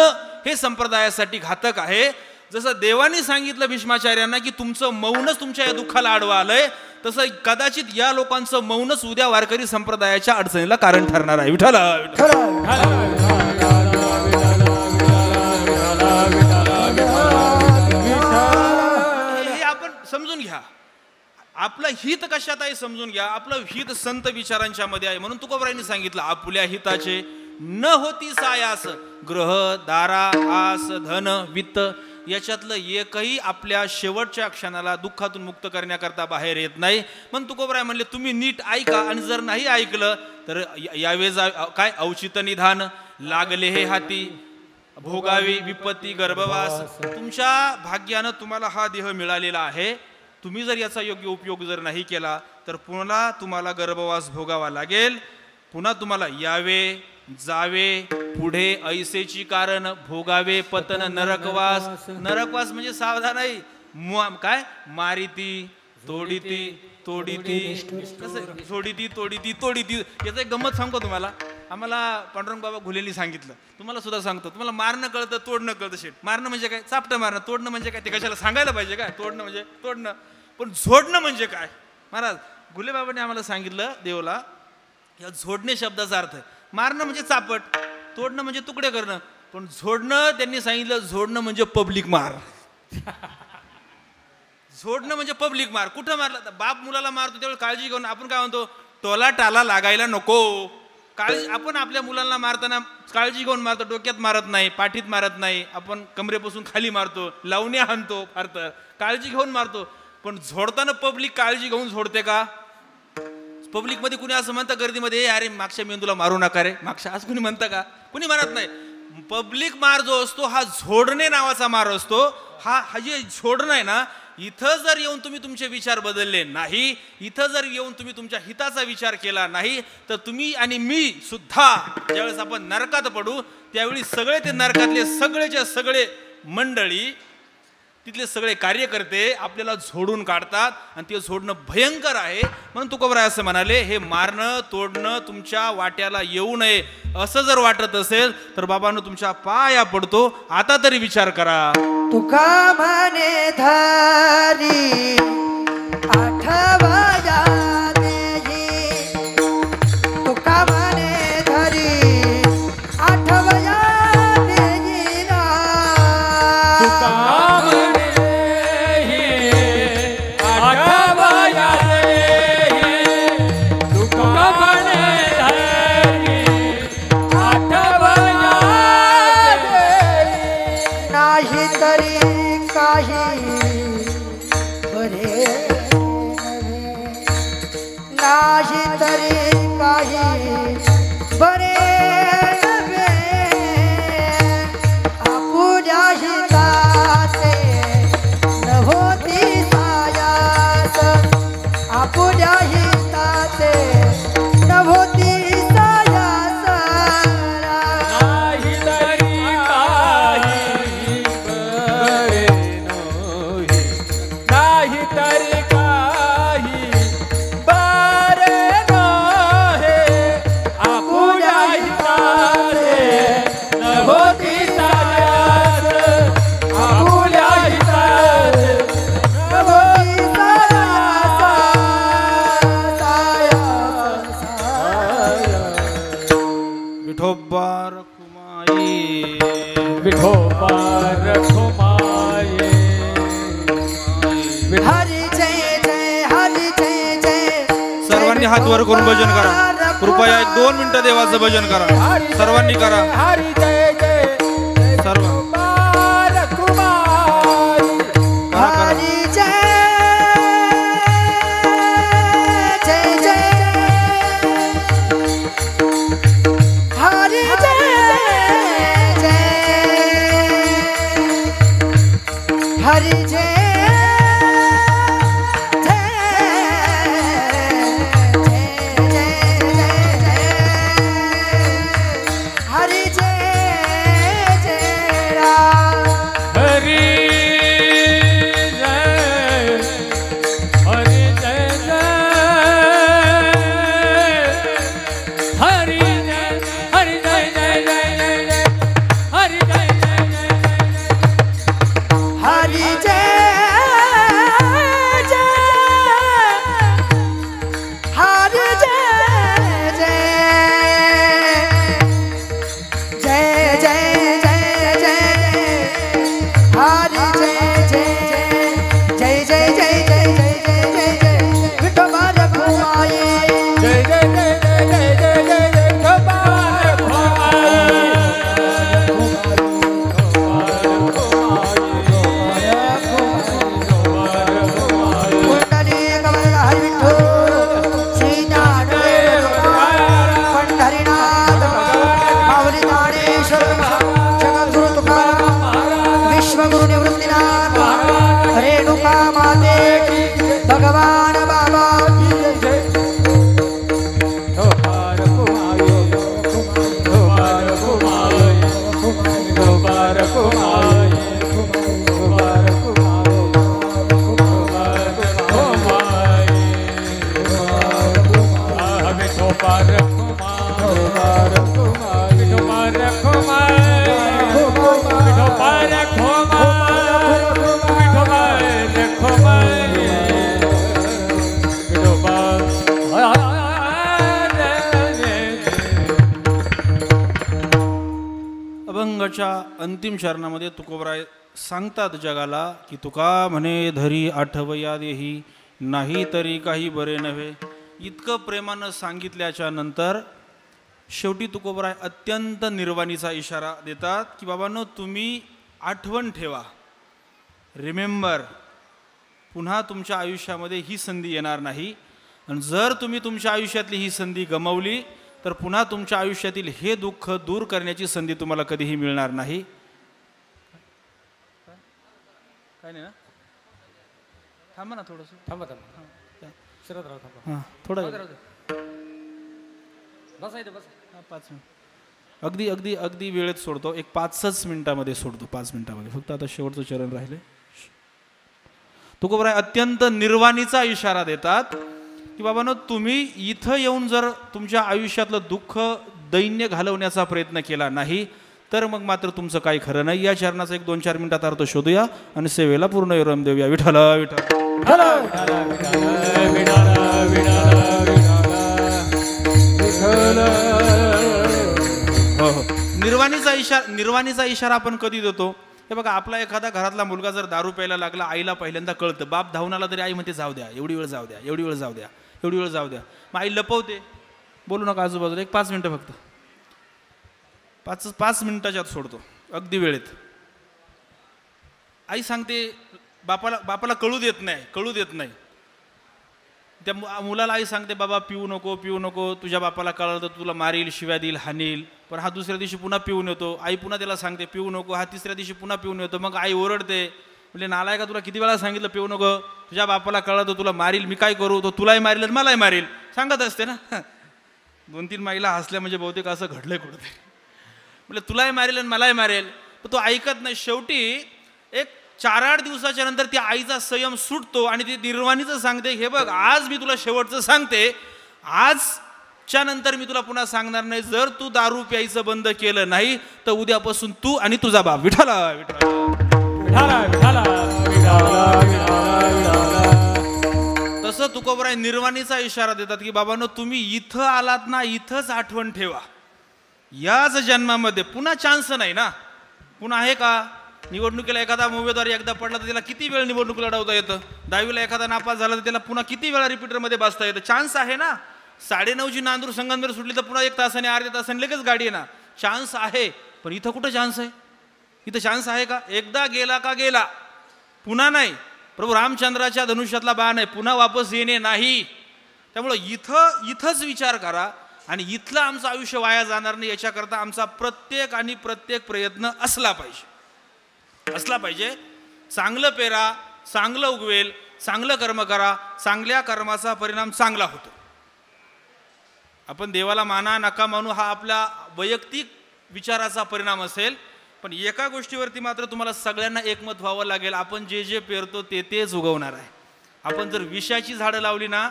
Speaker 1: हे संप्रदायासाठी घातक आहे. जसं देवानी सांगितलं भीष्माचार्यांना की तुमचं मौनच तुमच्या या दुःखाला आडवा आलंय, तसं कदाचित या लोकांचं मौनच उद्या वारकरी संप्रदायाच्या अडचणीला कारण ठरणार आहे. विठ्ठल हे आपण समजून घ्या. आपलं हित कशात आहे समजून घ्या. आपलं हित संत विचारांच्या मध्ये आहे. म्हणून तुकोबरायांनी सांगितलं आपुल्या हिताचे न होती सायास, ग्रह दारा आस धन वित्त याच्यातलं एकही आपल्या शेवटच्या क्षणाला दुःखातून मुक्त करण्याकरता बाहेर येत नाही. म्हणून तुकोबराय म्हणले तुम्ही नीट ऐका, आणि जर नाही ऐकलं तर यावे काय औचित निधान लागले हे हाती भोगावी विपत्ती गर्भवास. तुमच्या भाग्यानं तुम्हाला हा देह मिळालेला आहे, तुम्ही जर याचा योग्य उपयोग जर नाही केला तर पुन्हा तुम्हाला गर्भवास भोगावा लागेल, पुन्हा तुम्हाला यावे जावे पुढे ऐसेची कारण भोगावे पतन नरकवास. नरकवास म्हणजे सावधान आहे, काय मारिती तोडीती तोडीती कसं सोडीती तोडीती तोडीती. याचं एक गंमत सांगतो तुम्हाला. आम्हाला पांडुरंग बाबा घुलेंनी सांगितलं, तुम्हाला सुद्धा सांगतो. तुम्हाला मारणं कळतं, तोडणं कळतं. शेट मारणं म्हणजे काय, चापटं मारणं. तोडणं म्हणजे काय ते कशाला सांगायला पाहिजे काय. तोडणं म्हणजे तोडणं, पण झोडणं म्हणजे काय. महाराज घुले बाबांनी आम्हाला सांगितलं देवला, या झोडणे शब्दाचा अर्थ आहे. मारणं म्हणजे चापट, तोडणं म्हणजे तुकडे करणं, पण झोडणं त्यांनी सांगितलं, झोडणं म्हणजे पब्लिक मार. झोडणं म्हणजे पब्लिक मार. कुठं मारला तर बाप मुलाला मारतो त्यावेळी काळजी घेऊन आपण काय म्हणतो, टोला टाला लागायला नको. काळजी आपण आपल्या मुलांना मारताना काळजी घेऊन मारतो, डोक्यात मारत नाही, पाठीत मारत नाही, आपण कमरेपासून खाली मारतो, लावण्या हाणतो, फार तर काळजी घेऊन मारतो. पण झोडताना पब्लिक काळजी घेऊन झोडते का. पब्लिक मध्ये कुणी असं म्हणतं गर्दीमध्ये, अरे मागच्या मेंदूला मारू नका रे, मागच्या आज कुणी म्हणतं का, कुणी म्हणत नाही. पब्लिक मार जो असतो हा झोडणे नावाचा मार असतो. हा जे झोडणं आहे ना, इथं जर येऊन तुम्ही तुमचे विचार बदलले नाही, इथं जर येऊन तुम्ही तुमच्या हिताचा विचार केला नाही, तर तुम्ही आणि मी सुद्धा ज्यावेळेस आपण नरकात पडू त्यावेळी सगळे ते नरकातले सगळेच्या सगळे मंडळी, तिथले सगळे कार्यकर्ते आपल्याला झोडून काढतात, आणि ते झोडणं भयंकर आहे. म्हणून तुकोबराय असं म्हणाले, हे मारणं तोडणं तुमच्या वाट्याला येऊ नये. असं जर वाटत असेल तर बाबांनो तुमच्या पाया पडतो, आता तरी विचार करा.
Speaker 2: तुका म्हणे धारी आठवया देही, तुका म्हणे धारी आठवया देही ना. नाही तरी काही बरे नव्हे, नाही तरी काही बरे नव्हे. आपुल्या हिताचे न होती सायास, आपुल्या हिताचे न होती सायास.
Speaker 3: नाही तरी काही बरे नव्हे, नाही तरी काही बरे नव्हे. आपुल्या हिताचे न होती सायास, आपुल्या हिताचे
Speaker 2: न होती सायास.
Speaker 1: विठोबा रखुमाई,
Speaker 3: विठोबा रखुमाई.
Speaker 2: हरी जय जय, हरी जय जय.
Speaker 1: सर्वांनी हात वर करून भजन करा. कृपया 1-2 मिनिटं देवाचं भजन करा. सर्वांनी करा.
Speaker 3: हरी जय जय
Speaker 1: सर्व
Speaker 3: रखुमाई.
Speaker 2: हरी जय जय जय, हरी जय हरी जय भगवान बाबा
Speaker 1: अभंगाच्या अंतिम चरणामध्ये तुकोबराय सांगतात जगाला की तुका म्हणे धरी आठवया देही नाही तरी काही बरे नव्हे. इतकं प्रेमानं सांगितल्याच्या नंतर शेवटी तुकोबराय अत्यंत निर्वाणीचा इशारा देतात की बाबांनो तुम्ही आठवण ठेवा, रिमेंबर, पुन्हा तुमच्या आयुष्यामध्ये ही संधी येणार नाही. आणि जर तुम्ही तुमच्या आयुष्यातली ही संधी गमावली तर पुन्हा तुमच्या आयुष्यातील हे दुःख दूर करण्याची संधी तुम्हाला कधीही मिळणार नाही. काय नाही ना, थांबा ना थोडंसं,
Speaker 3: थांबा थांबा शरद राव थांबा.
Speaker 1: हां थोडं
Speaker 3: बसा इथे बसा.
Speaker 1: 5 मिनिट अगदी अगदी अगदी वेळेत सोडतो, एक 5च मिनिटामध्ये सोडतो, 5 मिनिटामध्ये. फक्त आता शेवटचं चरण राहिले. तुकोबराय अत्यंत निर्वाणीचा इशारा देतात की बाबांनो तुम्ही इथं येऊन जर तुमच्या आयुष्यातलं दुःख दैन्य घालवण्याचा प्रयत्न केला नाही तर मग मात्र तुमचं काही खरं नाही. या चरणाचा एक 2-4 मिनिटात अर्थ शोधूया आणि सेवेला पूर्ण विराम देऊया. विठ्ठल विठ्ठल. हो निर्वाणीचा इशारा आपण कधी देतो? हे बघा, आपला एखादा घरातला मुलगा जर दारू प्यायला लागला, आईला पहिल्यांदा कळतं, बाप धावून आला तरी आई म्हणते जाऊ द्या, एवढी वेळ जाऊ द्या, एवढी वेळ जाऊ द्या, एवढी वेळ जाऊ द्या. मग आई लपवते, बोलू नका आजूबाजूला, एक 5 मिनिटं फक्त, 5 मिनिटाच्या आत सोडतो, अगदी वेळेत. आई सांगते, बापाला कळू देत नाही. त्या मुलाला आई सांगते, बाबा पिऊ नको, तुझ्या बापाला कळलं तर तुला मारील, शिव्या देईल, हानील. पण हा दुसऱ्या दिवशी पुन्हा पिऊन येतो. आई पुन्हा त्याला सांगते पिऊ नको, हा तिसऱ्या दिवशी पुन्हा पिऊन येतो. मग आई ओरडते, म्हणजे नालायका तुला किती वेळा सांगितलं पिऊ नको, तुझ्या बापाला कळलं तर तुला मारील, मी काय करू, तो तुलाही मारील आणि मलाही मारील, सांगत असते ना. 2-3 महिला हसल्या म्हणजे बहुतेक असं घडलंय कुठे, म्हणजे तुलाही मारेल आणि मलाही मारेल. तर तो ऐकत नाही. शेवटी एक 4-8 दिवसाच्या नंतर त्या आईचा संयम सुटतो आणि ती निर्वाणीचं सांगते, हे बघ आज मी तुला शेवटचं सांगते, आजच्या नंतर मी तुला पुन्हा सांगणार नाही. जर तू दारू प्यायचं बंद केलं नाही तर उद्यापासून तू आणि तुझा बाप विठ्ठल तसं तुकोबराय निर्वाणीचा इशारा देतात की बाबांनो तुम्ही इथं आलात ना, इथंच आठवण ठेवा. याच जन्मामध्ये पुन्हा चान्स नाही ना, पुन्हा आहे का? निवडणुकीला एखादा उमेदवार एकदा पडला तर त्याला किती वेळ निवडणूक लढवता येतं? 10वीला एखादा नापास झाला तर त्याला पुन्हा किती वेळा रिपीटरमध्ये बसता येतं? चान्स आहे ना. 9:30ची नांदूर संगमनेर सुटली तर पुन्हा 1 तासाने अर्ध्या तासाने लगेच गाडी आहे ना. चान्स आहे. पण इथं कुठं चान्स आहे? इथं चान्स आहे का? एकदा गेला का गेला, पुन्हा नाही. प्रभू रामचंद्राच्या धनुष्यातला बाण आहे, पुन्हा वापस येणे नाही. त्यामुळं इथंच विचार करा आणि इथलं आमचं आयुष्य वाया जाणार नाही याच्याकरता आमचा प्रत्येक प्रयत्न असला पाहिजे. चांगलं पेरा, चांगलं उगवेल, चांगलं कर्म करा, चांगल्या कर्माचा परिणाम चांगला होतो. आपण देवाला माना नका मानू हा आपला वैयक्तिक विचाराचा परिणाम असेल, पण एका गोष्टीवरती मात्र तुम्हाला सगळ्यांना एकमत व्हावं लागेल, आपण जे जे पेरतो ते तेच उगवणार आहे. आपण जर विषाची झाडं लावली ना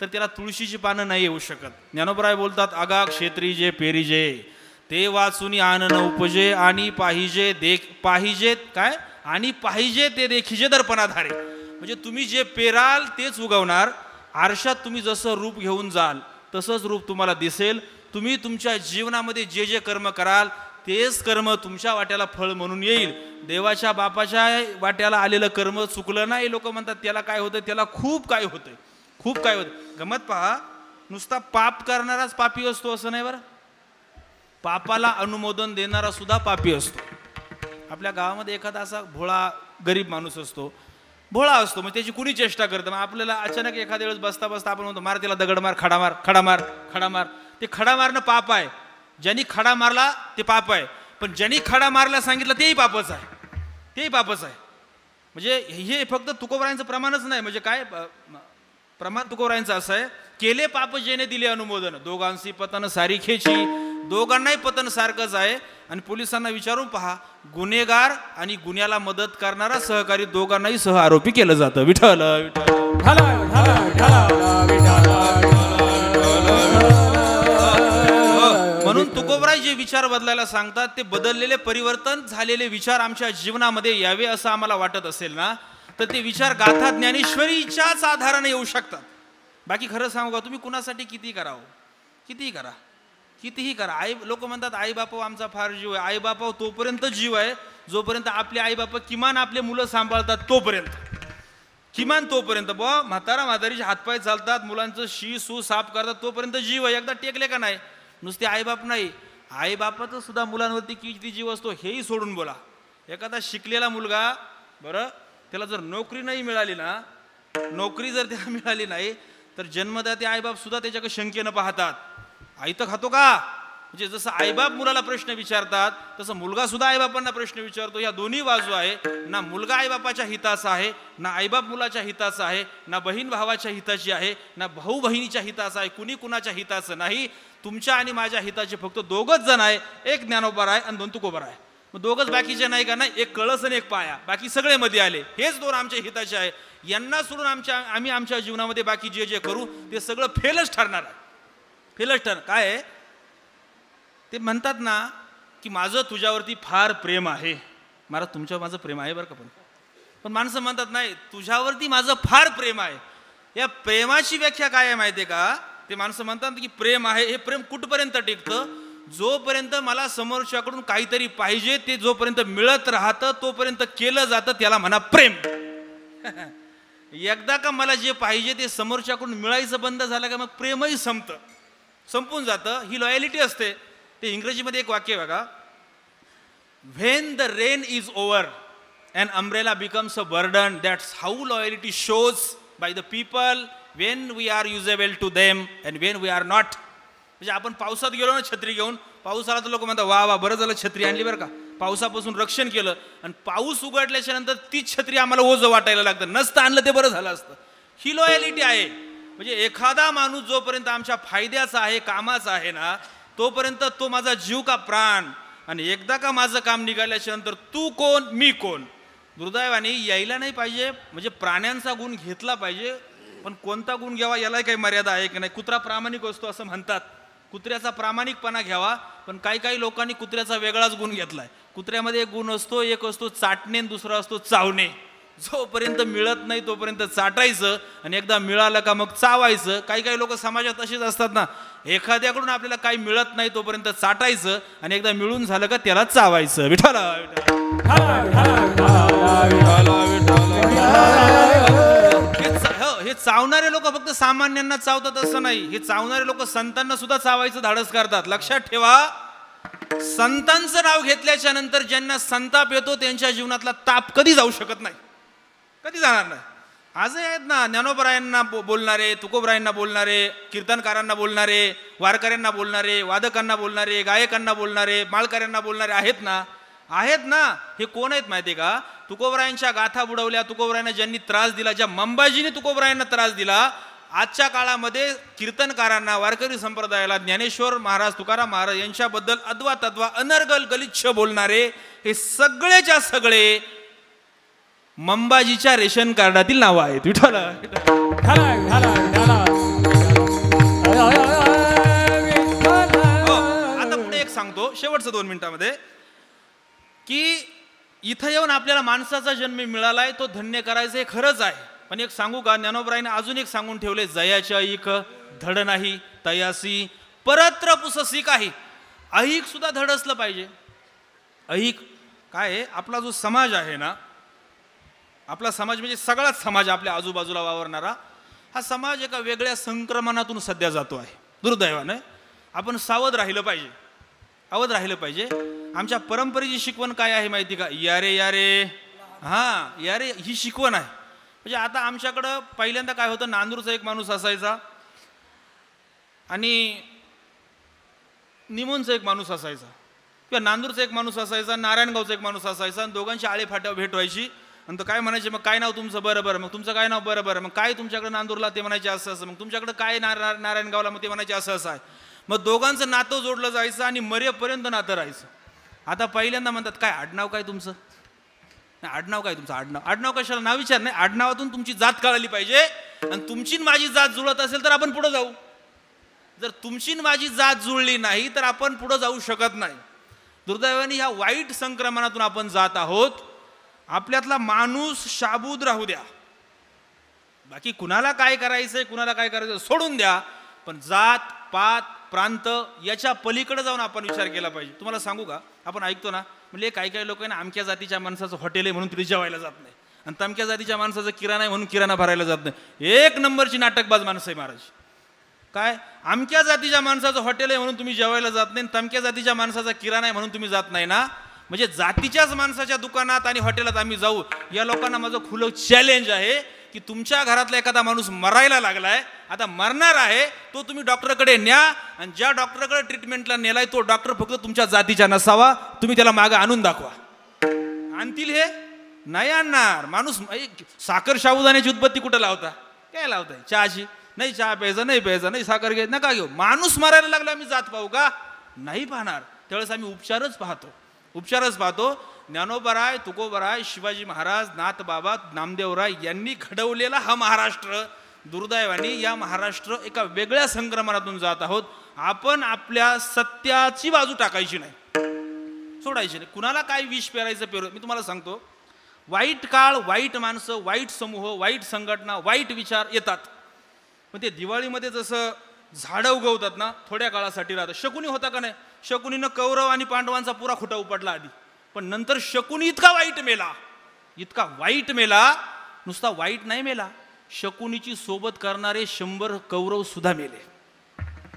Speaker 1: तर त्याला तुळशीची पानं नाही येऊ शकत. ज्ञानोबराय बोलतात, आगा क्षेत्री जे पेरिजे ते वाचून आनन उपजे आणि पाहिजे काय आणि पाहिजे ते देखिजे दर्पणाधारे. म्हणजे तुम्ही जे पेराल तेच उगवणार. आरशात तुम्ही जसं रूप घेऊन जाल तसंच रूप तुम्हाला दिसेल. तुम्ही तुमच्या जीवनामध्ये जे जे कर्म कराल तेच कर्म तुमच्या वाट्याला फळ म्हणून येईल. देवाच्या बापाच्या वाट्याला आलेलं कर्म चुकलं नाही, लोक म्हणतात त्याला काय होतं, त्याला खूप काय होतंय, खूप काय होतं. गमत पहा, नुसता पाप करणाराच पापी असतो असं नाही बरं, पापाला अनुमोदन देणारा सुद्धा पापी असतो. आपल्या गावामध्ये एखादा असा भोळा गरीब माणूस असतो, भोळा असतो, मग त्याची कुणी चेष्टा करतं. मग आपल्याला अचानक एखाद्या वेळेस बसता बसता आपण म्हणतो, मार त्याला दगड मार, खडा मार, खडा मार, खडा मार. ते खडा मारणं पाप आहे. ज्यांनी खडा मारला ते पाप आहे, पण ज्यांनी खडा मारला सांगितलं तेही पापच आहे, तेही पापच आहे. म्हणजे हे फक्त तुकोबरायांचं प्रमाणच नाही. म्हणजे काय प्रमाण तुकोबरायांचं असं आहे, केले पाप जेने दिले अनुमोदन, दोघांशी पतन सारीखेची. दोघांनाही पतन सारखंच आहे. आणि पोलिसांना विचारून पहा, गुन्हेगार आणि गुन्ह्याला मदत करणारा सहकारी दोघांनाही सह आरोपी केलं जातं. विठ्ठल म्हणून तुकोबराय जे विचार बदलायला सांगतात ते बदललेले, परिवर्तन झालेले विचार आमच्या जीवनामध्ये यावे असं आम्हाला वाटत असेल ना, तर ते विचार गाथा ज्ञानेश्वरीच्याच आधाराने येऊ शकतात. बाकी खरं सांगू का, तुम्ही कुणासाठी किती करावं, कितीही करा, कितीही करा. लोक म्हणतात आई बापा आमचा फार जीव आहे. आई बापा तोपर्यंत जीव आहे जोपर्यंत आपले आई बापा किमान आपले मुलं सांभाळतात, तोपर्यंत, किमान तोपर्यंत. बुवा म्हातारीचे हातपाय चालतात, मुलांचं शी सू साफ करतात, तोपर्यंत जीव आहे. एकदा टेकले का नाही, नुसते आईबाप नाही, आईबापाचं सुद्धा मुलांवरती किती जीव असतो हेही सोडून बोला. एखादा शिकलेला मुलगा, बरं त्याला जर नोकरी नाही मिळाली ना, नोकरी जर त्याला मिळाली नाही तर जन्मदाते आईबाप सुद्धा त्याच्याकडे शंकेनं पाहतात, आई तर खातो का. म्हणजे जसं आईबाप मुलाला प्रश्न विचारतात तसं मुलगा सुद्धा आईबापांना प्रश्न विचारतो. या दोन्ही बाजू आहे ना. मुलगा आईबापाच्या हिताचा आहे ना, आईबाप मुलाच्या हिताचा आहे ना, बहीण भावाच्या हिताची आहे ना, भाऊ बहिणीच्या हिताचा आहे. कुणी कुणाच्या हिताचं नाही. तुमच्या आणि माझ्या हिताचे फक्त दोघच जण आहे, एक ज्ञानोबा आहे आणि दोन तुकोबा आहे. मग दोघच बाकीचे नाही का, नाही, एक कळस आणि एक पाया, बाकी सगळे मध्ये आले. हेच दोन आमच्या हिताचे आहे. यांना सोडून आम्ही आमच्या जीवनामध्ये बाकी जे जे करू ते सगळं फेलच ठरणार आहे, फेलच ठरणार. काय आहे ते म्हणतात ना की माझं तुझ्यावरती फार प्रेम आहे. मला तुमच्यावर माझं प्रेम आहे बरं का, पण माणसं म्हणतात नाही तुझ्यावरती माझं फार प्रेम आहे. या प्रेमाची व्याख्या काय आहे माहिती आहे का. ते माणसं म्हणतात की प्रेम आहे, हे प्रेम कुठपर्यंत टिकतं, जोपर्यंत मला समोरच्याकडून काहीतरी पाहिजे ते जोपर्यंत मिळत राहतं तोपर्यंत केलं जातं, त्याला म्हणा प्रेम. एकदा का मला जे पाहिजे ते समोरच्याकडून मिळायचं बंद झालं का मग प्रेमही संपून जातं. ही लॉयलिटी असते. ते इंग्रजीमध्ये एक वाक्य बघा, when the rain is over and umbrella becomes a burden, that's how loyalty shows by the people when we are usable to them and when we are not. म्हणजे आपण पावसात गेलो ना छत्री घेऊन, पाऊस आला तर लोक म्हणतात वा वा बरं झालं छत्री आणली बरं का, पावसापासून रक्षण केलं. आणि पाऊस उघडल्याच्या नंतर तीच छत्री आम्हाला ओझं वाटायला लागतं, नसतं आणलं ते बरं झालं असतं. ही लॉयलिटी आहे. म्हणजे एखादा माणूस जोपर्यंत आमच्या फायद्याचा आहे, कामाचा आहे ना, तोपर्यंत तो माझा जीव का प्राण. आणि एकदा का माझं काम निघाल्याच्या नंतर तू कोण मी कोण. दुर्दैवाने यायला नाही पाहिजे. म्हणजे प्राण्यांचा गुण घेतला पाहिजे, पण कोणता गुण घ्यावा याला काही मर्यादा आहे की नाही. कुत्रा प्रामाणिक असतो असं म्हणतात, कुत्र्याचा प्रामाणिकपणा घ्यावा. पण काही लोकांनी कुत्र्याचा वेगळाच गुण घेतलाय. कुत्र्यामध्ये एक गुण असतो, एक असतो चाटणे आणि दुसरा असतो चावणे. जोपर्यंत मिळत नाही तोपर्यंत चाटायचं आणि एकदा मिळालं का मग चावायचं. काही लोक समाजात असेच असतात ना, एखाद्याकडून आपल्याला काही मिळत नाही तोपर्यंत चाटायचं आणि एकदा मिळून झालं का त्याला चावायचं. विठ्ठल हे चावणारे लोक फक्त सामान्यांना चावतात असं नाही. हे चावणारे लोक संतांना सुद्धा चावायचं धाडस करतात. लक्षात ठेवा, संतांचं नाव घेतल्याच्या नंतर ज्यांना संताप येतो त्यांच्या जीवनातला ताप कधी जाऊ शकत नाही, कधी जाणार नाही. आजही आहेत ना ज्ञानोबरायांना बोलणारे, तुकोबरायांना बोलणारे, कीर्तनकारांना बोलणारे, वारकऱ्यांना बोलणारे, वादकांना बोलणारे, गायकांना बोलणारे, माळकऱ्यांना बोलणारे आहेत ना, आहेत ना. हे कोण आहेत माहिती आहे का. तुकोबरायांच्या गाथा बुडवल्या, तुकोबरायांना ज्यांनी त्रास दिला, ज्या मंबाजीने तुकोबरायांना त्रास दिला, आजच्या काळामध्ये कीर्तनकारांना, वारकरी संप्रदायाला, ज्ञानेश्वर महाराज, तुकाराम महाराज यांच्याबद्दल अद्वा तद्वा अनर्गल गलिच्छ बोलणारे हे सगळेच्या सगळे मंबाजीच्या रेशन कार्डातील नावं आहेत. विठ्ठल आता पुढे एक सांगतो शेवटचं 2 मिनिटांमध्ये की इथं येऊन आपल्याला माणसाचा जन्म मिळालाय तो धन्य करायचं हे खरंच आहे. पण एक सांगू का, ज्ञानोबरायने अजून एक सांगून ठेवले, जयाच्या ऐक धड नाही तयासी परत्र पुससी काही. ऐक सुद्धा धड असलं पाहिजे. ऐक काय आहे, आपला जो समाज आहे ना, आपला समाज म्हणजे सगळाच समाज आपल्या आजूबाजूला वावरणारा हा समाज एका वेगळ्या संक्रमणातून सध्या जातो आहे. दुर्दैवाने आपण सावध राहिलं पाहिजे, अवध राहिलं पाहिजे. आमच्या परंपरेची शिकवण काय आहे माहिती का, यारे यारे, हां यारे ही शिकवण आहे. म्हणजे आता आमच्याकडं पहिल्यांदा काय होतं, नांदूरचा एक माणूस असायचा आणि निमोनचा एक माणूस असायचा, किंवा नांदूरचा एक माणूस असायचा, नारायणगावचा एक माणूस असायचा, आणि दोघांची आळे फाट्यावर भेट व्हायची. आणि तो काय म्हणायचे, मग काय नाव तुमचं, बरं बरं, मग तुमचं काय नाव, बरं बरं, मग काय तुमच्याकडे नांदूरला, ते म्हणायचे असं असं, मग तुमच्याकडे काय नारायणगावला, मग ते म्हणायचे असं असं आहे. मग दोघांचं नातं जोडलं जायचं आणि मरेपर्यंत नातं राहायचं. आता पहिल्यांदा म्हणतात, काय आडनाव काय तुमचं, नाही आडनाव काय तुमचं, आडनाव कशाला, नाव विचार नाही, आडनावातून तुमची जात कळाली पाहिजे. आणि तुमची माझी जात जुळत असेल तर आपण पुढे जाऊ. जर तुमची माझी जात जुळली नाही तर आपण पुढे जाऊ शकत नाही. दुर्दैवाने ह्या वाईट संक्रमणातून आपण जात आहोत. आपल्यातला माणूस शाबूत राहू द्या, बाकी कुणाला काय करायचंय, कुणाला काय करायचं सोडून द्या, पण जात पात प्रांत याच्या पलीकडे जाऊन आपण विचार केला पाहिजे. तुम्हाला सांगू का, आपण ऐकतो ना, म्हणजे काही लोक आहे ना, अमक्या जातीच्या माणसाचं हॉटेल आहे म्हणून तिथे जेवायला जात नाही, आणि तमक्या जातीच्या माणसाचं किराणा आहे म्हणून किराणा भरायला जात नाही. एक नंबरची नाटकबाज माणसं आहे महाराज. काय, अमक्या जातीच्या माणसाचं हॉटेल आहे म्हणून तुम्ही जेवायला जात नाही, तमक्या जातीच्या माणसाचा किराणा आहे म्हणून तुम्ही जात नाही ना, म्हणजे जातीच्याच माणसाच्या दुकानात आणि हॉटेलात आम्ही जाऊ. या लोकांना माझं खुलं चॅलेंज आहे की तुमच्या घरातला एखादा माणूस मरायला लागलाय, आता मरणार आहे, तो तुम्ही डॉक्टरकडे न्या, आणि ज्या डॉक्टरकडे ट्रीटमेंटला नेलाय तो डॉक्टर फक्त तुमच्या जातीच्या नसावा, तुम्ही त्याला मागं आणून दाखवा. आणतील हे नाही आणणार. माणूस साखर साबुदाण्याची उत्पत्ती कुठं लावता, काय लावताय, चहाची, नाही चहा प्यायचा, नाही प्यायचा, नाही साखर घ्यायचं, नका घेऊ. माणूस मरायला लागला आम्ही जात पाहू का, नाही पाहणार. त्यावेळेस आम्ही उपचारच पाहतो. ज्ञानोबराय, तुकोबराय, शिवाजी महाराज, नाथबाबा, नामदेवराय यांनी घडवलेला हा महाराष्ट्र. दुर्दैवाने या महाराष्ट्र एका वेगळ्या संक्रमणातून जात आहोत. आपण आपल्या सत्याची बाजू टाकायची नाही, सोडायची नाही. कुणाला काय विष पेरायचं पेरू. मी तुम्हाला सांगतो, वाईट काळ, वाईट माणसं, वाईट समूह, वाईट संघटना, वाईट विचार येतात. पण ते दिवाळीमध्ये जसं झाडं उगवतात ना, थोड्या काळासाठी राहतं. शकुनी होता का नाही, शकुनीनं कौरव आणि पांडवांचा पुरा खोटा उपटला आधी, पण नंतर शकुनी इतका वाईट मेला, नुसता वाईट नाही मेला, शकुनीची सोबत करणारे 100 कौरव सुद्धा मेले.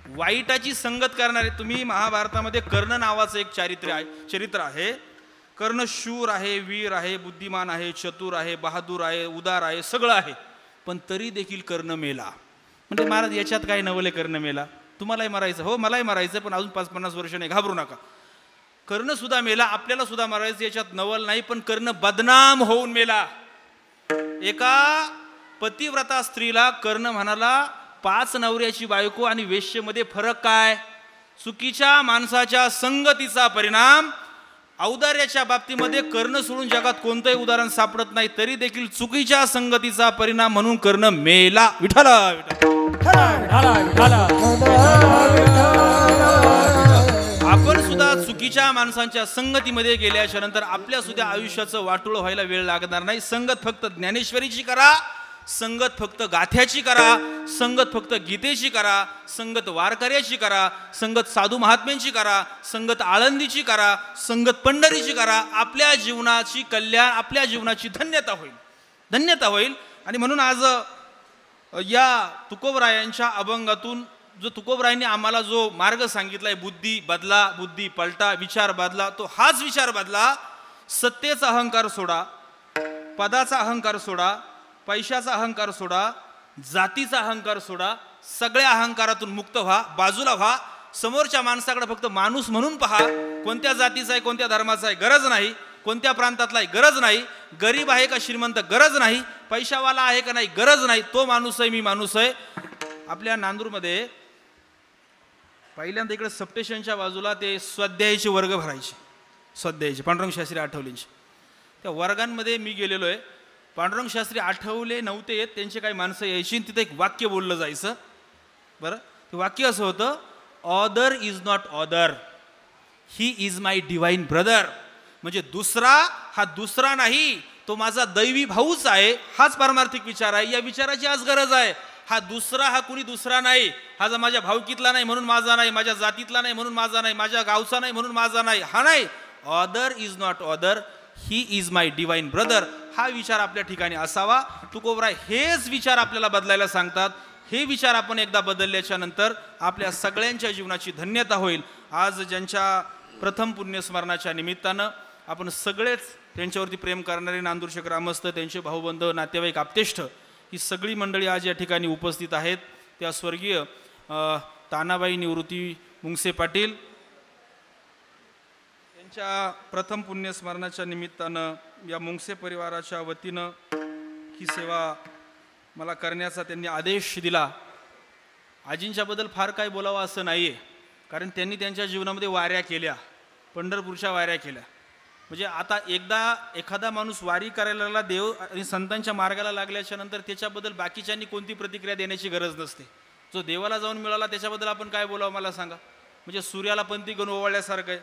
Speaker 1: वाईटाची संगत करणारे. तुम्ही महाभारतामध्ये कर्ण नावाचं एक चरित्र आहे. कर्ण शूर आहे, वीर आहे, बुद्धिमान आहे, चतुर आहे, बहादूर आहे, उदार आहे, सगळं आहे, पण तरी देखील कर्ण मेला. म्हणजे महाराज याच्यात काय नवले, कर्ण मेला, तुम्हालाही मरायचं, हो मलाही मरायचं, पण अजून 5-50 वर्ष नाही, घाबरू नका. कर्ण सुद्धा मेला, आपल्याला सुद्धा मरायचं, याच्यात नवल नाही. पण कर्ण बदनाम होऊन मेला. एका पतिव्रता स्त्रीला कर्ण म्हणाला, 5 नवऱ्याची बायको आणि वेश्येमध्ये फरक काय, चुकीच्या माणसाच्या संगतीचा परिणाम. औदार्याच्या बाबतीमध्ये कर्ण सोडून जगात कोणतंही उदाहरण सापडत नाही, तरी देखील चुकीच्या संगतीचा परिणाम म्हणून कर्ण मेला. विठ्ठल आपण सुद्धा चुकीच्या माणसांच्या संगतीमध्ये गेल्याच्या नंतर आपल्या सुद्धा आयुष्याचं वाटोळ व्हायला वेळ लागणार नाही. संगत फक्त ज्ञानेश्वरीची करा, संगत फक्त गाथ्याची करा, संगत फक्त गीतेची करा, संगत वारकऱ्याची करा, संगत साधू महात्म्यांची करा, संगत आळंदीची करा, संगत पंढरीची करा. आपल्या जीवनाची कल्याण, आपल्या जीवनाची धन्यता होईल. आणि म्हणून आज या तुकोबरायांच्या अभंगातून जो तुकोबरायांनी आम्हाला जो मार्ग सांगितलाय, बुद्धी बदला, बुद्धी पलटा, विचार बदला, तो हाच विचार बदला. सत्तेचा अहंकार सोडा, पदाचा अहंकार सोडा, पैशाचा अहंकार सोडा, जातीचा अहंकार सोडा, सगळ्या अहंकारातून मुक्त व्हा, बाजूला व्हा. समोरच्या माणसाकडे फक्त माणूस म्हणून पहा. कोणत्या जातीचा आहे, कोणत्या धर्माचा आहे गरज नाही, कोणत्या प्रांतातला आहे गरज नाही. गरीब आहे का श्रीमंत गरज नाही, पैशावाला आहे का नाही गरज नाही, तो माणूस आहे मी माणूस आहे. आपल्या नांदूरमध्ये पहिल्यांदा इकडे सबस्टेशनच्या बाजूला ते स्वाध्यायाचे वर्ग भरायचे, स्वाध्यायाचे पांडुरंग शास्त्री आठवलेंचे. त्या वर्गांमध्ये मी गेलेलो आहे. पांडुरंग शास्त्री आठवले नव्हते येत, त्यांचे काही माणसं यायची, तिथं एक वाक्य बोललं जायचं. बरं, ते वाक्य असं होतं, other is not other, he is my divine brother. म्हणजे दुसरा हा दुसरा नाही, तो माझा दैवी भाऊच आहे. हाच पारमार्थिक विचार आहे. या विचाराची आज गरज आहे. हा दुसरा हा कुणी दुसरा नाही. हा जर माझ्या भावकीतला नाही म्हणून माझा नाही, माझ्या जातीतला नाही म्हणून माझा नाही, माझ्या गावचा नाही म्हणून माझा नाही, हा नाही. Other is not other, he is my divine brother. हा विचार आपल्या ठिकाणी असावा. तुकोबराय हेच विचार आपल्याला बदलायला सांगतात. हे विचार आपण एकदा बदलल्याच्या नंतर आपल्या सगळ्यांच्या जीवनाची धन्यता होईल. आज ज्यांच्या प्रथम पुण्यस्मरणाच्या निमित्तानं आपण सगळेच त्यांच्यावरती प्रेम करणारे नांदूरचे ग्रामस्थ, त्यांचे भाऊबंध, नातेवाईक, आप्तेष्ट, ही सगळी मंडळी आज या ठिकाणी उपस्थित आहेत. त्या स्वर्गीय तानाबाई निवृत्ती मुंगसे पाटील यांच्या प्रथम पुण्यस्मरणाच्या निमित्तानं या मुंगसे परिवाराच्या वतीनं ही सेवा मला करण्याचा त्यांनी आदेश दिला. आजींच्याबद्दल फार काय बोलावं असं नाही आहे, कारण त्यांनी त्यांच्या जीवनामध्ये वाऱ्या केल्या, पंढरपूरच्या वाऱ्या केल्या. म्हणजे आता एकदा एखादा माणूस वारी करायला लागला, देव आणि संतांच्या मार्गाला लागल्याच्या नंतर त्याच्याबद्दल बाकीच्यांनी कोणती प्रतिक्रिया देण्याची गरज नसते. जो देवाला जाऊन मिळाला त्याच्याबद्दल आपण काय बोलावं मला सांगा. म्हणजे सूर्याला पंथी घेऊन ओवाळल्यासारखं आहे.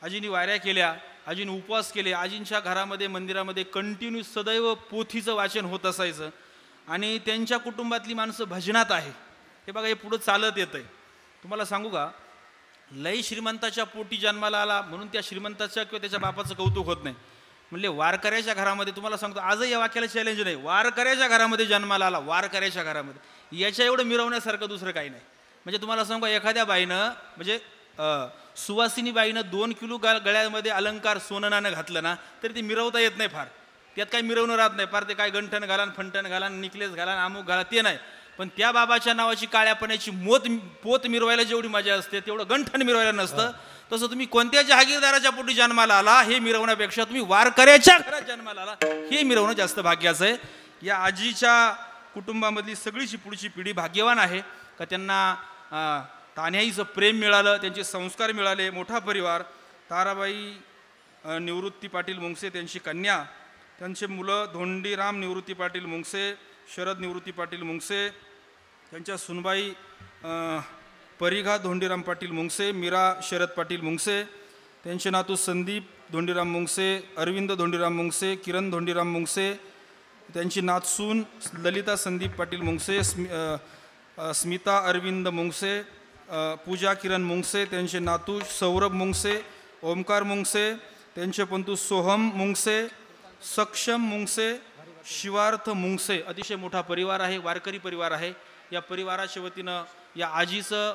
Speaker 1: आजींनी वाऱ्या केल्या, आजींनी उपवास केले. आजींच्या घरामध्ये मंदिरामध्ये कंटिन्यू सदैव पोथीचं वाचन होत असायचं. आणि त्यांच्या कुटुंबातली माणसं भजनात आहे. हे बघा, हे पुढं चालत येतं आहे. तुम्हाला सांगू का, लई श्रीमंताच्या पोटी जन्माला आला म्हणून त्या श्रीमंताच्या किंवा त्याच्या बापाचं कौतुक होत नाही. म्हणले वारकऱ्याच्या घरामध्ये, तुम्हाला सांगतो आजही या वाक्याला चॅलेंज नाही, वारकऱ्याच्या घरामध्ये जन्माला आला, वारकऱ्याच्या घरामध्ये, याच्या एवढं मिरवण्यासारखं दुसरं काही नाही. म्हणजे तुम्हाला सांगू, एखाद्या बाईनं म्हणजे सुवासिनी बाईनं 2 किलो गळ्यामध्ये अलंकार सोनं नाणं घातलं ना तरी ते मिरवता येत नाही फार. त्यात काही मिरवणं राहत नाही फार. ते काय गंठण घाला, फंटण घाला, निकलेस घाला, अमुक घाला, ते नाही. पण त्या बाबाच्या नावाची काळ्या पाण्याची पोत मिरवायला जेवढी मजा असते तेवढं गंठण मिरवायला नसतं. तसं तुम्ही कोणत्या जहागीरदाराच्या पोटी जन्माला आला हे मिरवण्यापेक्षा तुम्ही वारकऱ्याच्या घरात जन्माला आला हे मिरवणं जास्त भाग्याचं आहे. या आजीच्या कुटुंबामधली सगळीची पुढची पिढी भाग्यवान आहे का त्यांना तान्हाईचं प्रेम मिळालं, त्यांचे संस्कार मिळाले. मोठा परिवार, ताराबाई निवृत्ती पाटील मुंगसे, त्यांची कन्या, त्यांचे मुलं धोंडीराम निवृत्ती पाटील मुंगसे, शरद निवृत्ती पाटील मुंगसे, त्यांच्या सुनबाई परिघा धोंडीराम पाटील मुंगसे, मीरा शरद पाटील मुंगसे, त्यांचे नातू संदीप धोंडीराम मुंगसे, अरविंद धोंडीराम मुंगसे, किरण धोंडीराम मुंगसे, त्यांची नातसून ललिता संदीप पाटील मुंगसे, स्मिता अरविंद मुंगसे, पूजा किरण मुंगसे, त्यांचे नातू सौरभ मुंगसे, ओमकार मुंगसे, त्यांचे पंतू सोहम मुंगसे, सक्षम मुंगसे, शिवार्थ मुंगसे. अतिशय मोठा परिवार आहे, वारकरी परिवार आहे. या परिवाराच्या वतीनं या आजीचं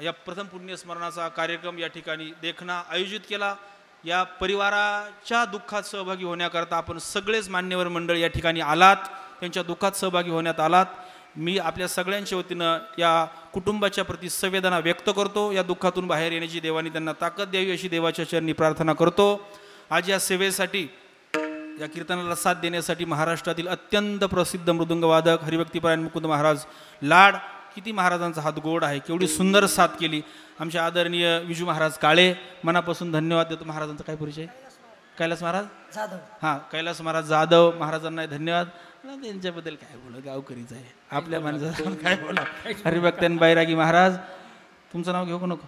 Speaker 1: या प्रथम पुण्यस्मरणाचा कार्यक्रम या ठिकाणी देखणा आयोजित केला. या परिवाराच्या दुःखात सहभागी होण्याकरता आपण सगळेच मान्यवर मंडळ या ठिकाणी आलात, त्यांच्या दुःखात सहभागी होण्यात आलात. मी आपल्या सगळ्यांच्या वतीनं या कुटुंबाच्या प्रति संवेदना व्यक्त करतो. या दुःखातून बाहेर येण्याची देवानी त्यांना ताकद द्यावी अशी देवाच्या चरणी प्रार्थना करतो. आज या सेवेसाठी, या कीर्तनाला साथ देण्यासाठी महाराष्ट्रातील अत्यंत प्रसिद्ध मृदुंगवादक हरिभक्तीपरायण मुकुंद महाराज लाड, किती महाराजांचा हात गोड आहे, केवढी सुंदर साथ केली. आमचे आदरणीय विजू महाराज काळे, मनापासून धन्यवाद देतो. महाराजांचा काय परिचय? कैलास महाराज
Speaker 2: जाधव.
Speaker 1: हां, कैलास महाराज जाधव महाराजांना धन्यवाद. त्यांच्याबद्दल काय बोला, गावकरीच आहे आपल्या माणसाला काय बोला. हरिभक्तन बैरागी महाराज, तुमचं नाव घेऊ का नको,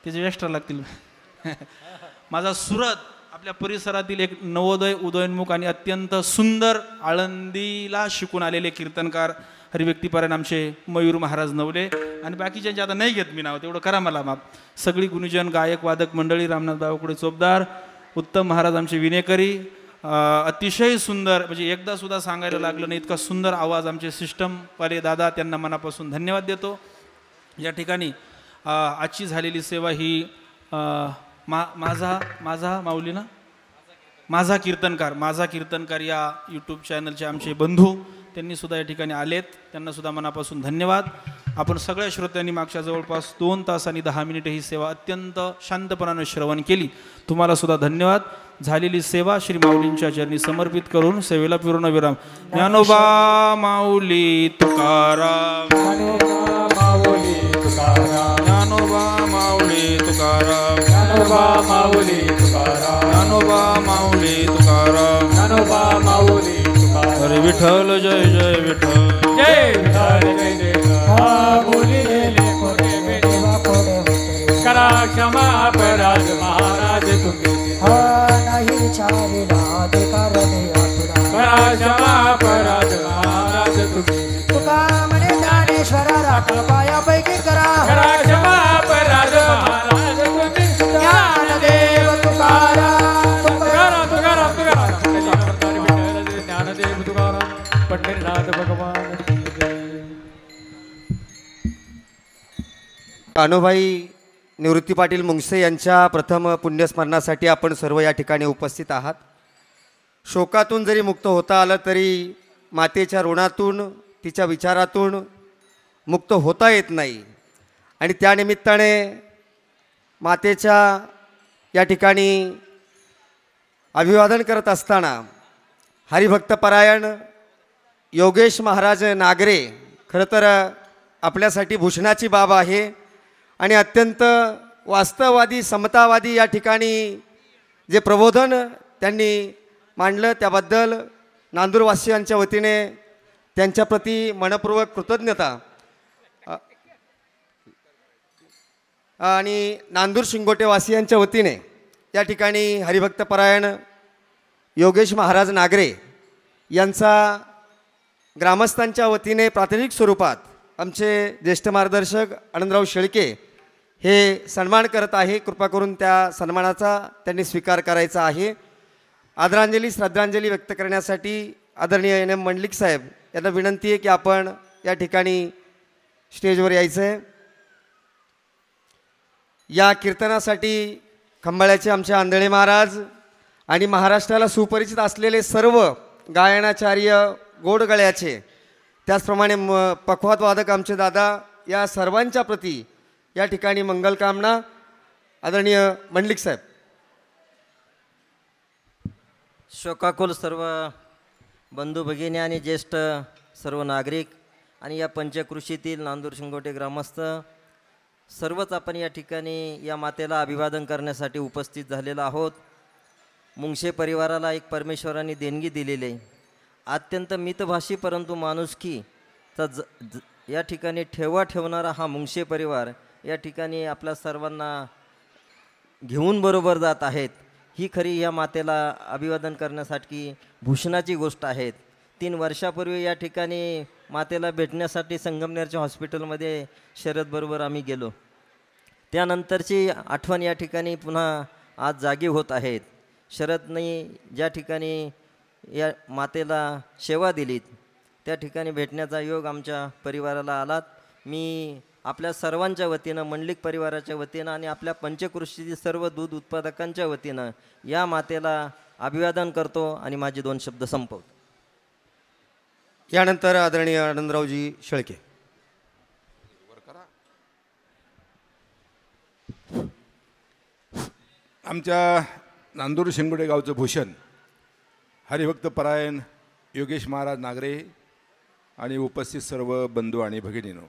Speaker 1: त्याचे एक्स्ट्रा लागतील. माझा सुरत, आपल्या परिसरातील एक नवोदय उदयोन्मुख आणि अत्यंत सुंदर आळंदीला शिकून आलेले कीर्तनकार हरिभक्तीपरायण आमचे मयूर महाराज नवले. आणि बाकीच्यांचे आता नाही घेत मी नाव, तेवढं करा मला माफ. सगळी गुणीजन गायक वादक मंडळी, रामनाथ बावकुडे चोपदार, उत्तम महाराज आमचे विनेकरी, अतिशय सुंदर, म्हणजे एकदा सुद्धा सांगायला लागलं नाही इतका सुंदर आवाज आमचे सिस्टमवाले दादा, त्यांना मनापासून धन्यवाद देतो. या ठिकाणी आजची झालेली सेवा ही माझा माऊली ना माझा कीर्तनकार या यूट्यूब चॅनलचे आमचे बंधू, त्यांनी सुद्धा या ठिकाणी आलेत, त्यांना सुद्धा मनापासून धन्यवाद. आपण सगळ्या श्रोत्यांनी मागच्या जवळपास 2 तास आणि 10 मिनिटे ही सेवा अत्यंत शांतपणाने श्रवण केली. तुम्हाला सुद्धा धन्यवाद. झालेली सेवा श्री माऊलींच्या चरणी समर्पित करून सेवेला पूर्णविराम. ज्ञानोबा माऊली तुकाराम,
Speaker 3: ज्ञानोबा माऊली तुकाराम,
Speaker 1: ज्ञानोबा माऊली तुकाराम,
Speaker 3: ज्ञानोबा माऊली तुकाराम,
Speaker 1: ज्ञानोबा माऊली तुकाराम.
Speaker 3: ज्ञानोबा माऊली तुकाराम.
Speaker 1: हरे विठ्ठल जय जय विठ्ठल.
Speaker 3: जय विठ्ठल जय जय विठ्ठल. बोली गेले कोटे बेटे करा क्षमा अपराध महाराज तुम्ही.
Speaker 2: नाही चारिला अधिकार दे आतुरा.
Speaker 3: करा क्षमा अपराध महाराज तुम्ही.
Speaker 2: तुका म्हणे ज्ञानेश्वरा राखा पायापैकी करा.
Speaker 3: करा क्षमा अपराध महाराज तुम्ही.
Speaker 2: ज्ञानदेव तुकाराम
Speaker 3: तुकाराम तुकाराम तुकाराम. ज्ञानदेव तुकाराम पंढरीनाथ भगवान की जय.
Speaker 4: कान्होबाई निवृत्ती पाटील मुंगसे यांच्या प्रथम पुण्यस्मरणासाठी आपण सर्व या ठिकाणी उपस्थित आहात. शोकातून जरी मुक्त होता आलं तरी मातेच्या ऋणातून तिच्या विचारातून मुक्त होता येत नाही. आणि त्यानिमित्ताने मातेच्या या ठिकाणी अभिवादन करत असताना हरिभक्तपरायण योगेश महाराज नागरे खरं तर आपल्यासाठी भूषणाची बाब आहे. आणि अत्यंत वास्तववादी समतावादी या ठिकाणी जे प्रबोधन त्यांनी मांडलं त्याबद्दल नांदूरवासियांच्या वतीने त्यांच्याप्रती मनपूर्वक कृतज्ञता. आणि नांदूर शिंगोटेवासियांच्या वतीने या ठिकाणी हरिभक्तपरायण योगेश महाराज नागरे यांचा ग्रामस्थांच्या वतीने प्रातिनिधिक स्वरूपात आमचे ज्येष्ठ मार्गदर्शक आनंदराव शेळके हे सन्मान करत आहे. कृपा करून त्या सन्मानाचा त्यांनी स्वीकार करायचा आहे. आदरांजली श्रद्धांजली व्यक्त करण्यासाठी आदरणीय NM मंडलिक साहेब यांना विनंती आहे की आपण या ठिकाणी स्टेजवर यायचं आहे. या कीर्तनासाठी खंबाळ्याचे आमचे आंधळे महाराज आणि महाराष्ट्राला सुपरिचित असलेले सर्व गायनाचार्य गोडगळ्याचे त्याचप्रमाणे पखवाद वादक आमचे दादा या सर्वांच्या प्रती या ठिकाणी मंगलकामना. आदरणीय मंडलिक साहेब.
Speaker 5: शोकाकुल सर्व बंधू भगिनी आणि ज्येष्ठ सर्व नागरिक आणि या पंचकृषीतील नांदूर शिंगोटे ग्रामस्थ सर्वच आपण या ठिकाणी या मातेला अभिवादन करण्यासाठी उपस्थित झालेलो आहोत. मुंगशे परिवाराला एक परमेश्वराने देणगी दिलेली आहे. अत्यंत मितभाषी परंतु माणुसकीचा या ठिकाणी ठेवणारा हा मुंगशे परिवार या ठिकाणी आपल्या सर्वांना घेऊन बरोबर जात आहेत. ही खरी या मातेला अभिवादन करण्यासाठी भूषणाची गोष्ट आहे. 3 वर्षापूर्वी या ठिकाणी मातेला भेटण्यासाठी संगमनेरच्या हॉस्पिटलमध्ये शरदबरोबर आम्ही गेलो. त्यानंतरची आठवण या ठिकाणी पुन्हा आज जागी होत आहेत. शरदने ज्या ठिकाणी या मातेला सेवा दिलीत त्या ठिकाणी भेटण्याचा योग आमच्या परिवाराला आलात. मी आपल्या सर्वांच्या वतीनं मंडलिक परिवाराच्या वतीनं आणि आपल्या पंचकृषीतील सर्व दूध उत्पादकांच्या वतीनं या मातेला अभिवादन करतो आणि माझे 2 शब्द संपवतो.
Speaker 4: यानंतर आदरणीय आनंदरावजी शेळके.
Speaker 6: आमच्या नांदूर शिंगोटे गावचं भूषण हरिभक्तपरायण योगेश महाराज नागरे आणि उपस्थित सर्व बंधू आणि भगिनींनो,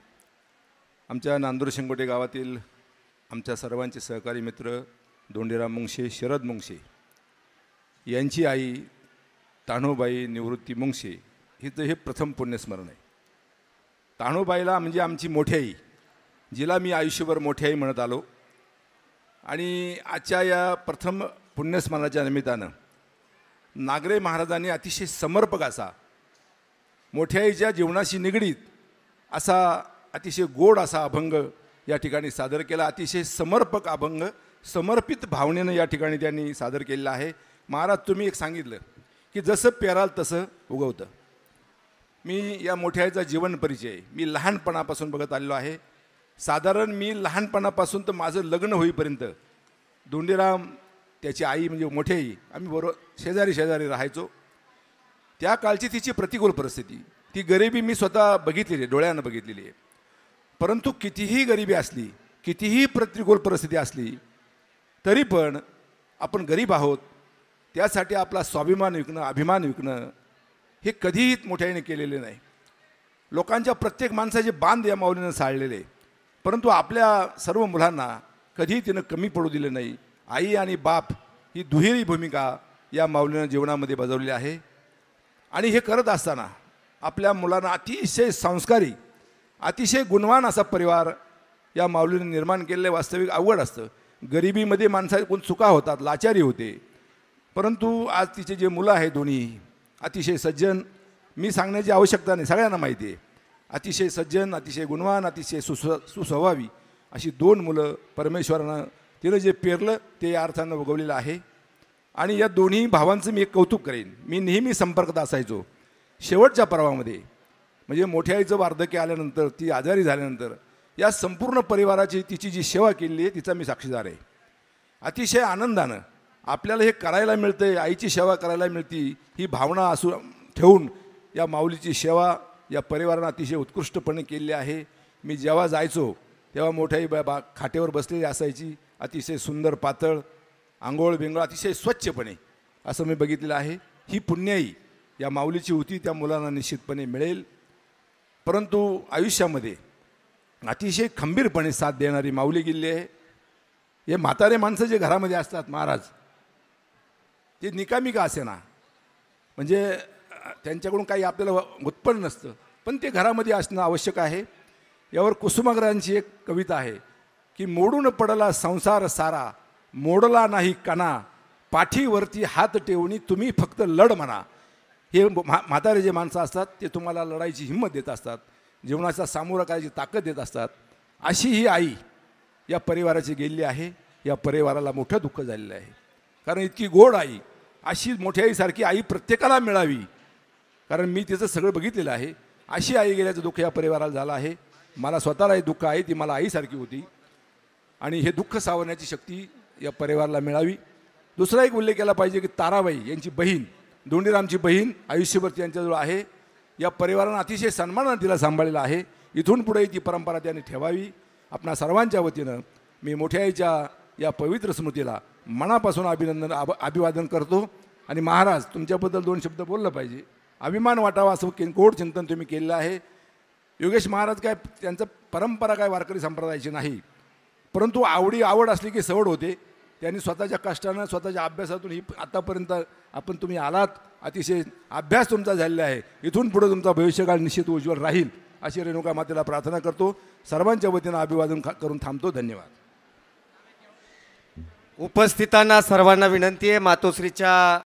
Speaker 6: आमच्या नांदूर शिंगोटे गावातील आमच्या सर्वांचे सहकारी मित्र दोंडीराम मुंगशे, शरद मुंगशे यांची आई तान्होबाई निवृत्ती मुंगशे हिचं हे प्रथम पुण्यस्मरण आहे. तान्होबाईला म्हणजे आमची मोठी आई, जिला मी आयुष्यभर मोठी आई म्हणत आलो. आणि आजच्या या प्रथम पुण्यस्मरणाच्या निमित्तानं नागरे महाराजांनी अतिशय समर्पक असा मोठ्या आईच्या जीवनाशी निगडीत असा अतिशय गोड असा अभंग या ठिकाणी सादर केला. अतिशय समर्पक अभंग समर्पित भावनेनं या ठिकाणी त्यांनी सादर केलेला आहे. महाराज, तुम्ही एक सांगितलं की जसं पेराल तसं उगवतं. मी या मोठ्या आईचा जीवन परिचय मी लहानपणापासून बघत आलेलो आहे. साधारण मी लहानपणापासून तर माझं लग्न होईपर्यंत दोंडीराम त्याची आई म्हणजे मोठी आई आम्ही बरोबर शेजारी राहायचो. त्या काळची तिची प्रतिकूल परिस्थिती, ती गरिबी मी स्वतः बघितलेली आहे, डोळ्यानं बघितलेली आहे. परंतु कितीही गरिबी असली, कितीही प्रतिकूल परिस्थिती असली तरी पण आपण गरीब आहोत, त्यासाठी आपला स्वाभिमान विकणं, अभिमान विकणं हे कधीही मोठ्याने केलेले नाही. लोकांच्या प्रत्येक माणसाचे बांध या माऊलीनं साळलेले, परंतु आपल्या सर्व मुलांना कधीही तिनं कमी पडू दिले नाही. आई आणि बाप ही दुहेरी भूमिका या माऊलीनं जीवनामध्ये बजावली आहे. आणि हे करत असताना आपल्या मुलांना अतिशय संस्कारी, अतिशय गुणवान असा परिवार या माऊलीने निर्माण केलेले वास्तविक अवघड असतं. गरिबीमध्ये माणसाकडून चुका होतात, लाचारी होते, परंतु आज तिचे जे मुलं आहेत दोन्ही अतिशय सज्जन, मी सांगण्याची आवश्यकता नाही, सगळ्यांना माहिती आहे, अतिशय सज्जन, अतिशय गुणवान, अतिशय सुस्वभावी अशी 2 मुलं परमेश्वरानं तिनं जे पेरलं ते या अर्थानं उगवलेलं आहे. आणि या दोन्ही भावांचं मी एक कौतुक करेन. मी नेहमी संपर्कात असायचो. शेवटच्या पर्वामध्ये म्हणजे मोठ्या आईचं वार्धक्य आल्यानंतर, ती आजारी झाल्यानंतर या संपूर्ण परिवाराची तिची जी सेवा केली आहे तिचा मी साक्षीदार आहे. अतिशय आनंदानं आपल्याला हे करायला मिळतं आहे, आईची सेवा करायला मिळते, ही भावना असू ठेवून या माऊलीची सेवा या परिवारानं अतिशय उत्कृष्टपणे केलेली आहे. मी जेव्हा जायचो तेव्हा मोठ्याही खाटेवर बसलेली असायची, अतिशय सुंदर पातळ, आंघोळ बिंगोळ अतिशय स्वच्छपणे असं मी बघितलेलं आहे. ही पुण्याई या माऊलीची होती, त्या मुलांना निश्चितपणे मिळेल. परंतु आयुष्यामध्ये अतिशय खंबीरपणे साथ देणारी माऊली गेली आहे. हे म्हातारे माणसं जे घरामध्ये असतात महाराज, ते निकामी का असे ना, म्हणजे त्यांच्याकडून काही आपल्याला उत्पन्न नसतं, पण ते घरामध्ये असणं आवश्यक आहे. यावर कुसुमाग्रजांची एक कविता आहे की मोडून पडला संसार सारा, मोडला नाही कणा, पाठीवरती हात ठेवणी तुम्ही फक्त लढ म्हणा. हे म्हातारे जे माणसं असतात ते तुम्हाला लढायची हिंमत देत असतात, जीवनाचा सामोरा करायची ताकद देत असतात. अशी ही आई या परिवाराची गेलेली आहे. या परिवाराला मोठं दुःख झालेलं आहे, कारण इतकी गोड आई, अशी मोठ्या आईसारखी आई प्रत्येकाला मिळावी, कारण मी तिचं सगळं बघितलेलं आहे. अशी आई गेल्याचं दुःख या परिवाराला झालं आहे. मला स्वतःला हे दुःख आहे, ती मला आईसारखी होती, आणि हे दुःख सावरण्याची शक्ती या परिवाराला मिळावी. दुसरा एक उल्लेख केला पाहिजे की ताराबाई यांची बहीण, धोंडीरामची बहीण आयुष्यभर त्यांच्याजवळ आहे. या परिवारानं अतिशय सन्मानाने तिला सांभाळलेला आहे. इथून पुढे ती परंपरा त्यांनी ठेवावी. आपणा सर्वांच्या वतीनं मी मोठ्या आईच्या या पवित्र स्मृतीला मनापासून अभिवादन करतो. आणि महाराज, तुमच्याबद्दल 2 शब्द बोललं पाहिजे, अभिमान वाटावा असं किंकोड चिंतन तुम्ही केलेलं आहे. योगेश महाराज काय त्यांचं परंपरा काय वारकरी संप्रदायाची नाही, परंतु आवड असली की सवड होते. त्यांनी स्वतःच्या कष्टानं, स्वतःच्या अभ्यासातून ही आतापर्यंत तुम्ही आलात. अतिशय अभ्यास तुमचा झालेला आहे. इथून पुढे तुमचा भविष्यकाळ निश्चित उज्ज्वल राहील अशी रेणुका मातेला प्रार्थना करतो. सर्वांच्या वतीनं अभिवादन करून थांबतो. धन्यवाद.
Speaker 4: उपस्थितांना सर्वांना विनंती आहे, मातोश्रीच्या